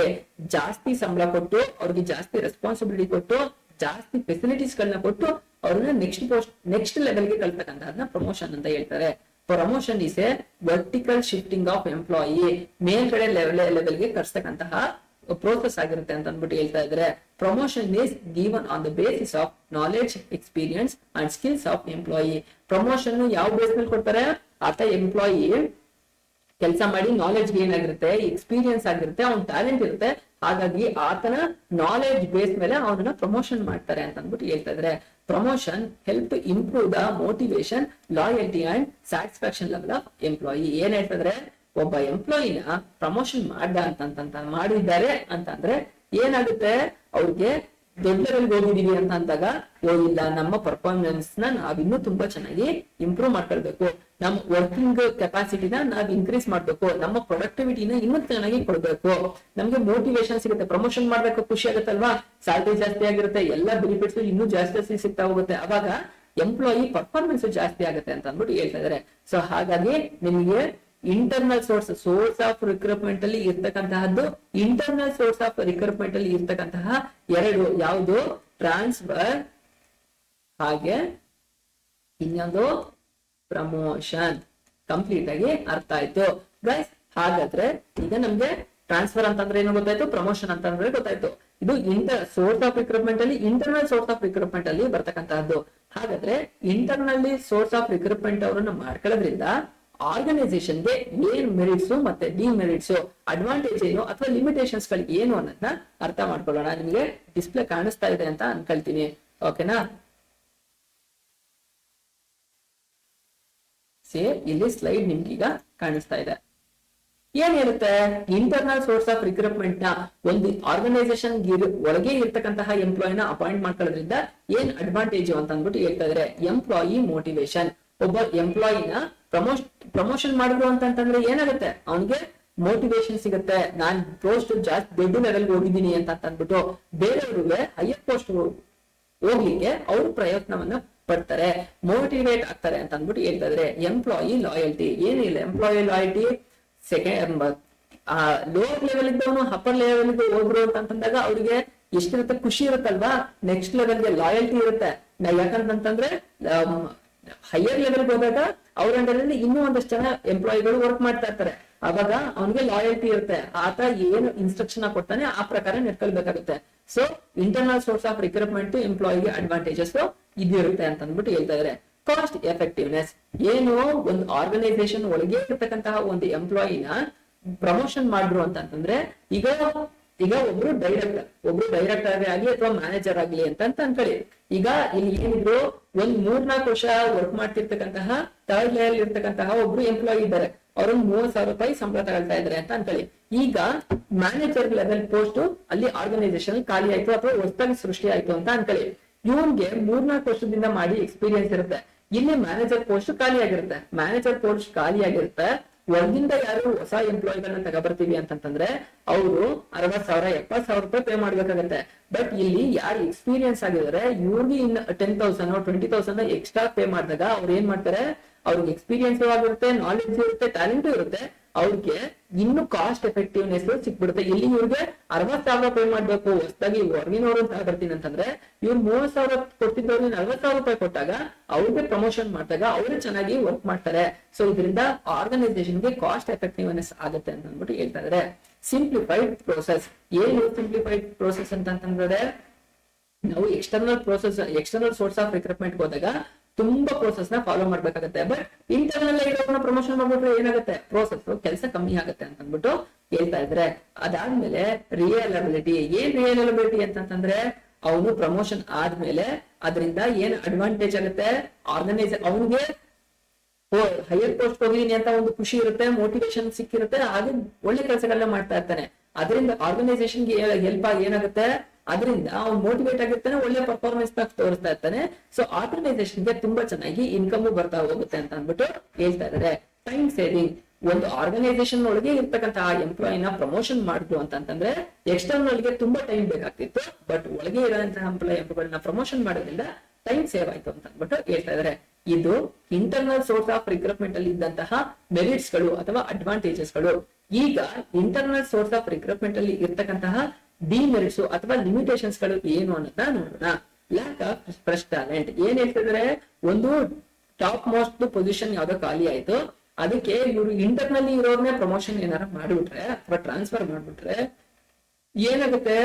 ಜಾಸ್ತಿ ಸಂಬಳ ಕೊಟ್ಟು, ಅವ್ರಿಗೆ ಜಾಸ್ತಿ ರೆಸ್ಪಾನ್ಸಿಬಿಲಿಟಿ ಕೊಟ್ಟು, ಜಾಸ್ತಿ ಫೆಸಿಲಿಟೀಸ್ ಗಳನ್ನ ಕೊಟ್ಟು ಅವ್ರನ್ನ ನೆಕ್ಸ್ಟ್ ಲೆವೆಲ್ ಗೆ ಕಳ್ತಕ್ಕಂತಹದನ್ನ ಪ್ರಮೋಷನ್ ಅಂತ ಹೇಳ್ತಾರೆ. Promotion is A vertical shifting of employee. ಮೇಲ್ಗಡೆ ಲೆವೆಲ್ ಗೆ ಕರ್ಸ್ತಕ್ಕಂತಹ ಪ್ರೋಸೆಸ್ ಆಗಿರುತ್ತೆ ಅಂತ ಅಂದ್ಬಿಟ್ಟು ಹೇಳ್ತಾ ಇದ್ರೆ. Promotion is given on the basis of knowledge, experience and skills of employee. Promotion ಯಾವ ಬೇಸ್ ಮೇಲೆ ಕೊಡ್ತಾರೆ? ಆತ ಎಂಪ್ಲಾಯಿ ಕೆಲಸ ಮಾಡಿ ನಾಲೆಡ್ಜ್ ಗೇನ್ ಆಗಿರುತ್ತೆ, ಎಕ್ಸ್ಪೀರಿಯನ್ಸ್ ಆಗಿರುತ್ತೆ, ಅವ್ನ ಟ್ಯಾಲೆಂಟ್ ಇರುತ್ತೆ, ಹಾಗಾಗಿ ಆತನ ನಾಲೆಡ್ಜ್ ಬೇಸ್ ಮೇಲೆ ಅವನನ್ನ ಪ್ರಮೋಷನ್ ಮಾಡ್ತಾರೆ ಅಂತ ಅಂದ್ಬಿಟ್ಟು ಹೇಳ್ತಾ ಇದ್ರೆ. Promotion help to improve the motivation, loyalty and satisfaction level of employee. ಏನ್ ಹೇಳ್ತಿದ್ರೆ, ಒಬ್ಬ ಎಂಪ್ಲಾಯಿನ ಪ್ರಮೋಷನ್ ಮಾಡಿದ್ದಾರೆ ಅಂತಂದ್ರೆ ಏನಾಗುತ್ತೆ, ಅವ್ರಿಗೆ ದೊಡ್ಡ ಲೆವೆಲ್ಗೆ ಹೋಗಿದೀವಿ ಅಂತ ಅಂದಾಗ, ಇಲ್ಲ ನಮ್ಮ ಪರ್ಫಾರ್ಮೆನ್ಸ್ ನ ನಾವಿನ್ನೂ ತುಂಬಾ ಚೆನ್ನಾಗಿ ಇಂಪ್ರೂವ್ ಮಾಡ್ಕೊಳ್ಬೇಕು, ನಮ್ಮ ವರ್ಕಿಂಗ್ ಕೆಪಾಸಿಟಿನ ನಾವ್ ಇನ್ಕ್ರೀಸ್ ಮಾಡ್ಬೇಕು, ನಮ್ಮ ಪ್ರೊಡಕ್ಟಿವಿಟಿನ ಇನ್ನೂ ಚೆನ್ನಾಗಿ ಕೊಡ್ಬೇಕು, ನಮ್ಗೆ ಮೋಟಿವೇಶನ್ ಸಿಗುತ್ತೆ. ಪ್ರಮೋಷನ್ ಮಾಡ್ಬೇಕು, ಖುಷಿ ಆಗುತ್ತಲ್ವಾ, ಸ್ಯಾಲರಿ ಜಾಸ್ತಿ ಆಗಿರುತ್ತೆ, ಎಲ್ಲ ಬೆನಿಫಿಟ್ಸ್ ಇನ್ನೂ ಜಾಸ್ತಿ ಸಿಗ್ತಾ ಹೋಗುತ್ತೆ, ಅವಾಗ ಎಂಪ್ಲಾಯಿ ಪರ್ಫಾರ್ಮೆನ್ಸ್ ಜಾಸ್ತಿ ಆಗುತ್ತೆ ಅಂತ ಅಂದ್ಬಿಟ್ಟು ಹೇಳ್ತಾ ಇದಾರೆ. ಸೊ ಹಾಗಾಗಿ ನಿಮಗೆ ಇಂಟರ್ನಲ್ ಸೋರ್ಸ್ ಆಫ್ ರಿಕ್ರೂಟ್ಮೆಂಟ್ ಅಲ್ಲಿ ಇರ್ತಕ್ಕಂತಹದ್ದು, ಇಂಟರ್ನಲ್ ಸೋರ್ಸ್ ಆಫ್ ರಿಕ್ರೂಟ್ಮೆಂಟ್ ಅಲ್ಲಿ ಇರ್ತಕ್ಕಂತಹ ಎರಡು ಯಾವುದು, ಟ್ರಾನ್ಸ್ಫರ್ ಹಾಗೆ ಇನ್ನೊಂದು ಪ್ರಮೋಷನ್. ಕಂಪ್ಲೀಟ್ ಆಗಿ ಅರ್ಥ ಆಯ್ತು ಗೈಸ್. ಹಾಗಾದ್ರೆ ಈಗ ನಮ್ಗೆ ಟ್ರಾನ್ಸ್ಫರ್ ಅಂತಂದ್ರೆ ಏನು ಗೊತ್ತಾಯ್ತು, ಪ್ರಮೋಷನ್ ಅಂತಂದ್ರೆ ಗೊತ್ತಾಯ್ತು. ಇದು ಸೋರ್ಸ್ ಆಫ್ ರಿಕ್ರೂಟ್ಮೆಂಟ್ ಅಲ್ಲಿ, ಇಂಟರ್ನಲ್ ಸೋರ್ಸ್ ಆಫ್ ರಿಕ್ರೂಟ್ಮೆಂಟ್ ಅಲ್ಲಿ ಬರ್ತಕ್ಕಂತಹದ್ದು. ಹಾಗಾದ್ರೆ ಇಂಟರ್ನಲ್ಲಿ ಸೋರ್ಸ್ ಆಫ್ ರಿಕ್ರೂಟ್ಮೆಂಟ್ ಅವರನ್ನ ಮಾಡ್ಕೊಳ್ಳೋದ್ರಿಂದ ಆರ್ಗನೈಸೇಷನ್ಗೆ ಏನ್ ಮೆರಿಟ್ಸ್ ಮತ್ತೆ ಡಿಮೆರಿಟ್ಸ್, ಅಡ್ವಾಂಟೇಜ್ ಏನು ಅಥವಾ ಲಿಮಿಟೇಷನ್ಸ್ ಗಳು ಏನು ಅನ್ನೋದನ್ನ ಅರ್ಥ ಮಾಡ್ಕೊಳ್ಳೋಣ. ನಿಮಗೆ ಡಿಸ್ಪ್ಲೇ ಕಾಣಿಸ್ತಾ ಇದೆ ಅಂತ ಅನ್ಕೊಳ್ತೀನಿ, ಓಕೆನಾ. ಇಲ್ಲಿ ಸ್ಲೈಡ್ ನಿಮ್ಗೀಗ ಕಾಣಿಸ್ತಾ ಇದೆ. ಏನಿರುತ್ತೆ, ಇಂಟರ್ನಲ್ ಸೋರ್ಸ್ ಆಫ್ ರಿಕ್ರೂಟ್ಮೆಂಟ್ ನ ಒಂದು ಆರ್ಗನೈಸೇಷನ್ ಒಳಗೆ ಇರ್ತಕ್ಕಂತಹ ಎಂಪ್ಲಾಯಿನ ಅಪಾಯಿಂಟ್ ಮಾಡ್ಕೊಳ್ಳೋದ್ರಿಂದ ಏನ್ ಅಡ್ವಾಂಟೇಜ್ ಅಂತ ಅಂದ್ಬಿಟ್ಟು ಹೇಳ್ತಾ ಇದಾರೆ. ಎಂಪ್ಲಾಯಿ ಮೋಟಿವೇಶನ್, ಒಬ್ಬ ಎಂಪ್ಲಾಯಿನ ಪ್ರಮೋಷನ್ ಮಾಡಿದ್ರು ಅಂತಂದ್ರೆ ಏನಾಗುತ್ತೆ, ಅವನಿಗೆ ಮೋಟಿವೇಶನ್ ಸಿಗುತ್ತೆ, ನಾನ್ ಪೋಸ್ಟ್ ಜಾಸ್ತಿ ದೊಡ್ಡ ಲೆವೆಲ್ಗೆ ಹೋಗಿದ್ದೀನಿ ಅಂತ ಅಂದ್ಬಿಟ್ಟು ಬೇರೆಯವ್ರಿಗೆ ಹೈಯರ್ ಪೋಸ್ಟ್ ಹೋಗ್ಲಿಕ್ಕೆ ಅವರು ಪ್ರಯತ್ನವನ್ನ ಪಡ್ತಾರೆ, ಮೋಟಿವೇಟ್ ಆಗ್ತಾರೆ ಅಂತ ಅಂದ್ಬಿಟ್ಟು ಹೇಳ್ತಾ ಇದ್ರೆ. ಎಂಪ್ಲಾಯಿ ಲಾಯಲ್ಟಿ ಏನಿಲ್ಲ, employee loyalty second lower level ಇದ್ದವನು ಅಪ್ಪರ್ ಲೆವೆಲ್ ಹೋಗ್ರು ಅಂತಂದಾಗ ಅವ್ರಿಗೆ ಎಷ್ಟಿರುತ್ತೆ, ಖುಷಿ ಇರುತ್ತಲ್ವಾ, ನೆಕ್ಸ್ಟ್ ಲೆವೆಲ್ಗೆ ಲಾಯಲ್ಟಿ ಇರುತ್ತೆ. ಯಾಕಂತಂದ್ರೆ ಹೈಯರ್ ಲೆವೆಲ್ ಹೋದಾಗ ಅವ್ರ ಅಂಡರಲ್ಲಿ ಇನ್ನೂ ಒಂದಷ್ಟು ಜನ ಎಂಪ್ಲಾಯಿಗಳು ವರ್ಕ್ ಮಾಡ್ತಾ ಇರ್ತಾರೆ, ಅವಾಗ ಅವನಿಗೆ ಲಾಯಲ್ಟಿ ಇರುತ್ತೆ, ಆತ ಏನು ಇನ್ಸ್ಟ್ರಕ್ಷನ್ ಕೊಡ್ತಾನೆ ಆ ಪ್ರಕಾರ ನಡ್ಕೊಳ್ಬೇಕಾಗುತ್ತೆ. So internal source of recruitment ಎಂಪ್ಲಾಯಿಗೆ ಅಡ್ವಾಂಟೇಜಸ್ ಇದಿರುತ್ತೆ ಅಂತ ಅಂದ್ಬಿಟ್ಟು ಹೇಳ್ತಾ ಇದಾರೆ. ಕಾಸ್ಟ್ ಎಫೆಕ್ಟಿವ್ನೆಸ್, ಏನು ಒಂದು ಆರ್ಗನೈಸೇಷನ್ ಒಳಗೆ ಇರ್ತಕ್ಕಂತಹ ಒಂದು ಎಂಪ್ಲಾಯಿನ ಪ್ರಮೋಷನ್ ಮಾಡಿದ್ರು ಅಂತಂದ್ರೆ, ಈಗ ಒಬ್ರು ಡೈರೆಕ್ಟರ್ ಆಗ್ಲಿ ಅಥವಾ ಮ್ಯಾನೇಜರ್ ಆಗ್ಲಿ ಅಂತ ಅನ್ಕೊಳ್ಳಿ. ಈಗ ಇಲ್ಲಿ ಏನಿದ್ರು ಒಂದ್ 3-4 ವರ್ಷ ವರ್ಕ್ ಮಾಡ್ತಿರ್ತಕ್ಕಂತಹ ಥರ್ಡ್ ಲೆವೆಲ್ ಇರ್ತಕ್ಕಂತಹ ಒಬ್ರು ಎಂಪ್ಲಾಯಿ ಇದ್ದಾರೆ, ಅವ್ರನ್ನ 30,000 ರೂಪಾಯಿ ಸಂಬಳ ತಗೊಳ್ತಾ ಇದಾರೆ ಅಂತ ಅನ್ಕೊಳ್ಳಿ. ಈಗ ಮ್ಯಾನೇಜರ್ ಲೆವೆಲ್ ಪೋಸ್ಟ್ ಅಲ್ಲಿ ಆರ್ಗನೈಸೇಷನ್ ಖಾಲಿ ಆಯ್ತು ಅಥವಾ ಹೊಸದಾಗಿ ಸೃಷ್ಟಿ ಆಯ್ತು ಅಂತ ಅನ್ಕೊಳ್ಳಿ. ಇವನ್ಗೆ 3-4 ವರ್ಷದಿಂದ ಮಾಡಿ ಎಕ್ಸ್ಪೀರಿಯನ್ಸ್ ಇರುತ್ತೆ, ಇಲ್ಲಿ ಮ್ಯಾನೇಜರ್ ಪೋಸ್ಟ್ ಖಾಲಿ ಆಗಿರುತ್ತೆ. ಹೊರಗಿಂದ ಯಾರು ಹೊಸ ಎಂಪ್ಲಾಯಿಗಳನ್ನ ತಗೊಬರ್ತೀವಿ ಅಂತಂದ್ರೆ ಅವರು 60,000 70,000 ರೂಪಾಯಿ ಪೇ ಮಾಡ್ಬೇಕಾಗತ್ತೆ. ಬಟ್ ಇಲ್ಲಿ ಯಾರು ಎಕ್ಸ್ಪೀರಿಯನ್ಸ್ ಆಗಿದ್ದಾರೆ ಇವ್ರಿಗೆ ಇನ್ನು 10,000 20,000 ಎಕ್ಸ್ಟ್ರಾ ಪೇ ಮಾಡಿದಾಗ ಅವ್ರು ಏನ್ ಮಾಡ್ತಾರೆ, ಅವ್ರಿಗೆ ಎಕ್ಸ್ಪೀರಿಯನ್ಸ್ ಆಗಿರುತ್ತೆ, ನಾಲೆಡ್ಜ್ ಇರುತ್ತೆ, ಟ್ಯಾಲೆಂಟ್ ಇರುತ್ತೆ, ಅವ್ರಿಗೆ ಇನ್ನು ಕಾಸ್ಟ್ ಎಫೆಕ್ಟಿವ್ನೆಸ್ ಸಿಕ್ಬಿಡುತ್ತೆ. ಇಲ್ಲಿ ಇವ್ರಿಗೆ 60,000 ಪೇ ಮಾಡ್ಬೇಕು, ಹೊಸದಾಗಿ ಹೊರಗಿನವರು ಬರ್ತೀನಿ ಅಂತಂದ್ರೆ ಇವ್ರು 30,000 ಕೊಡ್ತಿದ್ದವ್ರಿಗೆ 40,000 ರೂಪಾಯಿ ಕೊಟ್ಟಾಗ ಅವ್ರಿಗೆ ಪ್ರಮೋಷನ್ ಮಾಡಿದಾಗ ಅವರು ಚೆನ್ನಾಗಿ ವರ್ಕ್ ಮಾಡ್ತಾರೆ. ಸೊ ಇದರಿಂದ ಆರ್ಗನೈಸೇಷನ್ಗೆ ಕಾಸ್ಟ್ ಎಫೆಕ್ಟಿವ್ನೆಸ್ ಆಗುತ್ತೆ ಅಂತ ಅಂದ್ಬಿಟ್ಟು ಹೇಳ್ತಾ ಇದಾರೆ. ಸಿಂಪ್ಲಿಫೈಡ್ ಪ್ರೋಸೆಸ್, ಏನು ಸಿಂಪ್ಲಿಫೈಡ್ ಪ್ರೋಸೆಸ್ ಅಂತಂದ್ರೆ, ನಾವು ಎಕ್ಸ್ಟರ್ನಲ್ ಸೋರ್ಸ್ ಆಫ್ ರಿಕ್ರೂಟ್ಮೆಂಟ್ ಹೋದಾಗ ತುಂಬಾ ಪ್ರೋಸೆಸ್ ನ ಫಾಲೋ ಮಾಡ್ಬೇಕಾಗತ್ತೆ. ಬಟ್ ಇಂಟರ್ನಲ್ ಇರೋರ್ನ ಪ್ರಮೋಷನ್ ಮಾಡ್ಬಿಟ್ರೆ ಏನಾಗುತ್ತೆ, ಪ್ರೋಸೆಸ್ ಕೆಲಸ ಕಮ್ಮಿ ಆಗುತ್ತೆ ಅಂತ ಅಂದ್ಬಿಟ್ಟು ಹೇಳ್ತಾ ಇದ್ರೆ. ಅದಾದ್ಮೇಲೆ ರಿಯಲಬಿಲಿಟಿ, ಏನ್ ರಿಯಲಬಿಲಿಟಿ ಅಂತಂದ್ರೆ, ಅವನು ಪ್ರಮೋಷನ್ ಆದ್ಮೇಲೆ ಅದರಿಂದ ಏನ್ ಅಡ್ವಾಂಟೇಜ್ ಆಗುತ್ತೆ, ಆರ್ಗನೈಸರ್ ಅವನಿಗೆ ಹೈಯರ್ ಪೋಸ್ಟ್ ಹೋಗಿದೀನಿ ಅಂತ ಒಂದು ಖುಷಿ ಇರುತ್ತೆ, ಮೋಟಿವೇಶನ್ ಸಿಕ್ಕಿರುತ್ತೆ, ಹಾಗೆ ಒಳ್ಳೆ ಕೆಲಸಗಳನ್ನ ಮಾಡ್ತಾ ಇರ್ತಾನೆ. ಅದರಿಂದ ಆರ್ಗನೈಸೇಷನ್ಗೆ ಹೆಲ್ಪ್ ಆಗಿ ಏನಾಗುತ್ತೆ, ಅದರಿಂದ ಅವ್ನು ಮೋಟಿವೇಟ್ ಆಗಿರ್ತಾನೆ, ಒಳ್ಳೆ ಪರ್ಫಾರ್ಮೆನ್ಸ್ ನ ತೋರಿಸ್ತಾ ಇರ್ತಾನೆ. ಸೊ ಆರ್ಗನೈಸೇಷನ್ಗೆ ತುಂಬಾ ಚೆನ್ನಾಗಿ ಇನ್ಕಮ್ ಬರ್ತಾ ಹೋಗುತ್ತೆ ಅಂತ ಅಂದ್ಬಿಟ್ಟು ಹೇಳ್ತಾ ಇದಾರೆ. ಟೈಮ್ ಸೇವಿಂಗ್, ಒಂದು ಆರ್ಗನೈಸೇಷನ್ ಒಳಗೆ ಇರ್ತಕ್ಕಂತಹ ಎಂಪ್ಲಾಯಿನ ಪ್ರಮೋಷನ್ ಮಾಡಿದ್ರು ಅಂತಂದ್ರೆ ಎಕ್ಸ್ಟರ್ನಲ್ ಗೆ ತುಂಬಾ ಟೈಮ್ ಬೇಕಾಗ್ತಿತ್ತು, ಬಟ್ ಒಳಗೆ ಇರುವಂತಹ ಎಂಪ್ಲಾಯಿಗಳನ್ನ ಪ್ರಮೋಷನ್ ಮಾಡೋದ್ರಿಂದ ಟೈಮ್ ಸೇವ್ ಆಯ್ತು ಅಂತ ಅಂದ್ಬಿಟ್ಟು ಹೇಳ್ತಾ ಇದಾರೆ. ಇದು ಇಂಟರ್ನಲ್ ಸೋರ್ಸ್ ಆಫ್ ರಿಕ್ರೂಟ್ಮೆಂಟ್ ಅಲ್ಲಿ ಇದ್ದಂತಹ ಮೆರಿಟ್ಸ್ ಗಳು ಅಥವಾ ಅಡ್ವಾಂಟೇಜಸ್ ಗಳು. ಈಗ ಇಂಟರ್ನಲ್ ಸೋರ್ಸ್ ಆಫ್ ರಿಕ್ರೂಟ್ಮೆಂಟ್ ಅಲ್ಲಿ ಇರ್ತಕ್ಕಂತಹ ಡಿಮೆರಿಟ್ಸ್ ಅಥವಾ ಲಿಮಿಟೇಷನ್ಸ್ ಗಳು ಏನು ಅನ್ನೋದನ್ನ ನೋಡೋಣ. ಲ್ಯಾಕ್ ಆಫ್ ಫ್ರೆಶ್ ಟ್ಯಾಲೆಂಟ್, ಏನ್ ಹೇಳ್ತಿದ್ರೆ, ಒಂದು ಟಾಪ್ ಮೋಸ್ಟ್ ಪೊಸಿಷನ್ ಯಾವ್ದೋ ಖಾಲಿ ಆಯ್ತು, ಅದಕ್ಕೆ ಇವರು ಇಂಟರ್ನಲ್ಲಿ ಇರೋರ್ನೇ ಪ್ರಮೋಷನ್ ಏನಾರ ಮಾಡ್ಬಿಟ್ರೆ ಅಥವಾ ಟ್ರಾನ್ಸ್ಫರ್ ಮಾಡ್ಬಿಟ್ರೆ ಏನಾಗುತ್ತೆ,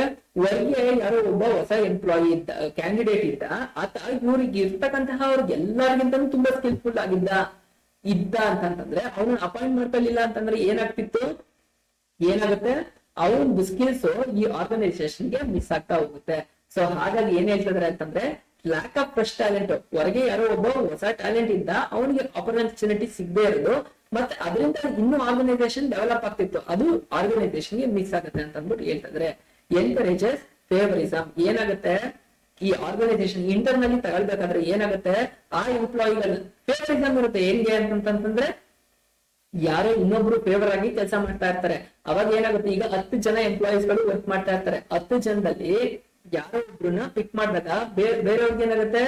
ಹೊರಗೆ ಯಾರೋ ಒಬ್ಬ ಹೊಸ ಎಂಪ್ಲಾಯಿ ಇದ್ದ, ಕ್ಯಾಂಡಿಡೇಟ್ ಇದ್ದ, ಆತ ಇವ್ರಿಗೆ ಇರ್ತಕ್ಕಂತಹ ಅವ್ರಿಗೆ ಎಲ್ಲರಿಗಿಂತನೂ ತುಂಬಾ ಸ್ಕಿಲ್ಫುಲ್ ಇದ್ದ ಅಂತಂದ್ರೆ ಅವನು ಅಪಾಯಿಂಟ್ ಮಾಡ್ಕೊಳ್ಳಿಲ್ಲ ಅಂತಂದ್ರೆ ಏನಾಗುತ್ತೆ, ಅವನ ಸ್ಕಿಲ್ಸ್ ಈ ಆರ್ಗನೈಸೇಷನ್ಗೆ ಮಿಸ್ ಆಗ್ತಾ ಹೋಗುತ್ತೆ. ಸೊ ಹಾಗಾಗಿ ಏನ್ ಹೇಳ್ತಿದಾರೆ ಅಂತಂದ್ರೆ, ಲ್ಯಾಕ್ ಆಫ್ ಫ್ರೆಶ್ ಟ್ಯಾಲೆಂಟ್, ಹೊರಗೆ ಯಾರೋ ಒಬ್ಬ ಹೊಸ ಟ್ಯಾಲೆಂಟ್ ಇದ್ದ, ಅವನಿಗೆ ಆಪರ್ಚುನಿಟಿ ಸಿಗದೆ ಇರೋದು, ಮತ್ತೆ ಅದರಿಂದ ಇನ್ನೂ ಆರ್ಗನೈಸೇಷನ್ ಡೆವಲಪ್ ಆಗ್ತಿತ್ತು, ಅದು ಆರ್ಗನೈಸೇಷನ್ಗೆ ಮಿಸ್ ಆಗುತ್ತೆ ಅಂತ ಅಂದ್ಬಿಟ್ಟು ಹೇಳ್ತಿದ್ರೆ. ಎನ್ಕರೇಜಸ್ ಫೇವರಿಸಮ್, ಏನಾಗುತ್ತೆ ಈ ಆರ್ಗನೈಸೇಷನ್ ಇಂಟರ್ನಲ್ಲಿ ತಗೊಳ್ಬೇಕಾದ್ರೆ ಏನಾಗುತ್ತೆ, ಆ ಎಂಪ್ಲಾಯಿಗಳ ಫೇವರಿಸಮ್ ಇರುತ್ತೆ. ಹೆಂಗೆ ಅಂತಂದ್ರೆ, ಯಾರೋ ಇನ್ನೊಬ್ರು ಫೇವರ್ ಆಗಿ ಕೆಲಸ ಮಾಡ್ತಾ ಇರ್ತಾರೆ, ಅವಾಗ ಏನಾಗುತ್ತೆ, ಈಗ 10 ಜನ ಎಂಪ್ಲಾಯೀಸ್ ಗಳು ವರ್ಕ್ ಮಾಡ್ತಾ ಇರ್ತಾರೆ, 10 ಜನದಲ್ಲಿ ಯಾರೋ ಒಬ್ರನ್ನ ಪಿಕ್ ಮಾಡಿದಾಗ ಬೇರೆಯವ್ರಿಗೆ ಏನಾಗುತ್ತೆ,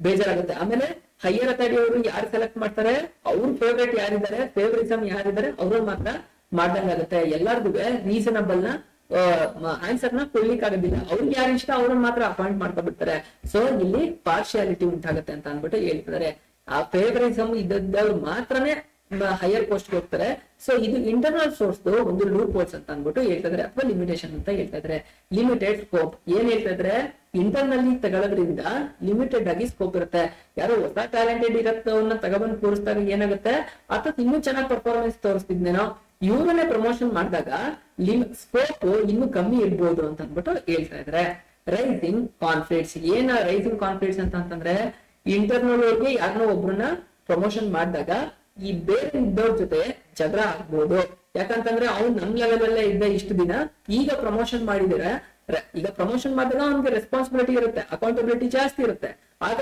ಬೇಜಾರಾಗುತ್ತೆ. ಆಮೇಲೆ ಹೈಯರ್ ಅಥಾರಿಟಿ ಅವರು ಯಾರು ಸೆಲೆಕ್ಟ್ ಮಾಡ್ತಾರೆ, ಅವ್ರ ಫೇವ್ರೇಟ್ ಯಾರಿದ್ದಾರೆ, ಫೇವರಿಸಮ್ ಯಾರಿದ್ದಾರೆ, ಅವ್ರನ್ನ ಮಾತ್ರ ಮಾಡ್ದಂಗಾಗುತ್ತೆ. ಎಲ್ಲಾರ್ಗು ರೀಸನಬಲ್ ನ ಆನ್ಸರ್ ನ ಕೊಡ್ಲಿಕ್ಕೆ ಆಗೋದಿಲ್ಲ, ಅವ್ರಿಗೆ ಯಾರು ಇಷ್ಟ ಅವ್ರನ್ನ ಮಾತ್ರ ಅಪಾಯಿಂಟ್ ಮಾಡ್ಕೊಬಿಡ್ತಾರೆ. ಸೊ ಇಲ್ಲಿ ಪಾರ್ಶಿಯಾಲಿಟಿ ಉಂಟಾಗುತ್ತೆ ಅಂತ ಅಂದ್ಬಿಟ್ಟು ಹೇಳ್ತಿದ್ದಾರೆ. ಆ ಫೇವರಿಸಮ್ ಇದ್ದವ್ರು ಮಾತ್ರನೇ ಹೈಯರ್ ಪೋಸ್ಟ್ ಹೋಗ್ತಾರೆ. ಸೊ ಇದು ಇಂಟರ್ನಲ್ ಸೋರ್ಸ್ ಒಂದು ಲೂಪ್ ಹೋಲ್ಸ್ ಅಂತ ಅಂದ್ಬಿಟ್ಟು ಹೇಳ್ತಿದ್ರೆ, ಅಥವಾ ಲಿಮಿಟೇಷನ್ ಅಂತ ಹೇಳ್ತಿದ್ರೆ. ಲಿಮಿಟೆಡ್ ಸ್ಕೋಪ್, ಏನ್ ಹೇಳ್ತಿದ್ರೆ, ಇಂಟರ್ನಲ್ಲಿ ತಗೊಳ್ಳೋದ್ರಿಂದ ಲಿಮಿಟೆಡ್ ಆಗಿ ಸ್ಕೋಪ್ ಇರುತ್ತೆ. ಯಾರೋ ಹೊಸ ಟ್ಯಾಲೆಂಟೆಡ್ ಇರತ್ತವನ್ನ ತಗೊಬಂದು ತೋರಿಸಿದಾಗ ಏನಾಗುತ್ತೆ, ಅಥವಾ ಇನ್ನೂ ಚೆನ್ನಾಗಿ ಪರ್ಫಾರ್ಮೆನ್ಸ್ ತೋರಿಸ್ತಿದ್ನೇನೋ, ಇವ್ರನ್ನೇ ಪ್ರಮೋಷನ್ ಮಾಡಿದಾಗ ಸ್ಕೋಪ್ ಇನ್ನು ಕಮ್ಮಿ ಇರ್ಬೋದು ಅಂತ ಅಂದ್ಬಿಟ್ಟು ಹೇಳ್ತಾ ಇದ್ರೆ. ರೈಸಿಂಗ್ ಕಾನ್ಫ್ಲಿಕ್ಟ್ಸ್, ಏನ ರೈಸಿಂಗ್ ಕಾನ್ಫ್ಲಿಕ್ಟ್ಸ್ ಅಂತಂದ್ರೆ, ಇಂಟರ್ನಲ್ ಅವ್ರಿಗೆ ಯಾರನ್ನೋ ಒಬ್ರನ್ನ ಪ್ರಮೋಷನ್ ಮಾಡಿದಾಗ ಈ ಬೇರೆ ಇದ್ದವ್ರ ಜೊತೆ ಜಗಳ ಆಗ್ಬೋದು. ಯಾಕಂತಂದ್ರೆ ಅವ್ನು ನಮ್ ಲೆವೆಲ್ ಅಲ್ಲೇ ಇದ್ದ ಇಷ್ಟು ದಿನ, ಈಗ ಪ್ರಮೋಷನ್ ಮಾಡಿದ್ರೆ, ಈಗ ಪ್ರಮೋಷನ್ ಮಾಡಿದಾಗ ಅವ್ನಿಗೆ ರೆಸ್ಪಾನ್ಸಿಬಿಲಿಟಿ ಇರುತ್ತೆ, ಅಕೌಂಟಬಿಲಿಟಿ ಜಾಸ್ತಿ ಇರುತ್ತೆ. ಆಗ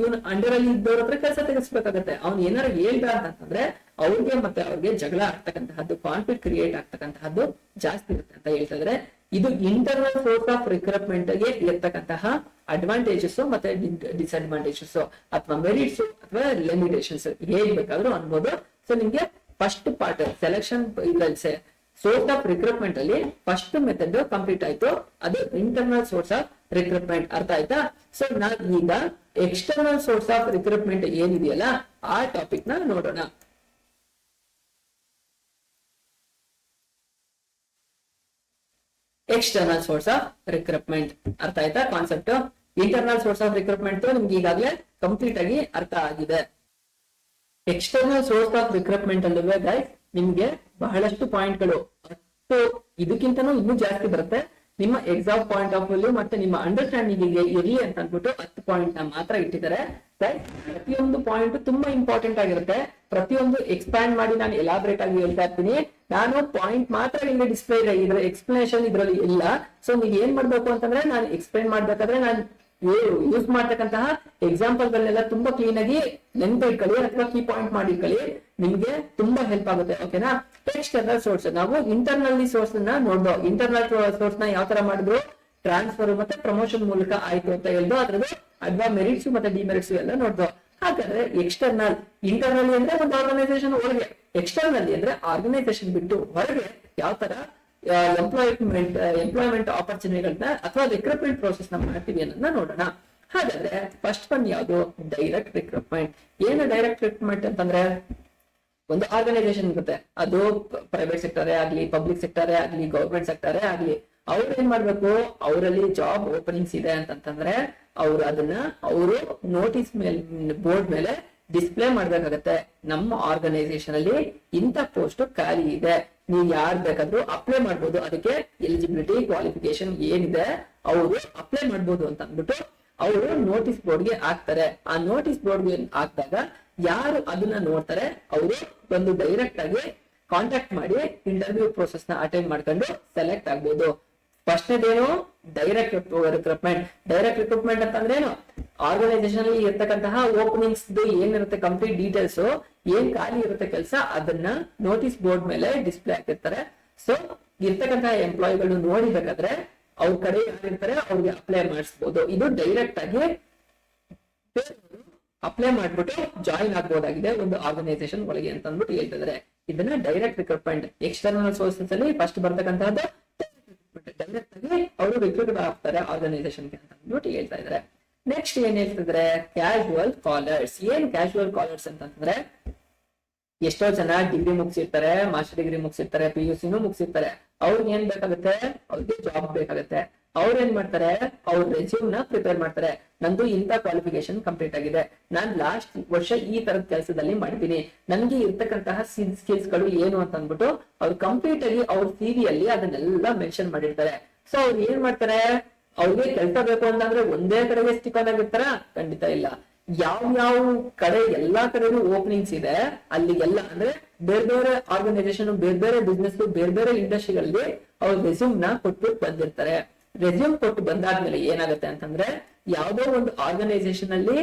ಇವ್ನು ಅಂಡರ್ ಅಲ್ಲಿ ಇದ್ದವ್ರ ಹತ್ರ ಕೆಲಸ ತೆಗೆಸ್ಬೇಕಾಗತ್ತೆ. ಅವ್ನು ಏನಾರು ಹೇಳ್ದ ಅಂತಂದ್ರೆ ಅವ್ರಿಗೆ ಮತ್ತೆ ಅವ್ರಿಗೆ ಜಗಳ ಆಗ್ತಕ್ಕಂತಹದ್ದು, ಕಾನ್ಫ್ಲಿಕ್ಟ್ ಕ್ರಿಯೇಟ್ ಆಗ್ತಕ್ಕಂತಹದ್ದು ಜಾಸ್ತಿ ಇರುತ್ತೆ ಅಂತ ಹೇಳ್ತಿದ್ರೆ. ಇದು ಇಂಟರ್ನಲ್ ಸೋರ್ಸ್ ಆಫ್ ರಿಕ್ರೂಟ್ಮೆಂಟ್ ಗೆ ಇರ್ತಕ್ಕಂತಹ ಅಡ್ವಾಂಟೇಜಸ್ ಮತ್ತೆ ಡಿಸ್ಅಡ್ವಾಂಟೇಜಸ್, ಅಥವಾ ಮೆರಿಟ್ಸ್ ಅಥವಾ ಲಿಮಿಟೇಷನ್ಸ್, ಹೇಗ್ ಬೇಕಾದ್ರೂ ಅನ್ಬೋದು. ಸೊ ನಿಮ್ಗೆ first part selection source of recruitment ಅಲ್ಲಿ ಫಸ್ಟ್ ಮೆಥಡ್ ಕಂಪ್ಲೀಟ್ ಆಯ್ತು, ಅದು ಇಂಟರ್ನಲ್ ಸೋರ್ಸ್ ಆಫ್ ರಿಕ್ರೂಟ್ಮೆಂಟ್. ಅರ್ಥ ಆಯ್ತಾ? ಸೊ ನಾವ್ ಈಗ ಎಕ್ಸ್ಟರ್ನಲ್ ಸೋರ್ಸ್ ಆಫ್ ರಿಕ್ರೂಟ್ಮೆಂಟ್ ಏನಿದೆಯಲ್ಲ ಆ ಟಾಪಿಕ್ ನ ನೋಡೋಣ. ಎಕ್ಸ್ಟರ್ನಲ್ ಸೋರ್ಸ್ ಆಫ್ ರಿಕ್ರೂಟ್ಮೆಂಟ್ ಅರ್ಥ ಆಯ್ತಾ concept? Internal source of recruitment ನಿಮ್ಗೆ ಈಗಾಗಲೇ ಕಂಪ್ಲೀಟ್ ಆಗಿ ಅರ್ಥ ಆಗಿದೆ. ಎಕ್ಸ್ಟರ್ನಲ್ ಸೋರ್ಸ್ ಆಫ್ ರಿಕ್ರೂಟ್ಮೆಂಟ್ ಅಲ್ಲಿ ಗೈಸ್ ನಿಮ್ಗೆ ಬಹಳಷ್ಟು ಪಾಯಿಂಟ್ ಗಳು, 10 ಇದಕ್ಕಿಂತನೂ ಇನ್ನೂ ಜಾಸ್ತಿ ಬರುತ್ತೆ. ನಿಮ್ಮ ಎಕ್ಸಾಮ್ ಪಾಯಿಂಟ್ ಆಫ್ ವ್ಯೂ ಮತ್ತೆ ನಿಮ್ಮ ಅಂಡರ್ಸ್ಟ್ಯಾಂಡಿಂಗ್ ಇರ್ಲಿ ಅಂತ ಅಂದ್ಬಿಟ್ಟು 10 ಪಾಯಿಂಟ್ ನ ಮಾತ್ರ ಇಟ್ಟಿದ್ದಾರೆ. ಪ್ರತಿಯೊಂದು ಪಾಯಿಂಟ್ ತುಂಬಾ ಇಂಪಾರ್ಟೆಂಟ್ ಆಗಿರುತ್ತೆ. ಪ್ರತಿಯೊಂದು ಎಕ್ಸ್ಪ್ಯಾಂಡ್ ಮಾಡಿ ನಾನು ಎಲಾಬ್ರೇಟ್ ಆಗಿ ಹೇಳ್ತಾ ಇರ್ತೀನಿ. ನಾನು ಪಾಯಿಂಟ್ ಮಾತ್ರ ಇಲ್ಲಿ ಡಿಸ್ಪ್ಲೇ ಇದೆ, ಇದ್ರ ಎಕ್ಸ್ಪ್ಲನೇಷನ್ ಇದ್ರಲ್ಲಿ ಇಲ್ಲ. ಸೊ ನೀವು ಏನ್ ಮಾಡ್ಬೇಕು ಅಂತಂದ್ರೆ, ನಾನು ಎಕ್ಸ್ಪ್ಲೈನ್ ಮಾಡ್ಬೇಕಾದ್ರೆ ನಾನು ಯೂಸ್ ಮಾಡ್ತಕ್ಕಂತಹ ಎಕ್ಸಾಂಪಲ್ ಗಳನ್ನೆಲ್ಲ ತುಂಬಾ ಕ್ಲೀನ್ ಆಗಿ ನೆನ್ಪು ಇಟ್ಕೊಳ್ಳಿ ಅಥವಾ ಕೀ ಪಾಯಿಂಟ್ ಮಾಡಿ ಇಟ್ಕೊಳ್ಳಿ, ನಿಮ್ಗೆ ತುಂಬಾ ಹೆಲ್ಪ್ ಆಗುತ್ತೆ. ಓಕೆನಾ? ಎಕ್ಸ್ಟರ್ನಲ್ ಸೋರ್ಸ್, ನಾವು ಇಂಟರ್ನಲ್ಲಿ ಸೋರ್ಸ್ ನ ನೋಡ್ಬೋದು. ಇಂಟರ್ನಲ್ ಸೋರ್ಸ್ ನ ಯಾವ ತರ ಮಾಡಿದ್ರು, ಟ್ರಾನ್ಸ್ಫರ್ ಮತ್ತೆ ಪ್ರಮೋಷನ್ ಮೂಲಕ ಆಯ್ತು ಅಂತ ಹೇಳ್ದು ಅದ್ರದ್ದು ಮೆರಿಟ್ಸ್ ಮತ್ತೆ ಡಿಮೆರಿಟ್ಸ್ ಎಲ್ಲ ನೋಡ್ಬೋದು. ಹಾಗಾದ್ರೆ ಎಕ್ಸ್ಟರ್ನಲ್, ಇಂಟರ್ನಲ್ ಅಂದ್ರೆ ಒಂದು ಆರ್ಗನೈಸೇಷನ್ ಒಳಗೆ, ಎಕ್ಸ್ಟರ್ನಲ್ ಅಂದ್ರೆ ಆರ್ಗನೈಸೇಷನ್ ಬಿಟ್ಟು ಹೊರಗೆ ಯಾವ ತರ ಎಂಪ್ಲಾಯ್ಮೆಂಟ್ ಆಪರ್ಚುನಿಟಿಗಳನ್ನ ಅಥವಾ ರಿಕ್ರೂಟ್ಮೆಂಟ್ ಪ್ರೋಸೆಸ್ ನ ಮಾಡ್ತೀವಿ ಅನ್ನೋದನ್ನ ನೋಡೋಣ. ಹಾಗಾದ್ರೆ ಫಸ್ಟ್ ಒನ್ ಯಾವುದು? Direct recruitment. ಏನು ಡೈರೆಕ್ಟ್ ರಿಕ್ರೂಟ್ಮೆಂಟ್ ಅಂತಂದ್ರೆ, ಒಂದು ಆರ್ಗನೈಸೇಷನ್ ಇರುತ್ತೆ, ಅದು ಪ್ರೈವೇಟ್ ಸೆಕ್ಟರೇ ಆಗ್ಲಿ, ಪಬ್ಲಿಕ್ ಸೆಕ್ಟರೇ ಆಗ್ಲಿ, ಗವರ್ಮೆಂಟ್ ಸೆಕ್ಟರೇ ಆಗ್ಲಿ, ಅವ್ರು ಏನ್ ಮಾಡ್ಬೇಕು, ಅವರಲ್ಲಿ ಜಾಬ್ ಓಪನಿಂಗ್ಸ್ ಇದೆ ಅಂತಂತಂದ್ರೆ ಅವರು ನೋಟಿಸ್ ಮೇಲೆ ಬೋರ್ಡ್ ಮೇಲೆ ಡಿಸ್ಪ್ಲೇ ಮಾಡ್ಬೇಕಾಗತ್ತೆ. ನಮ್ಮ ಆರ್ಗನೈಸೇಷನ್ ಅಲ್ಲಿ ಇಂಥ ಪೋಸ್ಟ್ ಖಾಲಿ ಇದೆ, ನೀವು ಯಾರು ಬೇಕಾದ್ರೂ ಅಪ್ಲೈ ಮಾಡ್ಬೋದು, ಅದಕ್ಕೆ ಎಲಿಜಿಬಿಲಿಟಿ ಕ್ವಾಲಿಫಿಕೇಶನ್ ಏನಿದೆ ಅವರು ಅಪ್ಲೈ ಮಾಡ್ಬೋದು ಅಂತ ಅಂದ್ಬಿಟ್ಟು ಅವರು ನೋಟಿಸ್ ಬೋರ್ಡ್ಗೆ ಹಾಕ್ತಾರೆ. ಆ ನೋಟಿಸ್ ಬೋರ್ಡ್ಗೆ ಹಾಕಿದಾಗ ಯಾರು ಅದನ್ನ ನೋಡ್ತಾರೆ ಅವರು ಒಂದು ಡೈರೆಕ್ಟ್ ಆಗಿ ಕಾಂಟ್ಯಾಕ್ಟ್ ಮಾಡಿ ಇಂಟರ್ವ್ಯೂ ಪ್ರೋಸೆಸ್ ನ ಅಟೆಂಡ್ ಮಾಡ್ಕೊಂಡು ಸೆಲೆಕ್ಟ್ ಆಗ್ಬೋದು. ಫಸ್ಟ್ನೇದೇನು? Direct recruitment. ಡೈರೆಕ್ಟ್ ರಿಕ್ರೂಟ್ಮೆಂಟ್ ಅಂತಂದ್ರೆ ಏನು? ಆರ್ಗನೈಸೇಷನ್ ಅಲ್ಲಿ ಇರ್ತಕ್ಕಂತಹ ಓಪನಿಂಗ್ಸ್ ಏನಿರುತ್ತೆ ಕಂಪ್ಲೀಟ್ ಡೀಟೇಲ್ಸ್, ಏನ್ ಖಾಲಿ ಇರುತ್ತೆ ಕೆಲಸ, ಅದನ್ನ ನೋಟಿಸ್ ಬೋರ್ಡ್ ಮೇಲೆ ಡಿಸ್ಪ್ಲೇ ಆಗಿರ್ತಾರೆ. ಸೊ ಇರ್ತಕ್ಕಂತಹ ಎಂಪ್ಲಾಯಿಗಳು ನೋಡಿಬೇಕಾದ್ರೆ ಅವ್ರ ಕಡೆ ಯಾರಿರ್ತಾರೆ ಅವ್ರಿಗೆ ಅಪ್ಲೈ ಮಾಡಿಸಬಹುದು. ಇದು ಡೈರೆಕ್ಟ್ ಆಗಿ ಅಪ್ಲೈ ಮಾಡ್ಬಿಟ್ಟು ಜಾಯಿನ್ ಆಗ್ಬೋದಾಗಿದೆ ಒಂದು ಆರ್ಗನೈಸೇಷನ್ ಒಳಗೆ ಅಂತ ಅಂದ್ಬಿಟ್ಟು ಹೇಳ್ತಿದ್ದಾರೆ. ಇದನ್ನ ಡೈರೆಕ್ಟ್ ರಿಕ್ರೂಟ್ಮೆಂಟ್. ಎಕ್ಸ್ಟರ್ನಲ್ ಸೋರ್ಸಸ್ ಅಲ್ಲಿ ಫಸ್ಟ್ ಬರ್ತಕ್ಕಂತಹದ್ದು ಡೈರೆಕ್ಟ್ ಆಗಿ ಅವರು ರಿಕ್ರೂಟ್ ಆಗ್ತಾರೆ ಆರ್ಗನೈಸೇಷನ್ಗೆ ಅಂತ ಅಂದ್ಬಿಟ್ಟು ಹೇಳ್ತಾ ಇದ್ದಾರೆ. ನೆಕ್ಸ್ಟ್ ಏನ್ ಹೇಳ್ತಿದ್ರೆ, ಕ್ಯಾಶುವಲ್ ಕಾಲರ್ಸ್. ಏನ್ ಕ್ಯಾಶುವಲ್ ಕಾಲರ್ಸ್ ಅಂತಂದ್ರೆ, ಎಷ್ಟೋ ಜನ ಡಿಗ್ರಿ ಮುಗಿಸಿರ್ತಾರೆ, ಮಾಸ್ಟರ್ ಡಿಗ್ರಿ ಮುಗಿಸಿರ್ತಾರೆ, PUC ಮುಗಿಸಿರ್ತಾರೆ. ಅವ್ರಿಗೆ ಏನ್ ಬೇಕಾಗುತ್ತೆ, ಅವ್ರಿಗೆ ಜಾಬ್ ಬೇಕಾಗುತ್ತೆ. ಅವ್ರ ಏನ್ ಮಾಡ್ತಾರೆ, ಅವ್ರ ರೆಸ್ಯೂಮ್ ನ ಪ್ರಿಪೇರ್ ಮಾಡ್ತಾರೆ. ನಂದು ಇಂಥ ಕ್ವಾಲಿಫಿಕೇಶನ್ ಕಂಪ್ಲೀಟ್ ಆಗಿದೆ, ನಾನ್ ಲಾಸ್ಟ್ ವರ್ಷ ಈ ತರದ ಕೆಲಸದಲ್ಲಿ ಮಾಡಿದ್ದೀನಿ, ನನ್ಗೆ ಇರ್ತಕ್ಕಂತಹ ಸ್ಕಿಲ್ಸ್ ಗಳು ಏನು ಅಂತ ಅಂದ್ಬಿಟ್ಟು ಅವ್ರು ಕಂಪ್ಲೀಟ್ ಆಗಿ ಅವ್ರ CV ಅಲ್ಲಿ ಅದನ್ನೆಲ್ಲ ಮೆನ್ಷನ್ ಮಾಡಿರ್ತಾರೆ. ಸೊ ಅವ್ರು ಏನ್ ಮಾಡ್ತಾರೆ, ಅವ್ರಿಗೆ ಕೆಲಸ ಬೇಕು ಅಂತಂದ್ರೆ ಒಂದೇ ಕಡೆಗೆ ಸ್ಟಿಕ್ ಆನ್ ಆಗಿರ್ತಾರ? ಖಂಡಿತ ಇಲ್ಲ. ಯಾವ ಕಡೆ ಎಲ್ಲಾ ಕಡೆನೂ ಓಪನಿಂಗ್ಸ್ ಇದೆ ಅಲ್ಲಿಗೆಲ್ಲ, ಅಂದ್ರೆ ಬೇರೆ ಬೇರೆ ಆರ್ಗನೈಸೇಷನ್, ಬೇರೆ ಬೇರೆ ಬಿಸ್ನೆಸ್, ಬೇರೆ ಬೇರೆ ಇಂಡಸ್ಟ್ರಿಗಳಲ್ಲಿ ಅವ್ರ ರೆಸ್ಯೂಮ್ ನ ಕೊಟ್ಟು ಬಂದಿರ್ತಾರೆ. ರೆಸ್ಯೂಮ್ ಕೊಟ್ಟು ಬಂದಾದ್ಮೇಲೆ ಏನಾಗುತ್ತೆ ಅಂತಂದ್ರೆ, ಯಾವ್ದೋ ಒಂದು ಆರ್ಗನೈಸೇಷನ್ ಅಲ್ಲಿ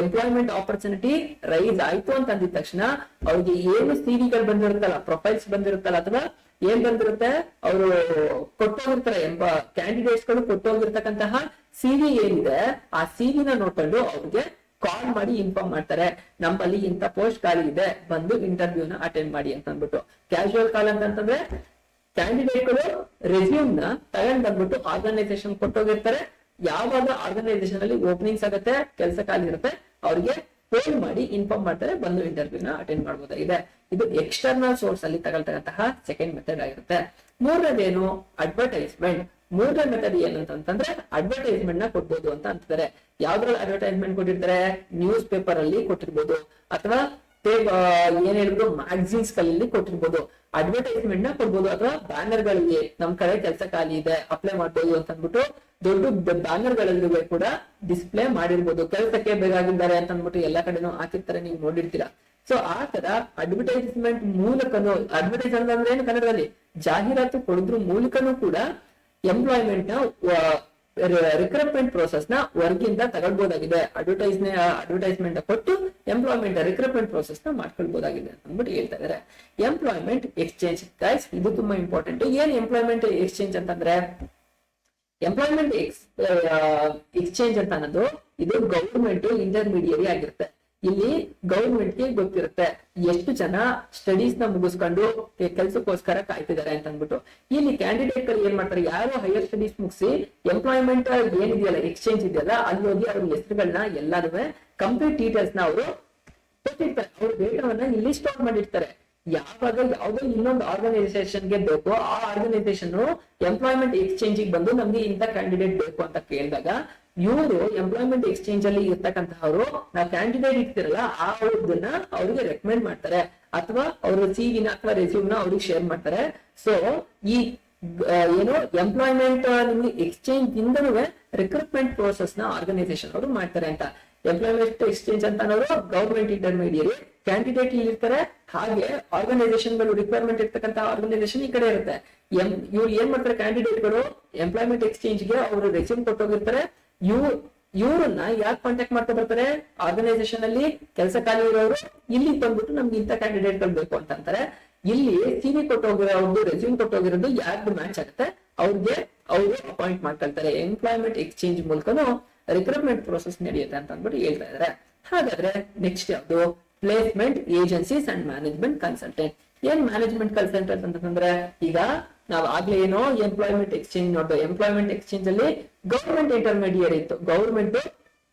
ಎಂಪ್ಲಾಯ್ಮೆಂಟ್ ಆಪರ್ಚುನಿಟಿ ರೈಸ್ ಆಯ್ತು ಅಂತ ಅಂದಿದ ತಕ್ಷಣ ಅವ್ರಿಗೆ ಏನು CV ಬಂದಿರುತ್ತಲ್ಲ, ಪ್ರೊಫೈಲ್ಸ್ ಬಂದಿರುತ್ತಲ್ಲ, ಅಥವಾ ಏನ್ ಬಂದಿರುತ್ತೆ, ಅವರು ಕೊಟ್ಟೋಗಿರ್ತಾರೆ ಕ್ಯಾಂಡಿಡೇಟ್ಸ್ ಗಳು ಕೊಟ್ಟೋಗಿರ್ತಕ್ಕಂತಹ CV ಏನಿದೆ ಆ CV ನ ನೋಡ್ಕೊಂಡು ಅವ್ರಿಗೆ ಕಾಲ್ ಮಾಡಿ ಇನ್ಫಾರ್ಮ್ ಮಾಡ್ತಾರೆ, ನಮ್ಮಲ್ಲಿ ಇಂಥ ಪೋಸ್ಟ್ ಖಾಲಿ ಇದೆ, ಬಂದು ಇಂಟರ್ವ್ಯೂನ ಅಟೆಂಡ್ ಮಾಡಿ ಅಂತ ಅಂದ್ಬಿಟ್ಟು. ಕ್ಯಾಶುವಲ್ ಕಾಲ್ ಅಂತಂದ್ರೆ ಕ್ಯಾಂಡಿಡೇಟ್ಗಳು ರೆಸ್ಯೂಮ್ ನ ತಗೊಂಡ್ ಬಂದ್ಬಿಟ್ಟು ಆರ್ಗನೈಸೇಷನ್ ಕೊಟ್ಟೋಗಿರ್ತಾರೆ. ಯಾವಾಗ ಆರ್ಗನೈಸೇಷನ್ ಅಲ್ಲಿ ಓಪನಿಂಗ್ಸ್ ಆಗುತ್ತೆ, ಕೆಲಸ ಖಾಲಿ ಇರುತ್ತೆ, ಅವ್ರಿಗೆ ಫೋನ್ ಮಾಡಿ ಇನ್ಫಾರ್ಮ್ ಮಾಡ್ತಾರೆ, ಬಂದು ಇಂಟರ್ವ್ಯೂನ ಅಟೆಂಡ್ ಮಾಡಬಹುದಾಗಿದೆ. ಇದು ಎಕ್ಸ್ಟರ್ನಲ್ ಸೋರ್ಸ್ ಅಲ್ಲಿ ತಗೊಳ್ತಕ್ಕಂತಹ ಸೆಕೆಂಡ್ ಮೆಥಡ್ ಆಗಿರುತ್ತೆ. ಮೂರನೇದೇನು, ಅಡ್ವರ್ಟೈಸ್ಮೆಂಟ್. ಮೂರನೇ ಮೆಥಡ್ ಏನಂತಂದ್ರೆ ಅಡ್ವರ್ಟೈಸ್ಮೆಂಟ್ ನ ಕೊಡ್ಬೋದು ಅಂತ ಅಂತಾರೆ. ಯಾವ್ದ್ರಲ್ಲಿ ಅಡ್ವರ್ಟೈಸ್ಮೆಂಟ್ ಕೊಟ್ಟಿರ್ತಾರೆ, ನ್ಯೂಸ್ ಪೇಪರ್ ಅಲ್ಲಿ ಕೊಟ್ಟಿರ್ಬೋದು, ಅಥವಾ ಏನ್ ಹೇಳಿದ್ರು ಮ್ಯಾಗಝಿನ್ಸ್ ಗಳಲ್ಲಿ ಕೊಟ್ಟಿರ್ಬೋದು. ಅಡ್ವರ್ಟೈಸ್ಮೆಂಟ್ ನ ಕೊಡ್ಬೋದು, ಅಥವಾ ಬ್ಯಾನರ್ ಗಳಲ್ಲಿ ನಮ್ ಕಡೆ ಕೆಲಸ ಖಾಲಿ ಇದೆ, ಅಪ್ಲೈ ಮಾಡ್ಬೋದು ಅಂತ ಅಂದ್ಬಿಟ್ಟು ದೊಡ್ಡ ಬ್ಯಾನರ್ ಗಳಲ್ಲಿ ಕೂಡ ಡಿಸ್ಪ್ಲೇ ಮಾಡಿರ್ಬೋದು. ಕೆಲಸಕ್ಕೆ ಬೇಕಾಗಿದ್ದಾರೆ ಅಂತ ಅಂದ್ಬಿಟ್ಟು ಎಲ್ಲಾ ಕಡೆನೂ ಹಾಕಿರ್ತಾರೆ, ನೀವು ನೋಡಿರ್ತೀರಾ. ಸೊ ಆ ತರ ಅಡ್ವರ್ಟೈಸ್ಮೆಂಟ್ ಮೂಲಕನು, ಅಡ್ವರ್ಟೈಸ್ ಅಂದ್ರೆ ಏನು ಕನ್ನಡದಲ್ಲಿ, ಜಾಹೀರಾತು ಕೊಡೋದ್ರ ಮೂಲಕನೂ ಕೂಡ ಎಂಪ್ಲಾಯ್ಮೆಂಟ್ ನ ರಿಕ್ರೂಟ್ಮೆಂಟ್ ಪ್ರೋಸೆಸ್ ನ ವರ್ಗಿಂದ ತಗೊಳ್ಬಹುದಾಗಿದೆ. ಅಡ್ವರ್ಟೈಸ್ಮೆಂಟ್ ಕೊಟ್ಟು ಎಂಪ್ಲಾಯ್ಮೆಂಟ್ ರಿಕ್ರೂಟ್ಮೆಂಟ್ ಪ್ರೋಸೆಸ್ ನ ಮಾಡ್ಕೊಳ್ಬಹುದಾಗಿದೆ ಅಂತ ಅಂದ್ಬಿಟ್ಟು ಹೇಳ್ತಾ ಇದಾರೆ. ಎಂಪ್ಲಾಯ್ಮೆಂಟ್ ಎಕ್ಸ್ಚೇಂಜ್ ಗೈಸ್, ಇದು ತುಂಬಾ ಇಂಪಾರ್ಟೆಂಟ್. ಏನ್ ಎಂಪ್ಲಾಯ್ಮೆಂಟ್ ಎಕ್ಸ್ಚೇಂಜ್ ಅಂತಂದ್ರೆ, ಎಂಪ್ಲಾಯ್ಮೆಂಟ್ ಎಕ್ಸ್ಚೇಂಜ್ ಅಂತ ಅನ್ನೋದು ಇದು ಗವರ್ಮೆಂಟ್ ಇಂಟರ್ಮೀಡಿಯರಿ ಆಗಿರುತ್ತೆ. ಇಲ್ಲಿ ಗವರ್ಮೆಂಟ್ ಗೆ ಗೊತ್ತಿರುತ್ತೆ ಎಷ್ಟು ಜನ ಸ್ಟಡೀಸ್ ನ ಮುಗಿಸ್ಕೊಂಡು ಕೆಲ್ಸಕ್ಕೋಸ್ಕರ ಕಾಯ್ತಿದ್ದಾರೆ ಅಂತ ಅಂದ್ಬಿಟ್ಟು. ಇಲ್ಲಿ ಕ್ಯಾಂಡಿಡೇಟ್ ಗಳು ಏನ್ ಮಾಡ್ತಾರೆ, ಯಾರು ಹೈಯರ್ ಸ್ಟಡೀಸ್ ಮುಗಿಸಿ ಎಂಪ್ಲಾಯ್ಮೆಂಟ್ ಏನಿದೆಯಲ್ಲ, ಎಕ್ಸ್ಚೇಂಜ್ ಇದೆಯಲ್ಲ, ಅಲ್ಲಿ ಹೋಗಿ ಅವ್ರ ಹೆಸರುಗಳನ್ನ ಎಲ್ಲಾನು ಕಂಪ್ಲೀಟ್ ಡೀಟೇಲ್ಸ್ ನ ಅವರು ಕೊಟ್ಟಿರ್ತಾರೆ. ಅವ್ರ ಡೇಟಾವನ್ನ ಇಲ್ಲಿ ಸ್ಟೋರ್ ಮಾಡಿರ್ತಾರೆ. ಯಾವಾಗ ಯಾವುದೋ ಇನ್ನೊಂದು ಆರ್ಗನೈಸೇಷನ್ ಗೆ ಬೇಕೋ ಆ ಆರ್ಗನೈಸೇಷನ್ ಎಂಪ್ಲಾಯ್ಮೆಂಟ್ ಎಕ್ಸ್ಚೇಂಜ್ ಬಂದು ನಮ್ಗೆ ಇಂಥ ಕ್ಯಾಂಡಿಡೇಟ್ ಬೇಕು ಅಂತ ಕೇಳಿದಾಗ ಇವರು ಎಂಪ್ಲಾಯ್ಮೆಂಟ್ ಎಕ್ಸ್ಚೇಂಜ್ ಅಲ್ಲಿ ಇರ್ತಕ್ಕಂತಹವರು, ನಾವು ಕ್ಯಾಂಡಿಡೇಟ್ ಇರ್ತಿರಲ್ಲ ಆ ಅವ್ರದನ್ನ ಅವ್ರಿಗೆ ರೆಕಮೆಂಡ್ ಮಾಡ್ತಾರೆ, ಅಥವಾ ಅವ್ರ CV ನ ಅಥವಾ ರೆಸ್ಯೂಮ್ ನ ಅವ್ರಿಗೆ ಶೇರ್ ಮಾಡ್ತಾರೆ. ಸೊ ಈ ಏನು ಎಂಪ್ಲಾಯ್ಮೆಂಟ್ ನಿಮ್ಗೆ ಎಕ್ಸ್ಚೇಂಜ್ ಇಂದನೂ ರಿಕ್ರೂಟ್ಮೆಂಟ್ ಪ್ರೋಸೆಸ್ ನ ಆರ್ಗನೈಸೇಷನ್ ಅವರು ಮಾಡ್ತಾರೆ ಅಂತ. ಎಂಪ್ಲಾಯ್ಮೆಂಟ್ ಎಕ್ಸ್ಚೇಂಜ್ ಅಂತ ಅನ್ನೋದು ಗವರ್ಮೆಂಟ್ ಇಂಟರ್ಮೀಡಿಯರಿ, ಕ್ಯಾಂಡಿಡೇಟ್ ಇಲ್ಲಿ ಇರ್ತಾರೆ, ಹಾಗೆ ಆರ್ಗನೈಸೇಷನ್ ಗಳು ರಿಕ್ವೈರ್ಮೆಂಟ್ ಇರ್ತಕ್ಕಂಥ ಆರ್ಗನೈಸೇಷನ್ ಈ ಕಡೆ ಇರುತ್ತೆ. ಇವ್ರು ಏನ್ ಮಾಡ್ತಾರೆ, ಕ್ಯಾಂಡಿಡೇಟ್ ಗಳು ಎಂಪ್ಲಾಯ್ಮೆಂಟ್ ಎಕ್ಸ್ಚೇಂಜ್ ಗೆ ಅವರು ರೆಸ್ಯೂಮ್ ಕೊಟ್ಟೋಗಿರ್ತಾರೆ. ಇವ್ರನ್ನ ಯಾಕೆ ಕಾಂಟ್ಯಾಕ್ಟ್ ಮಾಡ್ತಾ ಬರ್ತಾರೆ, ಆರ್ಗನೈಸೇಷನ್ ಅಲ್ಲಿ ಕೆಲಸ ಖಾಲಿ ಇರೋರು ಇಲ್ಲಿ ಬಂದ್ಬಿಟ್ಟು ನಮ್ಗೆ ಇಂಥ ಕ್ಯಾಂಡಿಡೇಟ್ ಗಳು ಬೇಕು ಅಂತ ಅಂತಾರೆ. ಇಲ್ಲಿ CV ಕೊಟ್ಟೋಗಿರೋದು, ರೆಸ್ಯೂಮ್ ಕೊಟ್ಟೋಗಿರೋದು ಯಾರ್ದು ಮ್ಯಾಚ್ ಆಗುತ್ತೆ ಅವ್ರಿಗೆ ಅವರು ಅಪಾಯಿಂಟ್ ಮಾಡ್ಕೊಳ್ತಾರೆ. ಎಂಪ್ಲಾಯ್ಮೆಂಟ್ ಎಕ್ಸ್ಚೇಂಜ್ ಮೂಲಕನು ರಿಕ್ರೂಟ್ಮೆಂಟ್ ಪ್ರೋಸೆಸ್ ನಡೆಯುತ್ತೆ ಅಂತ ಅಂದ್ಬಿಟ್ಟು ಹೇಳ್ತಾ ಇದಾರೆ. ಹಾಗಾದ್ರೆ ನೆಕ್ಸ್ಟ್ ಯಾವ್ದು, placement agencies and management consultant. ಏನ್ ಮ್ಯಾನೇಜ್ಮೆಂಟ್ ಕನ್ಸಲ್ಟೆಂಟ್ ಅಂತಂದ್ರೆ, ಈಗ ನಾವು ಆಗ್ಲೇ ಏನೋ ಎಂಪ್ಲಾಯ್ಮೆಂಟ್ ಎಕ್ಸ್ಚೇಂಜ್ ನೋಡ್ದು, ಎಂಪ್ಲಾಯ್ಮೆಂಟ್ ಎಕ್ಸ್ಚೇಂಜ್ ಅಲ್ಲಿ ಗವರ್ಮೆಂಟ್ ಇಂಟರ್ಮೀಡಿಯರಿ ಇತ್ತು, ಗವರ್ಮೆಂಟ್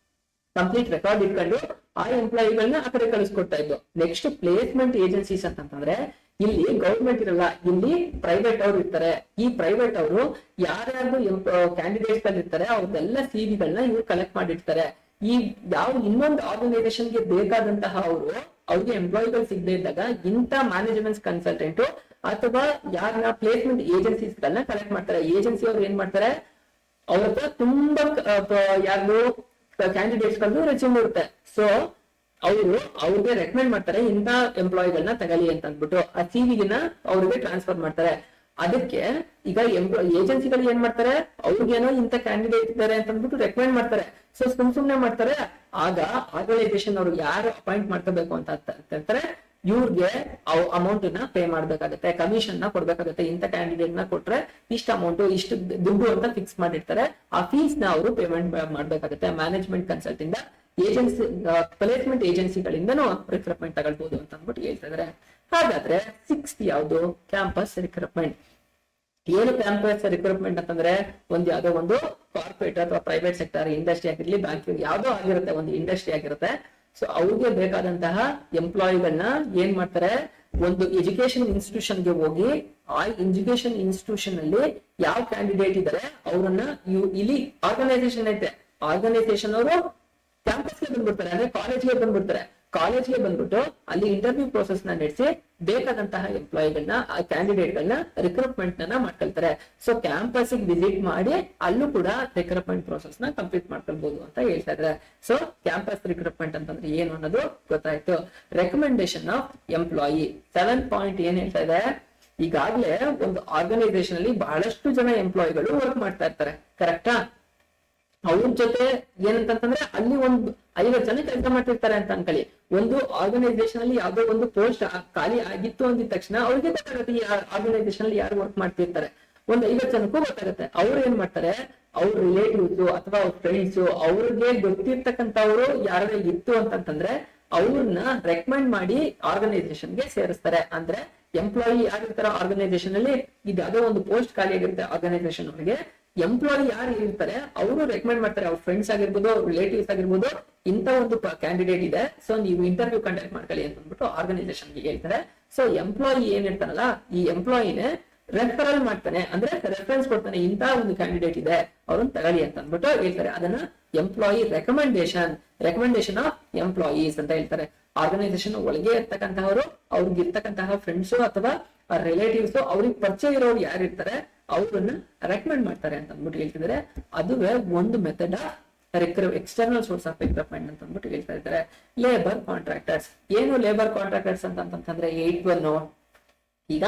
ಕಂಪ್ಲೀಟ್ ರೆಕಾರ್ಡ್ ಇಟ್ಕೊಂಡು ಆ ಎಂಪ್ಲಾಯಿಗಳನ್ನ ಆ ಕಡೆ ಕಳಿಸ್ಕೊಡ್ತಾ ಇದ್ದು. ನೆಕ್ಸ್ಟ್ ಪ್ಲೇಸ್ಮೆಂಟ್ ಏಜೆನ್ಸೀಸ್ ಅಂತಂದ್ರೆ, ಇಲ್ಲಿ ಗವರ್ಮೆಂಟ್ ಇರಲ್ಲ, ಇಲ್ಲಿ ಪ್ರೈವೇಟ್ ಅವ್ರು ಇರ್ತಾರೆ. ಈ ಪ್ರೈವೇಟ್ ಅವರು ಯಾರ್ಯಾರು ಕ್ಯಾಂಡಿಡೇಟ್ಸ್ ಗಳು ಇರ್ತಾರೆ ಅವ್ರದ್ದೆಲ್ಲ CV-ಗಳನ್ನ ಇವ್ರು ಕಲೆಕ್ಟ್ ಮಾಡಿರ್ತಾರೆ. ಈ ಯಾವ ಇನ್ನೊಂದು ಆರ್ಗನೈಸೇಷನ್ ಗೆ ಬೇಕಾದಂತಹ ಅವ್ರಿಗೆ ಎಂಪ್ಲಾಯಿಗಳು ಸಿಗದೆ ಇದ್ದಾಗ ಇಂಥ ಮ್ಯಾನೇಜ್ಮೆಂಟ್ ಕನ್ಸಲ್ಟೆಂಟ್ ಅಥವಾ ಯಾರನ್ನ ಪ್ಲೇಸ್ಮೆಂಟ್ ಏಜೆನ್ಸೀಸ್ ಗಳನ್ನ ಕಲೆಕ್ಟ್ ಮಾಡ್ತಾರೆ. ಏಜೆನ್ಸಿ ಅವ್ರು ಏನ್ ಮಾಡ್ತಾರೆ, ಅವ್ರ ಹತ್ರ ತುಂಬಾ ಯಾರು ಕ್ಯಾಂಡಿಡೇಟ್ಸ್ ಗಳು ರೆಸ್ಯೂಮ್ ಇರುತ್ತೆ. ಸೊ ಅವ್ರಿಗೆ ರೆಕಮೆಂಡ್ ಮಾಡ್ತಾರೆ ಇಂಥ ಎಂಪ್ಲಾಯಿಗಳನ್ನ ತಗಲಿ ಅಂತ ಅಂದ್ಬಿಟ್ಟು ಆ CV-ನ ಅವ್ರಿಗೆ ಟ್ರಾನ್ಸ್ಫರ್ ಮಾಡ್ತಾರೆ. ಅದಕ್ಕೆ ಈಗ ಏಜೆನ್ಸಿಗಳು ಏನ್ ಮಾಡ್ತಾರೆ, ಅವ್ರಿಗೇನೋ ಇಂಥ ಕ್ಯಾಂಡಿಡೇಟ್ ಇದ್ದಾರೆ ಅಂತ ಅಂದ್ಬಿಟ್ಟು ರೆಕಮೆಂಡ್ ಮಾಡ್ತಾರೆ. ಸೊ ಸುಮ್ನೆ ಮಾಡ್ತಾರೆ. ಆಗ ಆರ್ಗನೈಸೇಷನ್ ಅವ್ರು ಯಾರು ಅಪಾಯಿಂಟ್ ಮಾಡ್ಕೋಬೇಕು ಅಂತ ಅಂತಾರೆ, ಇವ್ರಿಗೆ ಅಮೌಂಟ್ ನ ಪೇ ಮಾಡ್ಬೇಕಾಗತ್ತೆ, ಕಮಿಷನ್ ನ ಕೊಡ್ಬೇಕಾಗತ್ತೆ. ಇಂಥ ಕ್ಯಾಂಡಿಡೇಟ್ ನ ಕೊಟ್ರೆ ಇಷ್ಟ ಅಮೌಂಟ್, ಇಷ್ಟು ದುಡ್ಡು ಅಂತ ಫಿಕ್ಸ್ ಮಾಡಿರ್ತಾರೆ. ಆ ಫೀಸ್ ನ ಅವರು ಪೇಮೆಂಟ್ ಮಾಡ್ಬೇಕಾಗತ್ತೆ. ಮ್ಯಾನೇಜ್ಮೆಂಟ್ ಕನ್ಸಲ್ಟ್ ಇಂದ ಏಜೆನ್ಸಿ, ಪ್ಲೇಸ್ಮೆಂಟ್ ಏಜೆನ್ಸಿಗಳಿಂದನೂ ರಿಕ್ರೂಟ್ಮೆಂಟ್ ತಗೊಳ್ಬಹುದು ಅಂತ ಅಂದ್ಬಿಟ್ಟು ಹೇಳ್ತಾ ಇದಾರೆ. ಹಾಗಾದ್ರೆ ಸಿಕ್ಸ್ತ್ ಯಾವ್ದು, ಕ್ಯಾಂಪಸ್ ರಿಕ್ರೂಟ್ಮೆಂಟ್. ಏನು ಕ್ಯಾಂಪಸ್ ರಿಕ್ರೂಟ್ಮೆಂಟ್ ಅಂತಂದ್ರೆ, ಯಾವ್ದೋ ಒಂದು ಕಾರ್ಪೊರೇಟ್ ಅಥವಾ ಪ್ರೈವೇಟ್ ಸೆಕ್ಟರ್ ಇಂಡಸ್ಟ್ರಿ ಆಗಿರ್ಲಿ, ಬ್ಯಾಂಕಿಂಗ್ ಯಾವ್ದೋ ಆಗಿರುತ್ತೆ, ಒಂದು ಇಂಡಸ್ಟ್ರಿ ಆಗಿರುತ್ತೆ. ಸೊ ಅವ್ರಿಗೆ ಬೇಕಾದಂತಹ ಎಂಪ್ಲಾಯಿಗಳನ್ನ ಏನ್ ಮಾಡ್ತಾರೆ, ಒಂದು ಎಜುಕೇಶನ್ ಇನ್ಸ್ಟಿಟ್ಯೂಷನ್ಗೆ ಹೋಗಿ ಆ ಎಜುಕೇಶನ್ ಇನ್ಸ್ಟಿಟ್ಯೂಷನ್ ಅಲ್ಲಿ ಯಾವ ಕ್ಯಾಂಡಿಡೇಟ್ ಇದಾರೆ ಅವ್ರನ್ನ ಇಲ್ಲಿ ಆರ್ಗನೈಸೇಷನ್ ಐತೆ, ಆರ್ಗನೈಸೇಷನ್ ಅವರು ಕ್ಯಾಂಪಸ್ಗೆ ಬಂದ್ಬಿಡ್ತಾರೆ, ಅಂದ್ರೆ ಕಾಲೇಜ್ಗೆ ಬಂದ್ಬಿಡ್ತಾರೆ. ಕಾಲೇಜ್ಗೆ ಬಂದ್ಬಿಟ್ಟು ಅಲ್ಲಿ ಇಂಟರ್ವ್ಯೂ ಪ್ರೋಸೆಸ್ ನ ನಡೆಸಿ ಬೇಕಾದಂತಹ ಎಂಪ್ಲಾಯಿಗಳನ್ನ, ಆ ಕ್ಯಾಂಡಿಡೇಟ್ ಗಳನ್ನ ರಿಕ್ರೂಟ್ಮೆಂಟ್ ನ ಮಾಡ್ಕೊಳ್ತಾರೆ. ಸೊ ಕ್ಯಾಂಪಸ್ ವಿಸಿಟ್ ಮಾಡಿ ಅಲ್ಲೂ ಕೂಡ ರಿಕ್ರೂಟ್ಮೆಂಟ್ ಪ್ರೋಸೆಸ್ ನ ಕಂಪ್ಲೀಟ್ ಮಾಡ್ಕೊಳ್ಬಹುದು ಅಂತ ಹೇಳ್ತಾ ಇದ್ದಾರೆ. ಸೊ ಕ್ಯಾಂಪಸ್ ರಿಕ್ರೂಟ್ಮೆಂಟ್ ಅಂತಂದ್ರೆ ಏನು ಅನ್ನೋದು ಗೊತ್ತಾಯ್ತು. ರೆಕಮೆಂಡೇಶನ್ ಆಫ್ ಎಂಪ್ಲಾಯಿ 7 ಪಾಯಿಂಟ್ ಏನ್ ಹೇಳ್ತಾ ಇದೆ, ಈಗಾಗ್ಲೇ ಒಂದು ಆರ್ಗನೈಸೇಷನ್ ಅಲ್ಲಿ ಬಹಳಷ್ಟು ಜನ ಎಂಪ್ಲಾಯಿಗಳು ವರ್ಕ್ ಮಾಡ್ತಾ ಇರ್ತಾರೆ, ಕರೆಕ್ಟಾ? ಅವ್ರ ಜೊತೆ ಏನಂತಂದ್ರೆ ಅಲ್ಲಿ ಒಂದು 50 ಜನ ಕೆಲಸ ಮಾಡ್ತಿರ್ತಾರೆ ಅಂತ ಅನ್ಕೊಳ್ಳಿ. ಒಂದು ಆರ್ಗನೈಸೇಷನ್ ಅಲ್ಲಿ ಯಾವ್ದೋ ಒಂದು ಪೋಸ್ಟ್ ಖಾಲಿ ಆಗಿತ್ತು ಅಂದಿದ ತಕ್ಷಣ ಅವ್ರಿಗೆ ಗೊತ್ತಾಗುತ್ತೆ ಈ ಆರ್ಗನೈಸೇಷನ್ ಅಲ್ಲಿ ಯಾರು ವರ್ಕ್ ಮಾಡ್ತಿರ್ತಾರೆ. ಒಂದು 50 ಜನಕ್ಕೂ ಗೊತ್ತಾಗುತ್ತೆ. ಅವ್ರು ಏನ್ ಮಾಡ್ತಾರೆ, ಅವ್ರ ರಿಲೇಟಿವ್ಸ್ ಅಥವಾ ಅವ್ರ ಫ್ರೆಂಡ್ಸ್ ಅವ್ರಿಗೆ ಗೊತ್ತಿರ್ತಕ್ಕಂಥವ್ರು ಯಾರು ಇತ್ತು ಅಂತಂದ್ರೆ ಅವ್ರನ್ನ ರೆಕಮೆಂಡ್ ಮಾಡಿ ಆರ್ಗನೈಸೇಷನ್ಗೆ ಸೇರಿಸ್ತಾರೆ. ಅಂದ್ರೆ ಎಂಪ್ಲಾಯಿ ಯಾರಿರ್ತಾರ ಆರ್ಗನೈಸೇಷನ್ ಅಲ್ಲಿ, ಇದು ಯಾವುದೋ ಒಂದು ಪೋಸ್ಟ್ ಖಾಲಿ ಆಗಿರುತ್ತೆ ಆರ್ಗನೈಸೇಷನ್ ಅವರಿಗೆ, ಎಂಪ್ಲಾಯಿ ಯಾರು ಇರ್ತಾರೆ ಅವರು ರೆಕಮೆಂಡ್ ಮಾಡ್ತಾರೆ, ಅವ್ರ ಫ್ರೆಂಡ್ಸ್ ಆಗಿರ್ಬೋದು, ರಿಲೇಟಿವ್ಸ್ ಆಗಿರ್ಬೋದು, ಇಂತ ಒಂದು ಕ್ಯಾಂಡಿಡೇಟ್ ಇದೆ, ಸೊ ನೀವು ಇಂಟರ್ವ್ಯೂ ಕಂಡಕ್ಟ್ ಮಾಡ್ಕೊಳ್ಳಿ ಅಂತ ಅಂದ್ಬಿಟ್ಟು ಆರ್ಗನೈಸೇಷನ್ಗೆ ಹೇಳ್ತಾರೆ. ಸೊ ಎಂಪ್ಲಾಯಿ ಏನ್ ಇರ್ತಾರಲ್ಲ, ಈ ಎಂಪ್ಲಾಯಿನೇ ರೆಫರಲ್ ಮಾಡ್ತಾನೆ, ಅಂದ್ರೆ ರೆಫರೆನ್ಸ್ ಕೊಡ್ತಾನೆ, ಇಂತ ಒಂದು ಕ್ಯಾಂಡಿಡೇಟ್ ಇದೆ ಅವ್ರನ್ನ ತಗೊಳ್ಳಿ ಅಂತ ಅಂದ್ಬಿಟ್ಟು ಹೇಳ್ತಾರೆ. ಅದನ್ನ ಎಂಪ್ಲಾಯಿ ರೆಕಮೆಂಡೇಶನ್ ಆಫ್ ಎಂಪ್ಲಾಯೀಸ್ ಅಂತ ಹೇಳ್ತಾರೆ. ಆರ್ಗನೈಸೇಷನ್ ಒಳಗೆ ಇರ್ತಕ್ಕಂತಹವರು, ಅವ್ರಿಗೆ ಇರ್ತಕ್ಕಂತಹ ಫ್ರೆಂಡ್ಸ್ ಅಥವಾ ರಿಲೇಟಿವ್ಸ್, ಅವ್ರಿಗೆ ಪರಿಚಯ ಇರೋರು ಯಾರು ಇರ್ತಾರೆ ಅವ್ರನ್ನ ರೆಕಮೆಂಡ್ ಮಾಡ್ತಾರೆ ಅಂತ ಅಂದ್ಬಿಟ್ಟು ಹೇಳ್ತಿದ್ದಾರೆ. ಅದುವೇ ಒಂದು method external source of recruitment ಅಂತ ಅಂದ್ಬಿಟ್ಟು ಹೇಳ್ತಾ ಇದ್ದಾರೆ. ಲೇಬರ್ ಕಾಂಟ್ರಾಕ್ಟರ್ಸ್, ಏನು ಲೇಬರ್ ಕಾಂಟ್ರಾಕ್ಟರ್ಸ್ ಅಂತಂದ್ರೆ 8(1) ಈಗ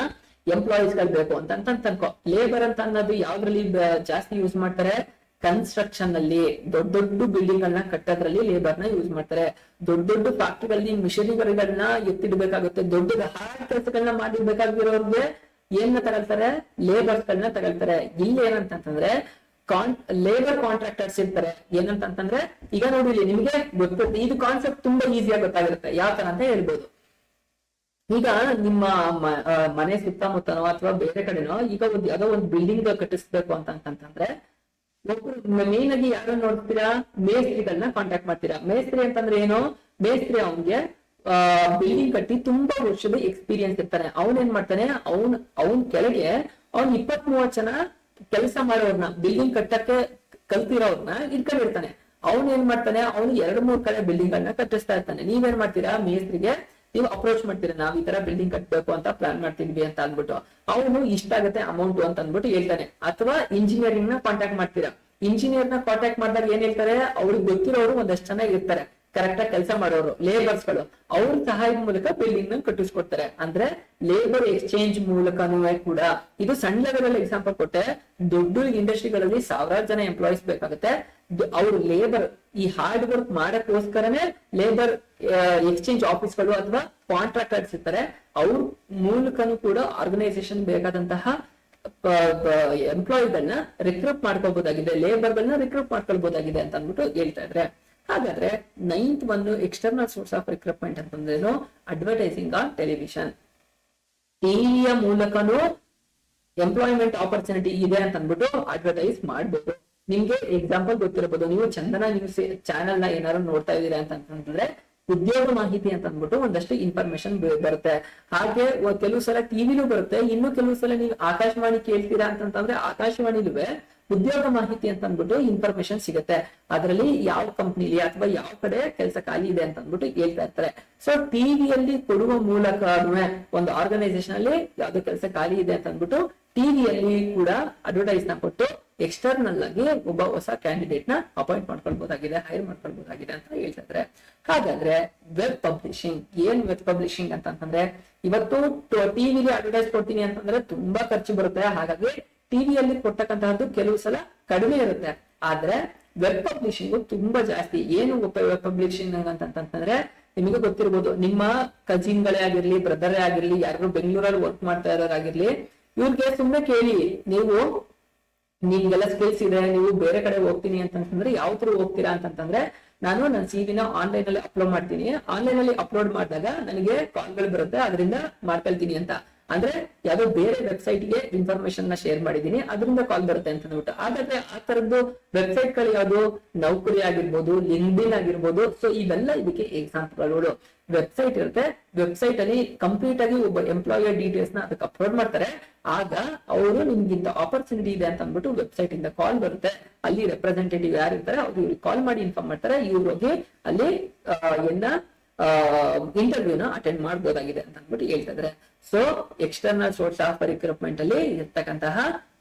ಎಂಪ್ಲಾಯೀಸ್ ಗಳು ಬೇಕು ಅಂತ ಅನ್ಕೋ. ಲೇಬರ್ ಅಂತ ಅನ್ನೋದು ಯಾವ್ದ್ರಲ್ಲಿ ಜಾಸ್ತಿ ಯೂಸ್ ಮಾಡ್ತಾರೆ, ಕನ್ಸ್ಟ್ರಕ್ಷನ್ ಅಲ್ಲಿ, ದೊಡ್ಡ ದೊಡ್ಡ ಬಿಲ್ಡಿಂಗ್ ಗಳನ್ನ ಕಟ್ಟೋದ್ರಲ್ಲಿ ಲೇಬರ್ ನ ಯೂಸ್ ಮಾಡ್ತಾರೆ. ದೊಡ್ಡ ದೊಡ್ಡ ಫ್ಯಾಕ್ಟ್ರಿಗಳಲ್ಲಿ ಮಿಷನರಿಗಳನ್ನ ಎತ್ತಿಡ್ಬೇಕಾಗುತ್ತೆ, ದೊಡ್ಡ ಹಾರ್ಡ್ ಕೆಲಸಗಳನ್ನ ಮಾಡಿರ್ಬೇಕಾಗಿರೋರ್ಗೆ ಏನ್ನ ತಗೊಳ್ತಾರೆ, ಲೇಬರ್ಸ್ ಗಳನ್ನ ತಗೊಳ್ತಾರೆ. ಇಲ್ಲಿ ಏನಂತಂದ್ರೆ ಲೇಬರ್ ಕಾಂಟ್ರಾಕ್ಟರ್ಸ್ ಇರ್ತಾರೆ. ಏನಂತಂದ್ರೆ ಈಗ ನೋಡಿ, ಇಲ್ಲಿ ನಿಮ್ಗೆ ಗೊತ್ತಿರುತ್ತೆ, ಇದು ಕಾನ್ಸೆಪ್ಟ್ ತುಂಬಾ ಈಸಿಯಾಗಿ ಗೊತ್ತಾಗಿರುತ್ತೆ. ಯಾವ ತರ ಅಂತ ಹೇಳ್ಬೋದು. ಈಗ ನಿಮ್ಮ ಮನೆ ಸುತ್ತಮುತ್ತನೋ ಅಥವಾ ಬೇರೆ ಕಡೆನೋ ಈಗ ಒಂದು ಯಾವ್ದೋ ಒಂದು ಬಿಲ್ಡಿಂಗ್ ಕಟ್ಟಿಸ್ಬೇಕು ಅಂತಂದ್ರೆ ಒಬ್ರು ಮೇನ್ ಆಗಿ ಯಾರನ್ನ ನೋಡ್ತೀರಾ, ಮೇಸ್ತ್ರಿಗಳನ್ನ ಕಾಂಟ್ಯಾಕ್ಟ್ ಮಾಡ್ತೀರಾ. ಮೇಸ್ತ್ರಿ ಅಂತಂದ್ರೆ ಏನು, ಮೇಸ್ತ್ರಿ ಅವನ್ಗೆ ಬಿಲ್ಡಿಂಗ್ ಕಟ್ಟಿ ತುಂಬಾ ವರ್ಷದ ಎಕ್ಸ್ಪೀರಿಯನ್ಸ್ ಇರ್ತಾನೆ. ಅವ್ನ್ ಏನ್ ಮಾಡ್ತಾನೆ, ಅವನ್ ಕೆಳಗೆ ಅವ್ನ್ 20-30 ಜನ ಕೆಲಸ ಮಾಡೋರ್ನ, ಬಿಲ್ಡಿಂಗ್ ಕಟ್ಟಕ್ಕೆ ಕಲ್ತಿರೋರ್ನ ಇಟ್ಕೊಂಡಿರ್ತಾನೆ. ಅವ್ನ್ ಏನ್ ಮಾಡ್ತಾನೆ, ಅವ್ನು 2-3 ಕಡೆ ಬಿಲ್ಡಿಂಗ್ ಗಳನ್ನ ಕಟ್ಟಿಸ್ತಾ ಇರ್ತಾನೆ. ನೀವೇನ್ ಮಾಡ್ತೀರಾ, ಮೇಸ್ತ್ರಿಗೆ ನೀವು ಅಪ್ರೋಚ್ ಮಾಡ್ತೀರಾ, ನಾವ್ ಈ ತರ ಬಿಲ್ಡಿಂಗ್ ಕಟ್ಟಬೇಕು ಅಂತ ಪ್ಲಾನ್ ಮಾಡ್ತಿದ್ವಿ ಅಂತ ಅಂದ್ಬಿಟ್ಟು. ಅವನು ಇಷ್ಟ ಆಗುತ್ತೆ ಅಮೌಂಟ್ ಅಂತ ಅಂದ್ಬಿಟ್ಟು ಹೇಳ್ತಾನೆ. ಅಥವಾ ಇಂಜಿನಿಯರಿಂಗ್ ನ ಕಾಂಟ್ಯಾಕ್ಟ್ ಮಾಡ್ತೀರಾ. ಇಂಜಿನಿಯರ್ ನ ಕಾಂಟ್ಯಾಕ್ಟ್ ಮಾಡಿದಾಗ ಏನ್ ಹೇಳ್ತಾರೆ, ಅವ್ರಿಗೆ ಗೊತ್ತಿರೋರು ಒಂದಷ್ಟು ಜನ ಇರ್ತಾರೆ, ಕರೆಕ್ಟ್ ಆಗಿ ಕೆಲಸ ಮಾಡೋರು, ಲೇಬರ್ಸ್ ಗಳು. ಅವ್ರ ಸಹಾಯದ ಮೂಲಕ ಬಿಲ್ಡಿಂಗ್ ನ ಕಟ್ಟಿಸ್ಕೊಡ್ತಾರೆ. ಅಂದ್ರೆ ಲೇಬರ್ ಎಕ್ಸ್ಚೇಂಜ್ ಮೂಲಕನೂ ಕೂಡ. ಇದು ಸಣ್ಣ ಲೆವೆಲ್ ಅಲ್ಲಿ ಎಕ್ಸಾಂಪಲ್ ಕೊಟ್ಟೆ. ದೊಡ್ಡ ಇಂಡಸ್ಟ್ರಿಗಳಲ್ಲಿ 1000 ಜನ ಎಂಪ್ಲಾಯೀಸ್ ಬೇಕಾಗುತ್ತೆ. ಅವ್ರು ಲೇಬರ್ ಈ ಹಾರ್ಡ್ ವರ್ಕ್ ಮಾಡಕ್ಕೋಸ್ಕರನೇ ಲೇಬರ್ ಎಕ್ಸ್ಚೇಂಜ್ ಆಫೀಸ್ಗಳು ಅಥವಾ ಕಾಂಟ್ರಾಕ್ಟರ್ಸ್ ಇರ್ತಾರೆ. ಅವ್ರ ಮೂಲಕನೂ ಕೂಡ ಆರ್ಗನೈಸೇಷನ್ ಬೇಕಾದಂತಹ ಎಂಪ್ಲಾಯಿಗಳನ್ನ ರಿಕ್ರೂಟ್ ಮಾಡ್ಕೊಳ್ಬಹುದಾಗಿದೆ, ಲೇಬರ್ ಗಳನ್ನ ರಿಕ್ರೂಟ್ ಮಾಡ್ಕೊಳ್ಬಹುದಾಗಿದೆ ಅಂತ ಅಂದ್ಬಿಟ್ಟು ಹೇಳ್ತಾ ಇದ್ರೆ. ಹಾಗಾದ್ರೆ 9th ಒಂದು ಎಕ್ಸ್ಟರ್ನಲ್ ಸೋರ್ಸ್ ಆಫ್ ರಿಕ್ರೂಟ್ಮೆಂಟ್ ಅಂತಂದ್ರೇನು, ಅಡ್ವರ್ಟೈಸಿಂಗ್ ಆನ್ ಟೆಲಿವಿಷನ್. ಟಿವಿಯ ಮೂಲಕನೂ ಎಂಪ್ಲಾಯ್ಮೆಂಟ್ ಆಪರ್ಚುನಿಟಿ ಇದೆ ಅಂತ ಅಂದ್ಬಿಟ್ಟು ಅಡ್ವರ್ಟೈಸ್ ಮಾಡ್ಬೋದು. ನಿಮ್ಗೆ ಎಕ್ಸಾಂಪಲ್ ಗೊತ್ತಿರಬಹುದು, ನೀವು ಚಂದನ ನ್ಯೂಸ್ ಚಾನೆಲ್ ನ ಏನಾದ್ರು ನೋಡ್ತಾ ಇದ್ದೀರಾ ಅಂತಂದ್ರೆ ಉದ್ಯೋಗ ಮಾಹಿತಿ ಅಂತ ಅಂದ್ಬಿಟ್ಟು ಒಂದಷ್ಟು ಇನ್ಫಾರ್ಮೇಶನ್ ಬರುತ್ತೆ. ಹಾಗೆ ಕೆಲವು ಸಲ ಟಿವಿಲೂ ಬರುತ್ತೆ. ಇನ್ನು ಕೆಲವು ಸಲ ನೀವು ಆಕಾಶವಾಣಿ ಕೇಳ್ತೀರಾ ಅಂತಂದ್ರೆ ಆಕಾಶವಾಣಿಲುವೆ ಉದ್ಯೋಗ ಮಾಹಿತಿ ಅಂತ ಅಂದ್ಬಿಟ್ಟು ಇನ್ಫಾರ್ಮೇಶನ್ ಸಿಗುತ್ತೆ. ಅದರಲ್ಲಿ ಯಾವ ಕಂಪ್ನಿಲಿ ಅಥವಾ ಯಾವ ಕಡೆ ಕೆಲಸ ಖಾಲಿ ಇದೆ ಅಂತ ಅಂದ್ಬಿಟ್ಟು ಹೇಳ್ತಾ ಇರ್ತಾರೆ. ಸೊ ಟಿವಿಯಲ್ಲಿ ಕೊಡುವ ಮೂಲಕ ಒಂದು ಆರ್ಗನೈಸೇಷನ್ ಅಲ್ಲಿ ಯಾವ್ದು ಕೆಲಸ ಖಾಲಿ ಇದೆ ಅಂತ ಅಂದ್ಬಿಟ್ಟು ಟಿವಿಯಲ್ಲಿ ಕೂಡ ಅಡ್ವರ್ಟೈಸ್ ನ ಕೊಟ್ಟು ಎಕ್ಸ್ಟರ್ನಲ್ ಆಗಿ ಒಬ್ಬ ಹೊಸ ಕ್ಯಾಂಡಿಡೇಟ್ ನ ಅಪಾಯಿಂಟ್ ಮಾಡ್ಕೊಳ್ಬಹುದಾಗಿದೆ, ಹೈರ್ ಮಾಡ್ಕೊಳ್ಬಹುದಾಗಿದೆ ಅಂತ ಹೇಳ್ತಾ ಇದ್ರೆ. ಹಾಗಾದ್ರೆ ವೆಬ್ ಪಬ್ಲಿಷಿಂಗ್ ಏನ್, ವೆಬ್ ಪಬ್ಲಿಷಿಂಗ್ ಅಂತಂದ್ರೆ ಇವತ್ತು ಟಿವಿಲಿ ಅಡ್ವರ್ಟೈಸ್ ಕೊಡ್ತೀನಿ ಅಂತಂದ್ರೆ ತುಂಬಾ ಖರ್ಚು ಬರುತ್ತೆ. ಹಾಗಾಗಿ ಟಿವಿಯಲ್ಲಿ ಕೊಡ್ತಕ್ಕಂತಹದ್ದು ಕೆಲವು ಸಲ ಕಡಿಮೆ ಇರುತ್ತೆ. ಆದ್ರೆ ವೆಬ್ ಪಬ್ಲಿಷಿಂಗ್ ತುಂಬಾ ಜಾಸ್ತಿ. ಏನು ವೆಬ್ ಪಬ್ಲಿಷಿಂಗ್ ಅಂತಂದ್ರೆ ನಿಮಗೆ ಗೊತ್ತಿರ್ಬೋದು, ನಿಮ್ಮ ಕಜಿನ್ಗಳೇ ಆಗಿರ್ಲಿ, ಬ್ರದರೇ ಆಗಿರ್ಲಿ, ಯಾರು ಬೆಂಗಳೂರಲ್ಲಿ ವರ್ಕ್ ಮಾಡ್ತಾ ಇರೋರಾಗಿರ್ಲಿ, ಇವ್ರಿಗೆ ಸುಮ್ಮನೆ ಕೇಳಿ, ನಿಮ್ಗೆಲ್ಲ ಸ್ಕಿಲ್ಸ್ ಇದೆ, ನೀವು ಬೇರೆ ಕಡೆ ಹೋಗ್ತೀನಿ ಅಂತಂದ್ರೆ ಯಾವ ತರ ಹೋಗ್ತೀರಾ ಅಂತಂದ್ರೆ, ನಾನು ನನ್ನ CV-ನ ಆನ್ಲೈನ್ ಅಲ್ಲಿ ಅಪ್ಲೋಡ್ ಮಾಡ್ತೀನಿ. ಆನ್ಲೈನ್ ಅಲ್ಲಿ ಅಪ್ಲೋಡ್ ಮಾಡಿದಾಗ ನನಗೆ ಕಾಲ್ಗಳು ಬರುತ್ತೆ, ಅದರಿಂದ ಮಾಡ್ಕೊಳ್ತೀನಿ ಅಂತ. ಅಂದ್ರೆ ಯಾವ್ದೋ ಬೇರೆ ವೆಬ್ಸೈಟ್ ಗೆ ಇನ್ಫಾರ್ಮೇಶನ್ ನ ಶೇರ್ ಮಾಡಿದೀನಿ ಅದರಿಂದ ಕಾಲ್ ಬರುತ್ತೆ ಅಂತ ಅಂದ್ಬಿಟ್ಟು. ಹಾಗಾದ್ರೆ ಆ ತರದ್ದು ವೆಬ್ಸೈಟ್ ಗಳು ಯಾವ್ದು, ನೌಕರಿ ಆಗಿರ್ಬೋದು, ಲಿಂಕ್ಡ್ಇನ್ ಆಗಿರ್ಬೋದು. ಸೊ ಇವೆಲ್ಲ ಇದಕ್ಕೆ ಎಕ್ಸಾಂಪಲ್ಗಳು. ವೆಬ್ಸೈಟ್ ಇರುತ್ತೆ, ವೆಬ್ಸೈಟ್ ಅಲ್ಲಿ ಕಂಪ್ಲೀಟ್ ಆಗಿ ಒಬ್ಬ ಎಂಪ್ಲಾಯರ್ ಡೀಟೇಲ್ಸ್ ನ ಅದಕ್ಕೆ ಅಪ್ಲೋಡ್ ಮಾಡ್ತಾರೆ. ಆಗ ಅವರು ನಿಮ್ಗಿಂತ ಆಪರ್ಚುನಿಟಿ ಇದೆ ಅಂತ ಅಂದ್ಬಿಟ್ಟು ವೆಬ್ಸೈಟ್ ಇಂದ ಕಾಲ್ ಬರುತ್ತೆ. ಅಲ್ಲಿ ರೆಪ್ರೆಸೆಂಟೇಟಿವ್ ಯಾರು ಇರ್ತಾರೆ ಅವ್ರು ಇವ್ರಿಗೆ ಕಾಲ್ ಮಾಡಿ ಇನ್ಫಾರ್ಮ್ ಮಾಡ್ತಾರೆ. ಇವ್ರು ಹೋಗಿ ಅಲ್ಲಿ ಇಂಟರ್ವ್ಯೂನ ಅಟೆಂಡ್ ಮಾಡಬಹುದಾಗಿದೆ ಅಂತ ಅಂದ್ಬಿಟ್ಟು ಹೇಳ್ತಾ ಇದ್ದಾರೆ. So external source of recruitment ಅಲ್ಲಿ ಇರ್ತಕ್ಕಂತಹ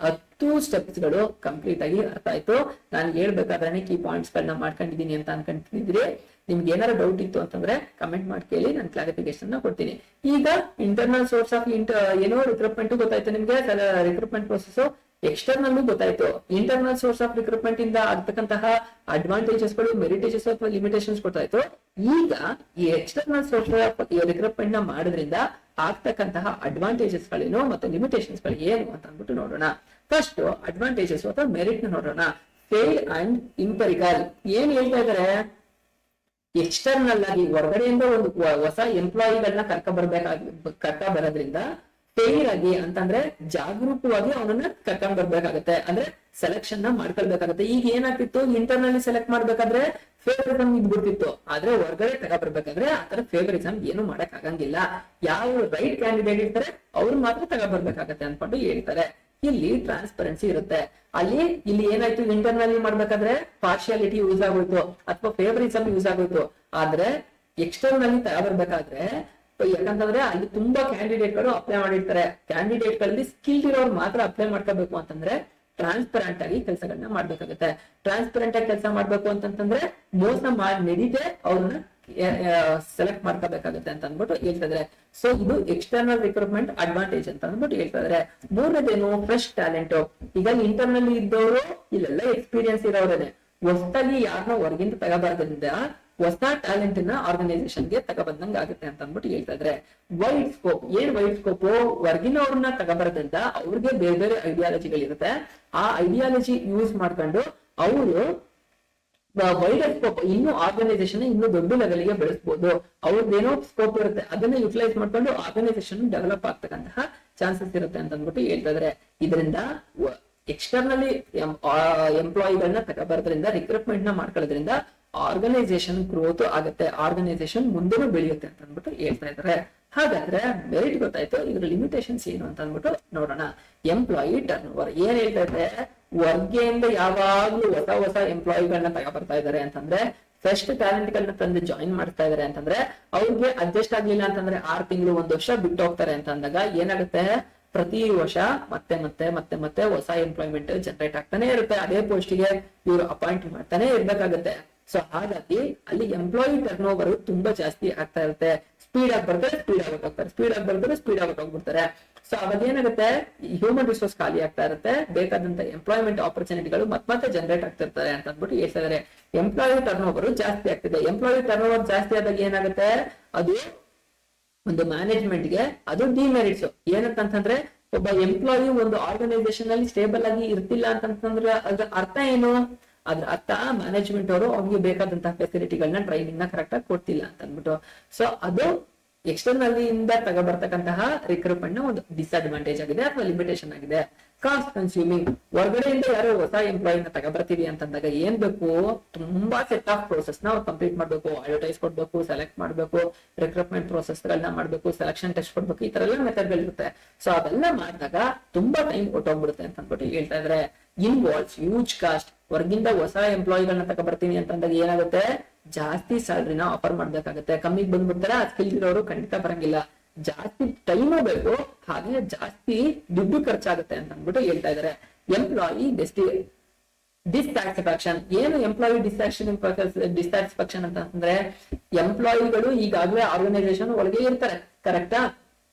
10 ಸ್ಟೆಪ್ಸ್ ಗಳು ಕಂಪ್ಲೀಟ್ ಆಗಿ ಅರ್ಥ ಆಯ್ತು. ನಾನು ಹೇಳ್ಬೇಕಾದ್ರೆ ಕೀ ಪಾಯಿಂಟ್ಸ್ ಗಳನ್ನ ಮಾಡ್ಕೊಂಡಿದೀನಿ ಅಂತ ಅನ್ಕೊಂಡಿದ್ರೆ, ನಿಮ್ಗೆ ಏನಾರ ಡೌಟ್ ಇತ್ತು ಅಂತಂದ್ರೆ ಕಮೆಂಟ್ ಮಾಡಿ ಕೇಳಿ, ನಾನು ಕ್ಲಾರಿಫಿಕೇಶನ್ ನ ಕೊಡ್ತೀನಿ. ಈಗ ಇಂಟರ್ನಲ್ ಸೋರ್ಸ್ ಆಫ್ ಏನೋ ರಿಕ್ರೂಟ್ಮೆಂಟ್ ಗೊತ್ತಾಯ್ತು ನಿಮ್ಗೆ, ರಿಕ್ರೂಟ್ಮೆಂಟ್ ಪ್ರೊಸೆಸ್. ಎಕ್ಸ್ಟರ್ನಲ್ ಗೊತ್ತಾಯ್ತು. ಇಂಟರ್ನಲ್ ಸೋರ್ಸ್ ಆಫ್ ರಿಕ್ರೂಟ್ಮೆಂಟ್ ಇಂದ ಆಗ್ತಕ್ಕಂತಹ ಅಡ್ವಾಂಟೇಜಸ್ ಗಳು, ಮೆರಿಟೇಜಸ್ ಅಥವಾ ಲಿಮಿಟೇಷನ್ಸ್ ಗೊತ್ತಾಯ್ತು. ಈಗ ಈ ಎಕ್ಸ್ಟರ್ನಲ್ ಸೋರ್ಸ್ ಆಫ್ ರಿಕ್ರೂಟ್ಮೆಂಟ್ ನ ಮಾಡೋದ್ರಿಂದ ಆಗ್ತಕ್ಕಂತಹ ಅಡ್ವಾಂಟೇಜಸ್ ಗಳೇನು ಮತ್ತೆ ಲಿಮಿಟೇಷನ್ಸ್ ಗಳು ಏನು ಅಂತ ಅಂದ್ಬಿಟ್ಟು ನೋಡೋಣ. ಫಸ್ಟ್ ಅಡ್ವಾಂಟೇಜಸ್ ಅಥವಾ ಮೆರಿಟ್ ನ ನೋಡೋಣ. ಫೇಲ್ ಅಂಡ್ ಇಂಪೆರಿಕಲ್ ಏನ್ ಹೇಳ್ತಾ ಇದಾರೆ, ಎಕ್ಸ್ಟರ್ನಲ್ ಆಗಿ ಹೊರಗಡೆಯಿಂದ ಒಂದು ಹೊಸ ಎಂಪ್ಲಾಯಿಗಳನ್ನ ಕರ್ಕ ಬರೋದ್ರಿಂದ ಫೇಲ್ ಆಗಿ ಅಂತಂದ್ರೆ ಜಾಗರೂಕವಾಗಿ ಅವನನ್ನ ಕರ್ಕೊಂಡ್ ಬರ್ಬೇಕಾಗತ್ತೆ, ಅಂದ್ರೆ ಸೆಲೆಕ್ಷನ್ ನ ಮಾಡ್ಕೊಳ್ಬೇಕಾಗತ್ತೆ. ಈಗ ಏನಾಗ್ತಿತ್ತು, ಇಂಟರ್ನಲ್ಲಿ ಸೆಲೆಕ್ಟ್ ಮಾಡ್ಬೇಕಾದ್ರೆ ಫೇವರಿಸಮ್ ಇದ್ಬಿಡ್ತಿತ್ತು. ಆದ್ರೆ ಹೊರಗಡೆ ತಗೋಬರ್ಬೇಕಾದ್ರೆ ಆತರ ಫೇವರಿಸಮ್ ಏನು ಮಾಡಕ್ ಆಗಂಗಿಲ್ಲ. ಯಾವ ರೈಟ್ ಕ್ಯಾಂಡಿಡೇಟ್ ಇರ್ತಾರೆ ಅವ್ರು ಮಾತ್ರ ತಗೋಬರ್ಬೇಕಾಗತ್ತೆ ಅನ್ಕೊಂಡು ಹೇಳ್ತಾರೆ. ಇಲ್ಲಿ ಟ್ರಾನ್ಸ್ಪರೆನ್ಸಿ ಇರುತ್ತೆ. ಇಲ್ಲಿ ಏನಾಯ್ತು, ಇಂಟರ್ನಲ್ಲಿ ಮಾಡ್ಬೇಕಾದ್ರೆ ಪಾರ್ಶಿಯಾಲಿಟಿ ಯೂಸ್ ಆಗೋಯ್ತು ಅಥವಾ ಫೇವರಿಸಮ್ ಯೂಸ್ ಆಗೋಯ್ತು. ಆದ್ರೆ ಎಕ್ಸ್ಟರ್ನಲ್ಲಿ ತಗೋಬರ್ಬೇಕಾದ್ರೆ, ಯಾಕಂತಂದ್ರೆ ಅಲ್ಲಿ ತುಂಬಾ ಕ್ಯಾಂಡಿಡೇಟ್ ಗಳು ಅಪ್ಲೈ ಮಾಡಿರ್ತಾರೆ. ಕ್ಯಾಂಡಿಡೇಟ್ ಗಳಲ್ಲಿ ಸ್ಕಿಲ್ ಇರೋರು ಮಾತ್ರ ಅಪ್ಲೈ ಮಾಡ್ಕೋಬೇಕು ಅಂತಂದ್ರೆ ಟ್ರಾನ್ಸ್ಪರೆಂಟ್ ಆಗಿ ಕೆಲಸಗಳನ್ನ ಮಾಡ್ಬೇಕಾಗುತ್ತೆ. ಟ್ರಾನ್ಸ್ಪರೆಂಟ್ ಆಗಿ ಕೆಲಸ ಮಾಡ್ಬೇಕು ಅಂತಂದ್ರೆ ಮೋಸ ನಡೀತೆ ಅವ್ರನ್ನ ಸೆಲೆಕ್ಟ್ ಮಾಡ್ಕೋಬೇಕಾಗುತ್ತೆ ಅಂತ ಅಂದ್ಬಿಟ್ಟು ಹೇಳ್ತಾ ಇದಾರೆ. ಸೊ ಇದು ಎಕ್ಸ್ಟರ್ನಲ್ ರಿಕ್ರೂಟ್ಮೆಂಟ್ ಅಡ್ವಾಂಟೇಜ್ ಅಂತ ಅಂದ್ಬಿಟ್ಟು ಹೇಳ್ತಾ ಇದಾರೆ. ಮೂರನೇದೇನು, ಫ್ರೆಶ್ ಟ್ಯಾಲೆಂಟ್. ಈಗ ಇಂಟರ್ನಲ್ಲಿ ಇದ್ದವರು ಇಲ್ಲೆಲ್ಲ ಎಕ್ಸ್ಪೀರಿಯನ್ಸ್ ಇರೋರೇನೆ, ಹೊಸದಾಗಿ ಯಾರನ್ನ ಹೊರಗಿಂದ ತಗೋಬಾರ್ದ್ರಿಂದ ಹೊಸ ಟ್ಯಾಲೆಂಟ್ ನ ಆರ್ಗನೈಸೇಷನ್ ಗೆ ತಗೊಬಂದಂಗ ಆಗುತ್ತೆ ಅಂತ ಅಂದ್ಬಿಟ್ಟು ಹೇಳ್ತಾ ಇದ್ರೆ. Wide scope. ಏನ್ ವೈಡ್ ಸ್ಕೋಪ್, ಹೊರಗಿನವ್ರನ್ನ ತಗೋಬಾರ್ದ್ರಿಂದ ಅವ್ರಿಗೆ ಬೇರೆ ಬೇರೆ ಐಡಿಯಾಲಜಿಗಳಿರುತ್ತೆ. ಆ ಐಡಿಯಾಲಜಿ ಯೂಸ್ ಮಾಡ್ಕೊಂಡು ಅವರು ವೈಡರ್ ಸ್ಕೋಪ್, ಇನ್ನು ಆರ್ಗನೈಸೇಷನ್ ಇನ್ನು ದೊಡ್ಡ ಲೆವೆಲ್ಗೆ ಬೆಳೆಸಬಹುದು. ಅವ್ರದ್ದೇನೋ ಸ್ಕೋಪ್ ಇರುತ್ತೆ, ಅದನ್ನ ಯುಟಿಲೈಸ್ ಮಾಡ್ಕೊಂಡು ಆರ್ಗನೈಸೇಷನ್ ಡೆವಲಪ್ ಆಗ್ತಕ್ಕಂತಹ ಚಾನ್ಸಸ್ ಇರುತ್ತೆ ಅಂತ ಅಂದ್ಬಿಟ್ಟು ಹೇಳ್ತಾ ಇದ್ರೆ. ಇದರಿಂದ ಎಕ್ಸ್ಟರ್ನಲಿ ಎಂಪ್ಲಾಯಿಗಳನ್ನ ತಗೋಬಾರ್ದ್ರಿಂದ, ರಿಕ್ರೂಟ್ಮೆಂಟ್ ನ ಮಾಡ್ಕೊಳ್ಳೋದ್ರಿಂದ ಆರ್ಗನೈಸೇಷನ್ ಗ್ರೋತ್ ಆಗುತ್ತೆ, ಆರ್ಗನೈಸೇಷನ್ ಮುಂದೆನೂ ಬೆಳೆಯುತ್ತೆ ಅಂತ ಅಂದ್ಬಿಟ್ಟು ಹೇಳ್ತಾ ಇದ್ದಾರೆ. ಹಾಗಾದ್ರೆ ಮೆರಿಟ್ ಗೊತ್ತಾಯ್ತು, ಇದ್ರ ಲಿಮಿಟೇಷನ್ಸ್ ಏನು ಅಂತ ಅಂದ್ಬಿಟ್ಟು ನೋಡೋಣ. ಎಂಪ್ಲಾಯಿ ಟರ್ನ್ ಓವರ್ ಏನ್ ಹೇಳ್ತಾ ಇದ್ರೆ, ಹೊರ್ಗೆಯಿಂದ ಯಾವಾಗ್ಲೂ ಹೊಸ ಎಂಪ್ಲಾಯಿಗಳನ್ನ ತಗೋಬರ್ತಾ ಇದಾರೆ ಅಂತಂದ್ರೆ, ಫಸ್ಟ್ ಟ್ಯಾಲೆಂಟ್ ಗಳನ್ನ ತಂದು ಜಾಯಿನ್ ಮಾಡ್ತಾ ಇದಾರೆ ಅಂತಂದ್ರೆ, ಅವ್ರಿಗೆ ಅಡ್ಜಸ್ಟ್ ಆಗ್ಲಿಲ್ಲ ಅಂತಂದ್ರೆ 6 ತಿಂಗಳು 1 ವರ್ಷ ಬಿಟ್ಟು ಹೋಗ್ತಾರೆ ಅಂತ ಅಂದಾಗ ಏನಾಗುತ್ತೆ, ಪ್ರತಿ ವರ್ಷ ಮತ್ತೆ ಮತ್ತೆ ಮತ್ತೆ ಮತ್ತೆ ಹೊಸ ಎಂಪ್ಲಾಯ್ಮೆಂಟ್ ಜನರೇಟ್ ಆಗ್ತಾನೆ ಇರುತ್ತೆ. ಅದೇ ಪೋಸ್ಟ್ಗೆ ಇವರು ಅಪಾಯಿಂಟ್ ಮಾಡ್ತಾನೆ ಇರ್ಬೇಕಾಗುತ್ತೆ. ಸೊ ಹಾಗಾಗಿ ಅಲ್ಲಿ ಎಂಪ್ಲಾಯಿ ಟರ್ನ್ ಓವರ್ ತುಂಬಾ ಜಾಸ್ತಿ ಆಗ್ತಾ ಇರುತ್ತೆ. ಸ್ಪೀಡ್ ಆಗಿ ಬರ್ತಾರೆ, ಸ್ಪೀಡ್ ಆಗಿ ಹೋಗ್ತಾರೆ, ಸ್ಪೀಡ್ ಆಗಿ ಬರ್ತಾರೆ, ಸ್ಪೀಡ್ ಆಗಿ ಹೋಗ್ಬಿಡ್ತಾರೆ. ಸೊ ಅವಾಗ ಏನಾಗುತ್ತೆ, ಹ್ಯೂಮನ್ ರಿಸೋರ್ಸ್ ಖಾಲಿ ಆಗ್ತಾ ಇರುತ್ತೆ, ಬೇಕಾದಂತ ಎಂಪ್ಲಾಯ್ಮೆಂಟ್ ಆಪರ್ಚುನಿಟಿಗಳು ಮತ್ತೆ ಜನರೇಟ್ ಆಗ್ತಿರ್ತಾರೆ ಅಂತ ಅಂದ್ಬಿಟ್ಟು ಹೇಳ್ತಾ ಇದಾರೆ. ಎಂಪ್ಲಾಯಿ ಟರ್ನ್ ಓವರ್ ಜಾಸ್ತಿ ಆಗ್ತಿದೆ. ಎಂಪ್ಲಾಯಿ ಟರ್ನ್ ಓವರ್ ಜಾಸ್ತಿ ಆದಾಗ ಏನಾಗುತ್ತೆ, ಅದು ಒಂದು ಮ್ಯಾನೇಜ್ಮೆಂಟ್ ಗೆ ಅದು ಡಿಮೆರಿಟ್ಸ್. ಏನಂತಂದ್ರೆ, ಒಬ್ಬ ಎಂಪ್ಲಾಯಿ ಒಂದು ಆರ್ಗನೈಸೇಷನ್ ಅಲ್ಲಿ ಸ್ಟೇಬಲ್ ಆಗಿ ಇರ್ತಿಲ್ಲ ಅಂತಂದ್ರೆ ಅದ್ರ ಅರ್ಥ ಏನು, ಅದ್ರ ಅರ್ಥ ಮ್ಯಾನೇಜ್ಮೆಂಟ್ ಅವರು ಅವ್ರಿಗೆ ಬೇಕಾದಂತಹ ಫೆಸಿಲಿಟಿಗಳನ್ನ, ಟ್ರೈನಿಂಗ್ ನ ಕರೆಕ್ಟ್ ಆಗಿ ಕೊಡ್ತಿಲ್ಲ ಅಂತ ಅಂದ್ಬಿಟ್ಟು. ಸೊ ಅದು ಎಕ್ಸ್ಟರ್ನಲ್ ಇಂದ ತಗೋಬರ್ತಕ್ಕಂತಹ ರಿಕ್ರೂಟ್ಮೆಂಟ್ ನ ಒಂದು ಡಿಸ್ಅಡ್ವಾಂಟೇಜ್ ಆಗಿದೆ ಅಥವಾ ಲಿಮಿಟೇಷನ್ ಆಗಿದೆ. Cost consuming. ಹೊರಗಡೆಯಿಂದ ಯಾರೋ ಹೊಸ ಎಂಪ್ಲಾಯಿನ ತಗೋಬರ್ತೀವಿ ಅಂತಂದಾಗ ಏನ್ ಬೇಕು, ತುಂಬಾ ಸೆಟ್ ಆಫ್ ಪ್ರೋಸೆಸ್ ನ ಕಂಪ್ಲೀಟ್ ಮಾಡ್ಬೇಕು, ಅಡ್ವರ್ಟೈಸ್ ಕೊಡ್ಬೇಕು, ಸೆಲೆಕ್ಟ್ ಮಾಡ್ಬೇಕು, ರಿಕ್ರೂಟ್ಮೆಂಟ್ ಪ್ರೋಸೆಸ್ ಗಳನ್ನ ಮಾಡ್ಬೇಕು, ಸೆಲೆಕ್ಷನ್ ಟೆಸ್ಟ್ ಕೊಡ್ಬೇಕು, ಈ ತರ ಎಲ್ಲ ಮೆಥಡ್ ಗಳಿರುತ್ತೆ. ಸೊ ಅದೆಲ್ಲ ಮಾಡಿದಾಗ ತುಂಬಾ ಟೈಮ್ ಹೊಟ್ಟೋಗ್ಬಿಡುತ್ತೆ ಅಂತ ಅಂದ್ಬಿಟ್ಟು ಹೇಳ್ತಾ ಇದ್ರೆ. Involves huge cost. ಹೊರಗಿಂದ ಹೊಸ ಎಂಪ್ಲಾಯಿಗಳನ್ನ ತಗೋಬರ್ತೀನಿ ಅಂತಂದಾಗ ಏನಾಗುತ್ತೆ, ಜಾಸ್ತಿ ಸ್ಯಾಲರಿನ ಆಫರ್ ಮಾಡ್ಬೇಕಾಗುತ್ತೆ. ಕಮ್ಮಿಗೆ ಬಂದ್ಬಿಡ್ತಾರೆ, ಸ್ಕಿಲ್ ಇರೋರು ಖಂಡಿತ ಬರಂಗಿಲ್ಲ, ಜಾಸ್ತಿ ಟೈಮು ಬೇಕು, ಹಾಗೆ ಜಾಸ್ತಿ ದುಡ್ಡು ಖರ್ಚಾಗುತ್ತೆ ಅಂತ ಅಂದ್ಬಿಟ್ಟು ಹೇಳ್ತಾ ಇದಾರೆ. Employee dissatisfaction. ಏನು ಎಂಪ್ಲಾಯಿ ಡಿಸ್ಸ್ಯಾಟಿಸ್ಫ್ಯಾಕ್ಷನ್ ಅಂತ ಅಂದ್ರೆ, ಎಂಪ್ಲಾಯಿಗಳು ಈಗಾಗಲೇ ಆರ್ಗನೈಸೇಷನ್ ಒಳಗೆ ಇರ್ತಾರೆ, ಕರೆಕ್ಟಾ,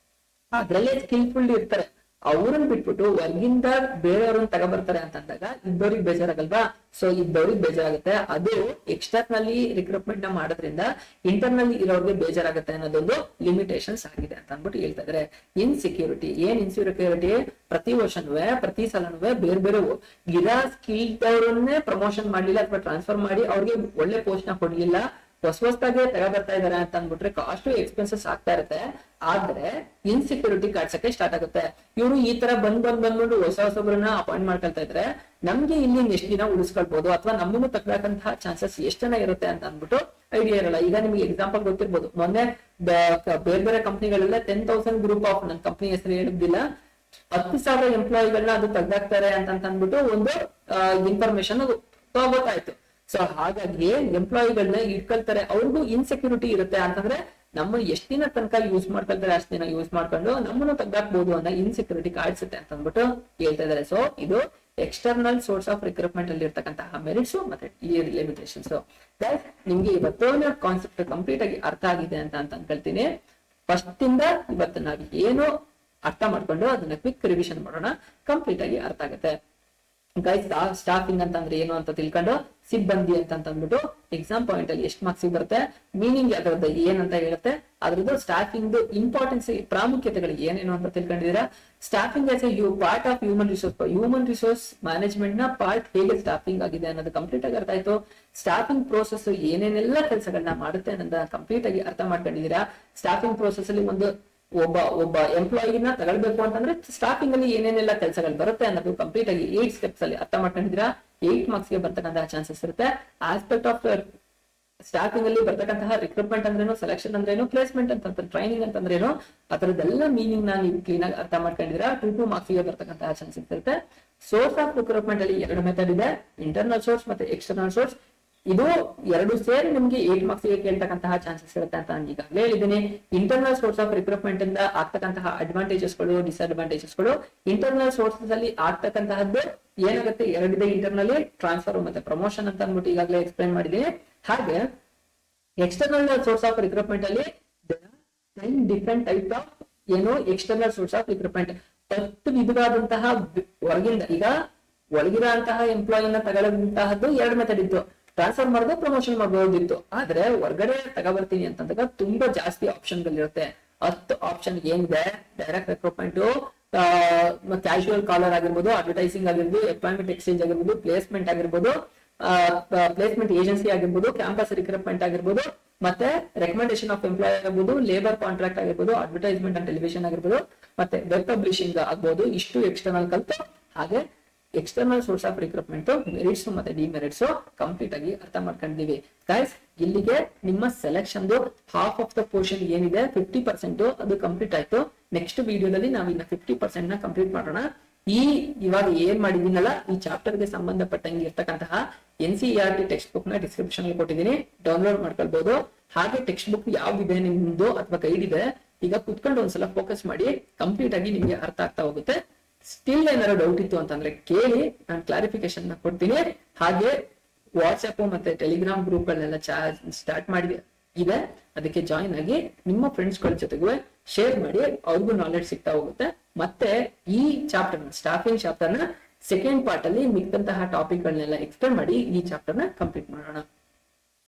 ಅದ್ರಲ್ಲೇ ಸ್ಕಿಲ್ಫುಲ್ ಇರ್ತಾರೆ. ಅವ್ರನ್ನ ಬಿಟ್ಬಿಟ್ಟು ಹೊರಗಿಂದ ಬೇರೆಯವ್ರನ್ನ ತಗೋಬರ್ತಾರೆ ಅಂತಂದಾಗ ಇದ್ದವ್ರಿಗೆ ಬೇಜಾರಾಗಲ್ವಾ. ಸೊ ಇದ್ದವ್ರಿಗೆ ಬೇಜಾರಾಗುತ್ತೆ. ಅದು ಎಕ್ಸ್ಟರ್ನಲ್ಲಿ ರಿಕ್ರೂಟ್ಮೆಂಟ್ ನ ಮಾಡೋದ್ರಿಂದ ಇಂಟರ್ನಲ್ಲಿ ಇರೋರಿಗೆ ಬೇಜಾರಾಗುತ್ತೆ ಅನ್ನೋದೊಂದು ಲಿಮಿಟೇಷನ್ಸ್ ಆಗಿದೆ ಅಂತ ಅಂದ್ಬಿಟ್ಟು ಹೇಳ್ತಾ ಇದಾರೆ. ಇನ್ಸೆಕ್ಯೂರಿಟಿ. ಏನ್ ಇನ್ಸೆಕ್ಯೂರಿಟಿ, ಪ್ರತಿ ವರ್ಷನೂ ಪ್ರತಿ ಸಲನೂ ಬೇರೆ ಬೇರೆ ಇರೋ ಸ್ಕಿಲ್ದವ್ರನ್ನೇ ಪ್ರಮೋಷನ್ ಮಾಡ್ಲಿಲ್ಲ ಅಥವಾ ಟ್ರಾನ್ಸ್ಫರ್ ಮಾಡಿ ಅವ್ರಿಗೆ ಒಳ್ಳೆ ಪೋಸ್ಟ್ ನ ಕೊಡ್ಲಿಲ್ಲ, ಹೊಸದಾಗೆ ತಗೋಬರ್ತಾ ಇದಾರೆ ಅಂತ ಅಂದ್ಬಿಟ್ರೆ ಕಾಸ್ಟ್ ಎಕ್ಸ್ಪೆನ್ಸಸ್ ಆಗ್ತಾ ಇರುತ್ತೆ. ಆದ್ರೆ ಇನ್ಸೆಕ್ಯೂರಿಟಿ ಕಾಡ್ಸಕ್ಕೆ ಸ್ಟಾರ್ಟ್ ಆಗುತ್ತೆ. ಇವರು ಈ ತರ ಬಂದ್ಬಿಟ್ಟು ಹೊಸಬ್ರನ್ನ ಅಪಾಯಿಂಟ್ ಮಾಡ್ಕೊಳ್ತಾ ಇದ್ರೆ ನಮ್ಗೆ ಇಲ್ಲಿ ಎಷ್ಟು ದಿನ ಉಳಿಸ್ಕೊಳ್ಬಹುದು ಅಥವಾ ನಮ್ಮನ್ನು ತಗೊಳಕಂತಹ ಚಾನ್ಸಸ್ ಎಷ್ಟು ಜನ ಇರುತ್ತೆ ಅಂತ ಅಂದ್ಬಿಟ್ಟು ಐಡಿಯಾ ಇರಲ್ಲ. ಈಗ ನಿಮ್ಗೆ ಎಕ್ಸಾಂಪಲ್ ಗೊತ್ತಿರ್ಬೋದು, ಮೊನ್ನೆ ಬೇರೆ ಬೇರೆ ಕಂಪ್ನಿಗಳೆಲ್ಲ 10,000 ಗ್ರೂಪ್ ಆಫ್, ನನ್ನ ಕಂಪ್ನಿ ಹೆಸರು ಹೇಳಿದ್ದಿಲ್ಲ, 10,000 ಎಂಪ್ಲಾಯಿಗಳನ್ನ ಅದು ತೆಗ್ದಾಕ್ತಾರೆ ಅಂತ ಅಂದ್ಬಿಟ್ಟು ಒಂದು ಇನ್ಫಾರ್ಮೇಶನ್ ಗೊತ್ತಾಯ್ತು. ಸೊ ಹಾಗಾಗಿ ಎಂಪ್ಲಾಯಿಗಳನ್ನ ಇಟ್ಕೊಳ್ತಾರೆ, ಅವ್ರಿಗೂ ಇನ್ಸೆಕ್ಯೂರಿಟಿ ಇರುತ್ತೆ. ಅಂತಂದ್ರೆ ನಮ್ಮನ್ನು ಎಷ್ಟು ದಿನ ತನಕ ಯೂಸ್ ಮಾಡ್ಕೊಳ್ತಾರೆ ಅಷ್ಟು ದಿನ ಯೂಸ್ ಮಾಡ್ಕೊಂಡು ನಮ್ಮನ್ನು ತೆಗ್ದಾಕ್ಬಹುದು ಅನ್ನೋ ಇನ್ಸೆಕ್ಯೂರಿಟಿ ಕಾಡ್ಸುತ್ತೆ ಅಂತ ಅಂದ್ಬಿಟ್ಟು ಹೇಳ್ತಾ ಇದಾರೆ. ಸೊ ಇದು ಎಕ್ಸ್ಟರ್ನಲ್ ಸೋರ್ಸ್ ಆಫ್ ರಿಕ್ರೂಟ್ಮೆಂಟ್ ಅಲ್ಲಿ ಇರ್ತಕ್ಕಂತಹ ಮೆರಿಟ್ಸ್ ಮತ್ತೆ ಲಿಮಿಟೇಷನ್ಸ್. ನಿಮ್ಗೆ ಇವತ್ತು ಕಾನ್ಸೆಪ್ಟ್ ಕಂಪ್ಲೀಟ್ ಆಗಿ ಅರ್ಥ ಆಗಿದೆ ಅಂತ ಅನ್ಕೊಳ್ತೀನಿ. ಫಸ್ಟ್ ಇಂದ ಇವತ್ತು ನಾವು ಏನು ಅರ್ಥ ಮಾಡ್ಕೊಂಡು ಅದನ್ನ ಕ್ವಿಕ್ ರಿವಿಷನ್ ಮಾಡೋಣ, ಕಂಪ್ಲೀಟ್ ಆಗಿ ಅರ್ಥ ಆಗುತ್ತೆ. ಗೈಸ್, ಸ್ಟಾಫಿಂಗ್ ಅಂತಂದ್ರೆ ಏನು ಅಂತ ತಿಳ್ಕೊಂಡು ಸಿಬ್ಬಂದಿ ಅಂತ ಅಂದ್ಬಿಟ್ಟು ಎಕ್ಸಾಮ್ ಪಾಯಿಂಟ್ ಅಲ್ಲಿ ಎಷ್ಟು ಮಾರ್ಕ್ಸ್ ಬರುತ್ತೆ, ಮೀನಿಂಗ್ ಅದರದ್ದು ಏನಂತ ಹೇಳುತ್ತೆ, ಅದ್ರದ್ದು ಸ್ಟಾಫಿಂಗ್ ಇಂಪಾರ್ಟೆನ್ಸ್ ಪ್ರಾಮುಖ್ಯತೆಗಳು ಏನೇನು ಅಂತ ತಿಳ್ಕೊಂಡಿದ್ದೀರಾ. Staffing as a part of human resource management ನ ಪಾರ್ಟ್ ಹೇಗೆ ಸ್ಟಾಫಿಂಗ್ ಆಗಿದೆ ಅನ್ನೋದು ಕಂಪ್ಲೀಟ್ ಆಗಿ ಅರ್ಥ ಆಯ್ತು. ಸ್ಟಾಫಿಂಗ್ ಪ್ರೋಸೆಸ್ ಏನೇನೆಲ್ಲ ಕೆಲಸಗಳನ್ನ ಮಾಡುತ್ತೆ ಅನ್ನೋದನ್ನ ಕಂಪ್ಲೀಟ್ ಆಗಿ ಅರ್ಥ ಮಾಡ್ಕೊಂಡಿದ್ದೀರಾ. ಸ್ಟಾಫಿಂಗ್ ಪ್ರೋಸೆಸ್ ಅಲ್ಲಿ ಒಬ್ಬ ಎಂಪ್ಲಾಯಿನ ತಗೊಳ್ಬೇಕು ಅಂತಂದ್ರೆ ಸ್ಟಾಫಿಂಗ್ ಅಲ್ಲಿ ಏನೇನೆಲ್ಲ ಕೆಲಸಗಳು ಬರುತ್ತೆ ಅನ್ನೋದು ಕಂಪ್ಲೀಟ್ ಆಗಿ 8 ಸ್ಟೆಪ್ಸ್ ಅಲ್ಲಿ ಅರ್ಥ ಮಾಡ್ಕೊಂಡಿದ್ದೀರಾ. 8 ಮಾರ್ಕ್ಸ್ ಗೆ ಬರ್ತಕ್ಕಂತಹ ಚಾನ್ಸಸ್ ಇರುತ್ತೆ. ಆಸ್ಪೆಕ್ಟ್ ಆಫ್ ಸ್ಟಾಫಿಂಗ್ ಅಲ್ಲಿ ಬರ್ತಕ್ಕಂತಹ ರಿಕ್ರೂಟ್ಮೆಂಟ್ ಅಂದ್ರೇನು, ಸೆಲೆಕ್ಷನ್ ಅಂದ್ರೇನು, ಪ್ಲೇಸ್ಮೆಂಟ್ ಅಂತ ಟ್ರೈನಿಂಗ್ ಅಂತಂದ್ರೇನು, ಅದರದೆಲ್ಲ ಮೀನಿಂಗ್ ನ ನೀವು ಕ್ಲೀನ್ ಆಗಿ ಅರ್ಥ ಮಾಡ್ಕೊಂಡಿದ್ದೀರಾ. 2 ಮಾರ್ಕ್ಸ್ ಗೆ ಬರ್ತಕ್ಕಂತಹ ಚಾನ್ಸಸ್ ಇರುತ್ತೆ. ಸೋರ್ಸ್ ಆಫ್ ರಿಕ್ರೂಟ್ಮೆಂಟ್ ಅಲ್ಲಿ 2 ಮೆಥಡ್ ಇದೆ, ಇಂಟರ್ನಲ್ ಸೋರ್ಸ್ ಮತ್ತೆ ಎಕ್ಸ್ಟರ್ನಲ್ ಸೋರ್ಸ್. ಇದು 2 ಸೇರಿ ನಿಮ್ಗೆ 8 ಮಾರ್ಕ್ಸ್ ಗೆ ಕೇಳ್ತಕ್ಕಂತಹ ಚಾನ್ಸಸ್ ಇರುತ್ತೆ ಅಂತ ನಾನು ಈಗಾಗಲೇ ಹೇಳಿದ್ದೀನಿ. ಇಂಟರ್ನಲ್ ಸೋರ್ಸ್ ಆಫ್ ರಿಕ್ರೂಟ್ಮೆಂಟ್ ಇಂದ ಆಗ್ತಕ್ಕಂತಹ ಅಡ್ವಾಂಟೇಜಸ್ ಗಳು, ಡಿಸ್ಅಡ್ವಾಂಟೇಜಸ್ ಗಳು. ಇಂಟರ್ನಲ್ ಸೋರ್ಸಸ್ ಅಲ್ಲಿ ಆಗ್ತಕ್ಕಂತಹದ್ದು ಏನಾಗುತ್ತೆ, 2 ಇದೆ ಇಂಟರ್ನಲಿ, ಟ್ರಾನ್ಸ್ಫರ್ ಮತ್ತೆ ಪ್ರಮೋಷನ್ ಅಂತ ಅಂದ್ಬಿಟ್ಟು ಈಗಾಗಲೇ ಎಕ್ಸ್ಪ್ಲೈನ್ ಮಾಡಿದ್ದೀನಿ. ಹಾಗೆ ಎಕ್ಸ್ಟರ್ನಲ್ ಸೋರ್ಸ್ ಆಫ್ ರಿಕ್ರೂಟ್ಮೆಂಟ್ ಅಲ್ಲಿ 10 different type of external source of recruitment, 10 ವಿಧವಾದಂತಹ ಹೊರಗಿಂದ, ಈಗ ಒಳಗಿರಂತಹ ಎಂಪ್ಲಾಯಿನ ತಗೊಳ್ಳಂತಹದ್ದು 2 ಮೆಥಡ್ ಇತ್ತು, ಟ್ರಾನ್ಸ್ಫರ್ ಮಾಡೋದು, ಪ್ರಮೋಷನ್ ಮಾಡಬಹುದಿತ್ತು. ಆದ್ರೆ ಹೊರಗಡೆ ತಗೊಬರ್ತೀನಿ ಅಂತಂದಾಗ ತುಂಬಾ ಜಾಸ್ತಿ ಆಪ್ಷನ್ ಗಳಿರುತ್ತೆ. 10 ಆಪ್ಷನ್ ಏನಿದೆ, ಡೈರೆಕ್ಟ್ ರಿಕ್ರೂಟ್ಮೆಂಟ್, ಕ್ಯಾಶುವಲ್ ಕಾಲರ್ ಆಗಿರ್ಬೋದು, ಅಡ್ವರ್ಟೈಸಿಂಗ್ ಆಗಿರ್ಬೋದು, ಎಂಪ್ಲಾಯ್ಮೆಂಟ್ ಎಕ್ಸ್ಚೇಂಜ್ ಆಗಿರ್ಬೋದು, ಪ್ಲೇಸ್ಮೆಂಟ್ ಆಗಿರ್ಬೋದು, ಪ್ಲೇಸ್ಮೆಂಟ್ ಏಜೆನ್ಸಿ ಆಗಿರ್ಬೋದು, ಕ್ಯಾಂಪಸ್ ರಿಕ್ರೂಟ್ಮೆಂಟ್ ಆಗಿರ್ಬೋದು, ಮತ್ತೆ ರೆಕಮೆಂಡೇಶನ್ ಆಫ್ ಎಂಪ್ಲಾಯ್ ಆಗಿರ್ಬೋದು, ಲೇಬರ್ ಕಾಂಟ್ರಾಕ್ಟ್ ಆಗಿರ್ಬೋದು, ಅಡ್ವರ್ಟೈಸ್ಮೆಂಟ್ ಅಂಡ್ ಟೆಲಿವಿಷನ್ ಆಗಿರ್ಬೋದು, ಮತ್ತೆ ವೆಬ್ ಪಬ್ಲಿಷಿಂಗ್ ಆಗ್ಬೋದು. ಇಷ್ಟು ಎಕ್ಸ್ಟರ್ನಲ್ ಕಲ್ತು ಹಾಗೆ external source of recruitment merits ಮತ್ತೆ ಡಿಮೆರಿಟ್ಸ್ ಕಂಪ್ಲೀಟ್ ಆಗಿ ಅರ್ಥ ಮಾಡ್ಕೊಂಡಿದೀವಿ. ಗೈಸ್, ಇಲ್ಲಿಗೆ ನಿಮ್ಮ selection half of the portion ಏನಿದೆ 50% ಅದು ಕಂಪ್ಲೀಟ್ ಆಯ್ತು. ನೆಕ್ಸ್ಟ್ ವಿಡಿಯೋದಲ್ಲಿ ನಾವು ಇನ್ನ 50% ನ ಕಂಪ್ಲೀಟ್ ಮಾಡೋಣ. ಇವಾಗ ಏನ್ ಮಾಡಿದೀನಲ್ಲ, ಈ ಚಾಪ್ಟರ್ ಗೆ ಸಂಬಂಧಪಟ್ಟಂಗೆ ಇರ್ತಕ್ಕಂತಹ NCERT ಟೆಕ್ಸ್ಟ್ ಬುಕ್ ನ ಡಿಸ್ಕ್ರಿಪ್ಷನ್ ಅಲ್ಲಿ ಕೊಟ್ಟಿದ್ದೀನಿ, ಡೌನ್ಲೋಡ್ ಮಾಡ್ಕೊಳ್ಬಹುದು. ಹಾಗೆ ಟೆಕ್ಸ್ಟ್ ಬುಕ್ ಯಾವ್ದಿದೆ ನಿಮ್ದು ಅಥವಾ ಗೈಡ್ ಇದೆ, ಈಗ ಕುತ್ಕೊಂಡು ಒಂದ್ಸಲ ಫೋಕಸ್ ಮಾಡಿ, ಕಂಪ್ಲೀಟ್ ಆಗಿ ನಿಮ್ಗೆ ಅರ್ಥ ಆಗ್ತಾ ಹೋಗುತ್ತೆ. ಸ್ಟಿಲ್ ಏನಾದ್ರು ಡೌಟ್ ಇತ್ತು ಅಂತಂದ್ರೆ ಕೇಳಿ, ನಾನು ಕ್ಲಾರಿಫಿಕೇಶನ್ ಕೊಡ್ತೀನಿ. ಹಾಗೆ ವಾಟ್ಸ್ಆಪ್ ಮತ್ತೆ ಟೆಲಿಗ್ರಾಮ್ ಗ್ರೂಪ್ ಗಳನ್ನೆಲ್ಲ ಸ್ಟಾರ್ಟ್ ಮಾಡಿ ಇದೆ, ಅದಕ್ಕೆ ಜಾಯಿನ್ ಆಗಿ ನಿಮ್ಮ ಫ್ರೆಂಡ್ಸ್ ಗಳ ಜೊತೆಗೂ ಶೇರ್ ಮಾಡಿ, ಅವ್ರಿಗೂ ನಾಲೆಡ್ಜ್ ಸಿಗ್ತಾ ಹೋಗುತ್ತೆ. ಮತ್ತೆ ಈ ಚಾಪ್ಟರ್ ಸ್ಟಾಫಿಂಗ್ ಚಾಪ್ಟರ್ ನ ಸೆಕೆಂಡ್ ಪಾರ್ಟ್ ಅಲ್ಲಿ ಮಿಕ್ಕಂತಹ ಟಾಪಿಕ್ ಗಳನ್ನೆಲ್ಲ ಎಕ್ಸ್ಪ್ಲೇನ್ ಮಾಡಿ ಈ ಚಾಪ್ಟರ್ ನ ಕಂಪ್ಲೀಟ್ ಮಾಡೋಣ.